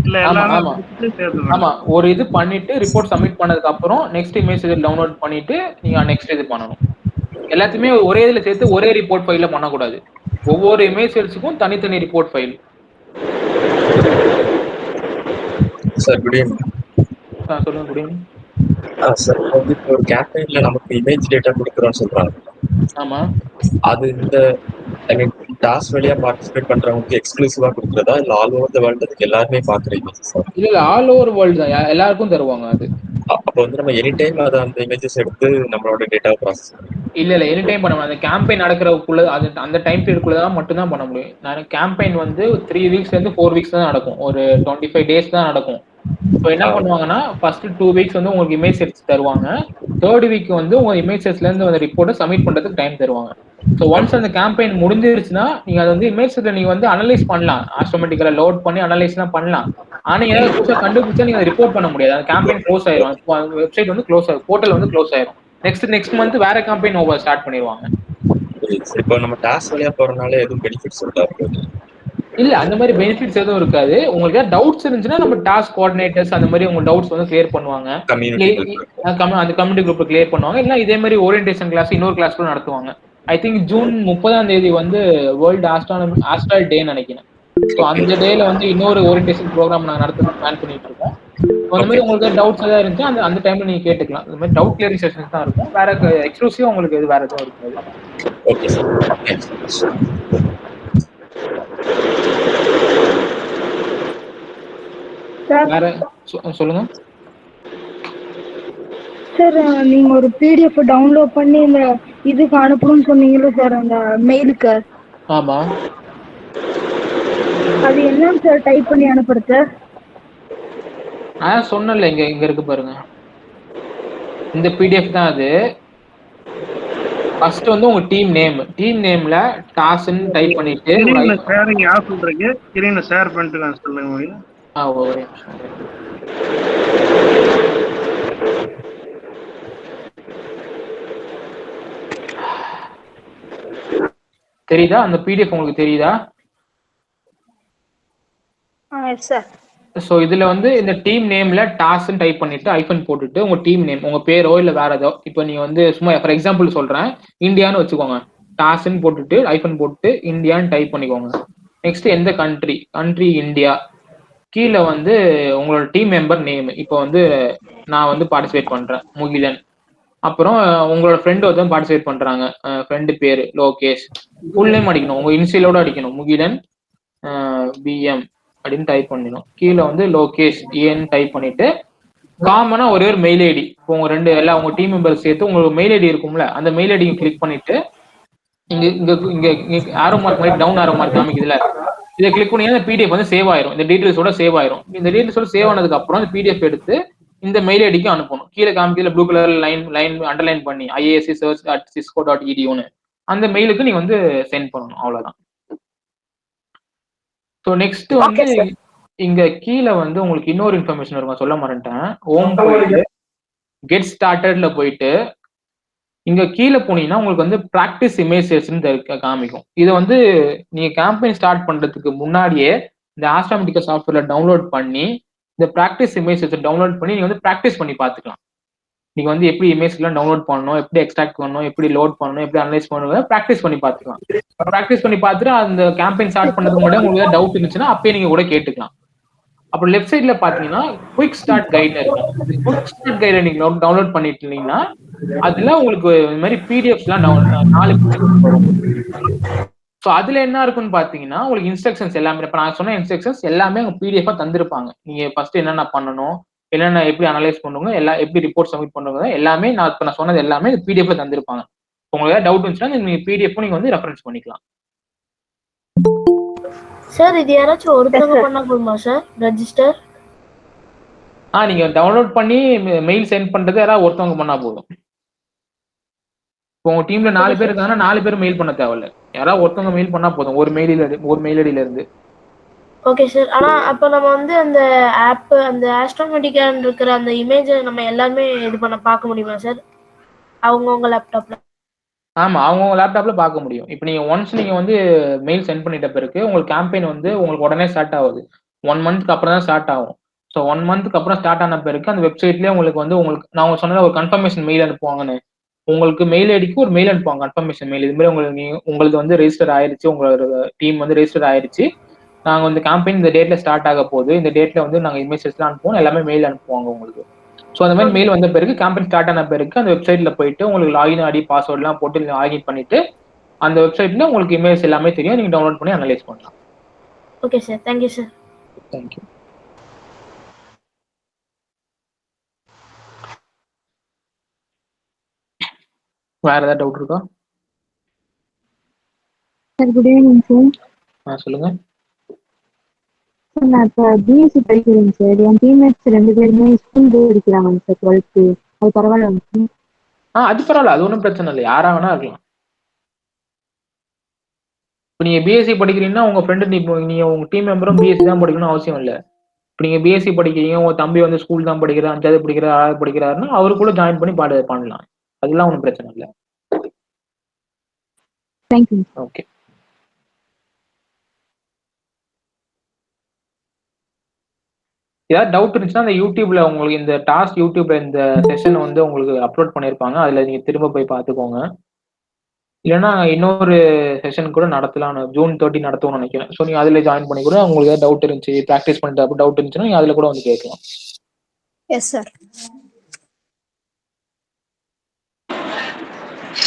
இல்ல எல்லாமே முடிச்சிட்டு சேர்த்து? ஆமா, ஒரு இது பண்ணிட்டு ரிப்போர்ட் சப்மிட் பண்ணதுக்கு அப்புறம் நெக்ஸ்ட் இமேஜ் இது டவுன்லோட் பண்ணிட்டு நீங்க நெக்ஸ்ட் இது பண்ணணும். எல்லாத்தையுமே ஒரே இதுல சேர்த்து ஒரே ரிப்போர்ட் ஃபைல்ல பண்ணக்கூடாது. ஒவ்வொரு இமேஜ் செட்ஸுக்கும் தனித்தனி report file. Sir good evening. சொல்லுங்க. குட் ஈவினிங் சார், வந்து இப்போ ஒரு கேம்பெயின்ல நமக்கு இமேஜ் டேட்டா கொடுக்குறோம்னு சொல்றாங்க. ஆமா, அது இந்த ஐ மீன் டாஸ்க் வழியா பார்ட்டிசிபேட் பண்றவங்களுக்கு எக்ஸ்க்ளூசிவா கொடுக்குறதா இல்ல ஆல் ஓவர் தி வேர்ல்ட் அதுக்கு எல்லாருமே பாக்குறீங்க சார்? இல்ல ஆல் ஓவர் வேர்ல்டு தான், எல்லாருக்கும் தருவாங்க. அது அப்போ வந்து நம்ம எனி டைம் அதை அந்த இமேஜஸ் எடுத்து நம்மளோட டேட்டா ப்ராசஸ் இல்ல எனி டைம் பண்ண முடியும். அந்த கேம்பெயின் நடக்கிறதுக்குள்ள அந்த டைம் பீரியட்குள்ளதான் மட்டும் தான் பண்ண முடியும். நான் கேம்பெயின் வந்து 3 வீக்ஸ்ல இருந்து 4 வீக்ஸ் தான் நடக்கும், ஒரு 25 டேஸ் தான் நடக்கும். இப்போ என்ன பண்ணுவாங்கன்னா ஃபர்ஸ்ட் 2 வீக்ஸ் வந்து உங்களுக்கு இமேஜ் செட்ஸ் தருவாங்க. 3rd வீக் வந்து உங்க இமேஜ் செட்ஸ்ல இருந்து அந்த ரிப்போர்ட்டை சப்மிட் பண்றதுக்கு டைம் தருவாங்க. ஸோ ஒன்ஸ் அந்த கேம்பெயின் முடிஞ்சிருச்சுன்னா நீங்க அதை வந்து இமேஜ் செட்ல நீங்க வந்து அனலைஸ் பண்ணலாம், ஆட்டோமேட்டிக்கலா லோட் பண்ணி அனலைஸ்லாம் பண்ணலாம். ஆனா ஏதாவது புதுசா கண்டுபிடிச்சா நீங்க ரிப்போர்ட் பண்ண முடியாது. அந்த கேம்பெயின் க்ளோஸ் ஆயிரும், வெப்சைட் வந்து க்ளோஸ் ஆயிரும், போர்ட்டல் வந்து க்ளோஸ் ஆயிரும். நெக்ஸ்ட் மந்த் வேற கேம்பெயின் ஓவர் ஸ்டார்ட் பண்ணிடுவாங்க. இப்போ நம்ம டாஸ்க் வழியா போறதுனால எதுவும் பெனிஃபிட்ஸ் இருக்காது? இல்ல அந்த மாதிரி பெனிஃபிட்ஸ் எதுவும் இருக்காது. உங்களுக்கு டவுட்ஸ் இருந்துச்சுன்னா நம்ம டாஸ்க் கோஆர்டினேட்டர்ஸ் அந்த மாதிரி உங்க டவுட்ஸ் வந்து கிளியர் பண்ணுவாங்க. அந்த கம்யூனிட்டி குரூப் கிளியர் பண்ணுவாங்க. இல்ல இதே மாதிரி ஓரியன்டேஷன் கிளாஸ் இன்னொரு கிளாஸ் கூட நடத்துவாங்க. ஐ திங்க் ஜூன் 30ஆம் தேதி வந்து வேர்ல்டு ஆஸ்ட்ராய்டு டே நினைக்கிறேன். ஸோ அந்த டேல வந்து இன்னொரு ஓரியன்டேஷன் ப்ரோக்ராம் நாங்கள் நடத்த பிளான் பண்ணிட்டு இருக்கோம். அந்த மாதிரி உங்களுக்கு டவுட்ஸ் ஏதாவது இருந்துச்சு அந்த டைம்ல நீங்க கேட்டுக்கலாம். இந்த மாதிரி டவுட் கிளியரிங் செஷன்ஸ் தான் இருக்கும், வேற எக்ஸ்க்ளூசிவா உங்களுக்கு எது வேற எதுவும் இருக்காது. Okay sir. வேற சொல்லுங்க சார். நீங்க ஒரு பிடிஎஃப் டவுன்லோட் பண்ணி இந்த இதுக்கு அனுப்பணும்னு சொன்னீங்கல்ல சார், அந்த மெயிலுக்கு. ஆமா, அது என்னன்னு சார் டைப் பண்ணி அனுப்புறது சார்? சொன்னல இங்க இருக்கு பாருங்க, இந்த பிடிஎஃப் தான் அது. ஃபர்ஸ்ட் வந்து உங்க டீம் நேம்ல டாஸ்க்னு டைப் பண்ணிட்டு ஷேரிங் ஆஃப் பண்றீங்க, ஸ்கிரீனை ஷேர் பண்ணிட்டு நான் சொல்லுங்க. ஒரே தெரியுதா? அந்த பிடிஎஃப் உங்களுக்கு தெரியுதா? சார். ஸோ இதுல வந்து இந்த டீம் நேம்ல டாஸ்க்னு டைப் பண்ணிட்டு ஐஃபன் போட்டுட்டு உங்க டீம் நேம், உங்க பேரோ இல்ல வேற ஏதோ, இப்போ நீங்க வந்து சும்மா ஃபார் எக்ஸாம்பிள் சொல்றேன், இந்தியான்னு வச்சுக்கோங்க. டாஸ்க்னு போட்டுட்டு ஐஃபன் போட்டு இந்தியான்னு டைப் பண்ணிக்கோங்க. நெக்ஸ்ட் எந்த கண்ட்ரி இந்தியா. கீழே வந்து உங்களோட டீம் மெம்பர் நேம். இப்போ வந்து நான் வந்து பார்ட்டிசிபேட் பண்றேன், முகிலன். அப்புறம் உங்களோட ஃப்ரெண்ட் ஒருத்தன் பார்ட்டிசிபேட் பண்றாங்க, ஃப்ரெண்டு பேரு லோகேஷ். ஃபுல் நேம் அடிக்கணும், உங்க இனிஷியலோட அடிக்கணும், முகிலன் பிஎம் அப்படின்னு டைப் பண்ணிடணும். கீழே வந்து லோகேஷ் ஏன்னு டைப் பண்ணிட்டு காமனா ஒரே ஒரு மெயில் ஐடி. இப்போ உங்க உங்க டீம் மெம்பர் சேர்த்து உங்களுக்கு மெயில் ஐடி இருக்கும்ல, அந்த மெயில் ஐடி கிளிக் பண்ணிட்டு இங்க ஆரோ மார்க் மாதிரி டவுன் ஆரோ மார்க் காமிக்குதுல, இதை கிளிக் பண்ணீங்கன்னா பிடிஎஃப் வந்து சேவ் ஆயிரும், இந்த டீடைல்ஸோட சேவ் ஆயிரும். இந்த டீடைல்ஸோட சேவ் ஆனதுக்கு அப்புறம் அந்த பிடிஎஃப் எடுத்து இந்த மெயில் ஐடிக்கு அனுப்பணும். கீழே காமிக்கல ப்ளூ கலர் லைன் அண்டர்லைன் பண்ணி iascsearch@cisco.edu அந்த மெயிலுக்கு நீங்க வந்து சென்ட் பண்ணணும். அவ்வளவுதான். ஸோ நெக்ஸ்ட் வந்து இங்க கீழே வந்து உங்களுக்கு இன்னொரு இன்ஃபர்மேஷன் இருக்கும், சொல்ல மறந்துட்டேன். ஹோம் போயிட்டு கெட் ஸ்டார்டட்ல போயிட்டு இங்க கீழே போனீங்கன்னா உங்களுக்கு வந்து ப்ராக்டிஸ் இமேஜஸ்ன்னு காமிக்கும். இதை வந்து நீங்க கேம்பெயின் ஸ்டார்ட் பண்றதுக்கு முன்னாடியே இந்த ஆஸ்ட்ராமெடிக்கா சாஃப்ட்வேர்ல டவுன்லோட் பண்ணி இந்த ப்ராக்டிஸ் இமேஜஸ் டவுன்லோட் பண்ணி நீங்க வந்து ப்ராக்டிஸ் பண்ணி பார்த்துக்கலாம். நீங்க வந்து எப்படி இமேஜ்லாம் டவுன்லோட் பண்ணணும், எப்படி எக்ஸ்ட்ராக்ட் பண்ணணும், எப்படி லோட் பண்ணணும், எப்படி அனலைஸ் பண்ணணும், ப்ராக்டிஸ் பண்ணி பார்த்துக்கலாம். ப்ராக்டிஸ் பண்ணி பார்த்துட்டு அந்த கேம்பெயின் ஸ்டார்ட் பண்ணதுக்கு முன்னாடி உங்களுக்கு ஏதாவது டவுட் இருந்துச்சுன்னா அப்பயே நீங்க கூட கேட்டுக்கலாம். அப்புறம் லெஃப்ட் சைட்ல பாத்தீங்கன்னா குயிக் ஸ்டார்ட் கைடு இருக்கும். குயிக் ஸ்டார்ட் கைடை நீங்க டவுன்லோட் பண்ணிட்டு இருந்தீங்கன்னா அதுல உங்களுக்கு இந்த மாதிரி பிடிஎஃப்ஸ்லாம் 4 பிடிஎஃப் வரும். ஸோ அதுல என்ன இருக்குன்னு பாத்தீங்கன்னா உங்களுக்கு இன்ஸ்ட்ரக்ஷன்ஸ் எல்லாமே, இப்போ நான் சொன்ன இன்ஸ்ட்ரக்ஷன்ஸ் எல்லாமே உங்க பிடிஎஃபா தந்திருப்பாங்க. நீங்க ஃபர்ஸ்ட் என்னென்ன பண்ணணும், என்னென்ன எப்படி அனலைஸ் பண்ணுங்க, எல்லாம் எப்படி ரிப்போர்ட் சப்மிட் பண்ணுங்க, எல்லாமே நான் சொன்னது எல்லாமே பிடிஎஃப்ல தந்திருப்பாங்க. உங்களுக்கு ஏதாவது டவுட் இருந்துச்சுன்னா நீங்க பிடிஎஃப் நீங்க வந்து ரெஃபரன்ஸ் பண்ணிக்கலாம். சார் இது யாராச்சும் ஒருத்தவங்க பண்ணா போதுமா சார் ரெஜிஸ்டர்? நீங்க டவுன்லோட் பண்ணி மெயில் சென்ட் பண்றது யாராவது ஒருத்தவங்க பண்ணா போதும். இப்போ உங்க டீம்ல 4 பேர் இருக்காங்கன்னா 4 பேர் மெயில் பண்ண தேவையில்ல, யாராவது ஒருத்தவங்க மெயில் பண்ணா போதும் ஒரு மெயில் ஐடியில இருந்து. Okay sir. ஆனா அப்ப நம்ம வந்து அந்த ஆப் அந்த ஆஸ்ட்ராமெடிக்கான் இருக்கிற அந்த இமேஜை நம்ம எல்லாமே இது பண்ண பார்க்க முடியுமா சார் அவங்கவுங்க லேப்டாப்ல? ஆமா, அவங்கவுங்க லேப்டாப்ல பார்க்க முடியும். இப்போ நீங்க ஒன்ஸ் நீங்க வந்து மெயில் சென்ட் பண்ணிட்ட பிறகு உங்களுக்கு கேம்பெயின் வந்து உங்களுக்கு உடனே ஸ்டார்ட் ஆகுது. 1 மந்த்க்கு அப்புறம் தான் ஸ்டார்ட் ஆகும். ஸோ 1 மந்த்க்கு அப்புறம் ஸ்டார்ட் ஆன பிறகு அந்த வெப்சைட்லேயே உங்களுக்கு வந்து நான் சொன்ன ஒரு கன்ஃபர்மேஷன் மெயில் அனுப்புவாங்கன்னு, உங்களுக்கு மெயில் ஐடிக்கு ஒரு மெயில் அனுப்புவாங்க கன்ஃபர்மேஷன் மெயில். இது மாதிரி உங்களுக்கு வந்து ரெஜிஸ்டர் ஆயிருச்சு, உங்களோட டீம் வந்து ரெஜிஸ்டர் ஆயிருச்சு, நாங்கள் வந்து கேம்பெயின் இந்த டேட்ல ஸ்டார்ட் ஆக போகுது, இந்த டேட்ல வந்து நாங்கள் இமேஜஸ்லாம் அனுப்புவோம், எல்லாமே மெயில் அனுப்புவாங்க உங்களுக்கு. ஸோ அந்த மாதிரி மெயில் வந்த பிறகு கேம்பெயின் ஸ்டார்ட் ஆன பிறகு அந்த வெப்சைட்ல போயிட்டு உங்களுக்கு லாகின் ஐடி பாஸ்வேர்ட்லாம் போட்டு லாகின் பண்ணிட்டு அந்த வெப்சைட்ல உங்களுக்கு இமேஜ் எல்லாமே தெரியும், நீங்க டவுன்லோட் பண்ணி அனலைஸ் பண்ணலாம். Okay sir, thank you sir. Thank you. வேற ஏதாவது டவுட் இருக்கா? Sir good evening sir. சொல்லுங்க. சார் நான் இப்போ பிஎஸ்சி படிக்கிறேன் சார். என் டீம்மேட்ஸ் 2 பேருமே ஸ்கூல் படிக்கிறாங்க சார் 12th. அது பரவாயில்ல சார்? அது பரவாயில்ல, அது ஒன்றும் பிரச்சனை இல்லை, யாரா வேணா இருக்கலாம். இப்போ நீங்க பிஎஸ்சி படிக்கிறீங்கன்னா உங்க ஃப்ரெண்டு நீங்க உங்க டீம் மெம்பரும் பிஎஸ்சி தான் படிக்கணும்னு அவசியம் இல்லை. இப்போ நீங்க பிஎஸ்சி படிக்கிறீங்க, உங்க தம்பி வந்து ஸ்கூல் தான் படிக்கிறார், 5வது படிக்கிறார், 6வது படிக்கிறாருன்னா அவருக்குள்ள ஜாயின் பண்ணி பண்ணலாம். அதெல்லாம் ஒன்றும் பிரச்சனை இல்லை. தேங்க்யூ. ஓகே. ஏதாவது டவுட் இருந்துச்சுன்னா அந்த யூடியூப்ல உங்களுக்கு இந்த டாஸ்க் யூடியூப்ல இந்த செஷன் வந்து உங்களுக்கு அப்லோட் பண்ணியிருப்பாங்க, அதுல நீங்க திரும்ப போய் பார்த்துக்கோங்க. இல்லைன்னா இன்னொரு செஷன் கூட நடத்தலாம், June 30 நடத்துவோம்னு நினைக்கிறேன். ஸோ நீங்க அதுல ஜாயின் பண்ணி கூட உங்களுக்கு ஏதாவது டவுட் இருந்துச்சு, ப்ராக்டிஸ் பண்ணிட்டு டவுட் இருந்துச்சுன்னா நீங்க அதுல கூட வந்து கேட்கலாம். Yes sir.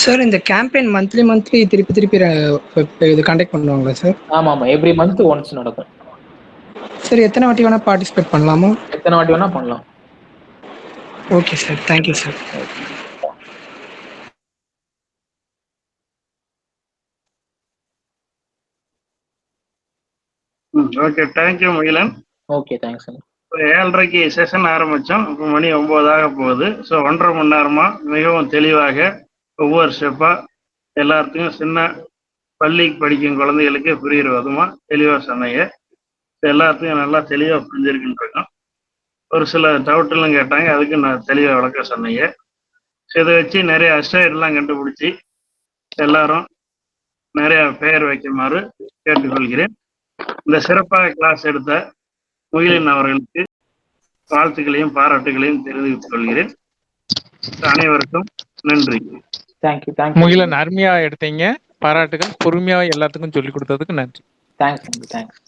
சார் இந்த கேம்பெயின் மந்த்லி திருப்பி இது கண்டக்ட் பண்ணுவாங்களா சார்? ஆமா, எவ்ரி மந்த் ஒன்ஸ் நடக்கும். சார் எத்தனை வாட்டி வேணா பார்ட்டிசிபேட் பண்ணலாமா? எத்தனை வாட்டி வேணா பண்ணலாம். Okay sir, thank you sir. Okay, thank you Magizhan. Okay, thanks. 7:30க்கு செஷன் ஆரம்பித்தோம், இப்போ மணி 9 போகுது. ஸோ 1.5 மணி நேரமா மிகவும் தெளிவாக ஒவ்வொரு ஸ்டெப்பாக எல்லாத்துக்கும் சின்ன பள்ளிக்கு படிக்கும் குழந்தைகளுக்கு புரிகிற விதமாக தெளிவாக சொன்னீங்க. எல்லாத்துக்கும் நல்லா தெளிவாக புரிஞ்சிருக்குன்னு. ஒரு சில டவுட்டெல்லாம் கேட்டாங்க, அதுக்கு நான் தெளிவாக விளக்க சொன்னீங்க. ஸோ இதை வச்சு நிறைய அஸ்ட்ராய்டெல்லாம் கண்டுபிடிச்சி எல்லாரும் நிறைய பெயர் வைக்குமாறு கேட்டுக்கொள்கிறேன். இந்த சிறப்பாக கிளாஸ் எடுத்த முகிலன் அவர்களுக்கு வாழ்த்துக்களையும் பாராட்டுகளையும் தெரிவித்துக் கொள்கிறேன். அனைவருக்கும் நன்றி. தேங்க்யூ. முகிலன் அருமையா எடுத்தீங்க, பாராட்டுகள். பொறுமையா எல்லாத்துக்கும் சொல்லி கொடுத்ததுக்கு நன்றி. தேங்க்ஸ்.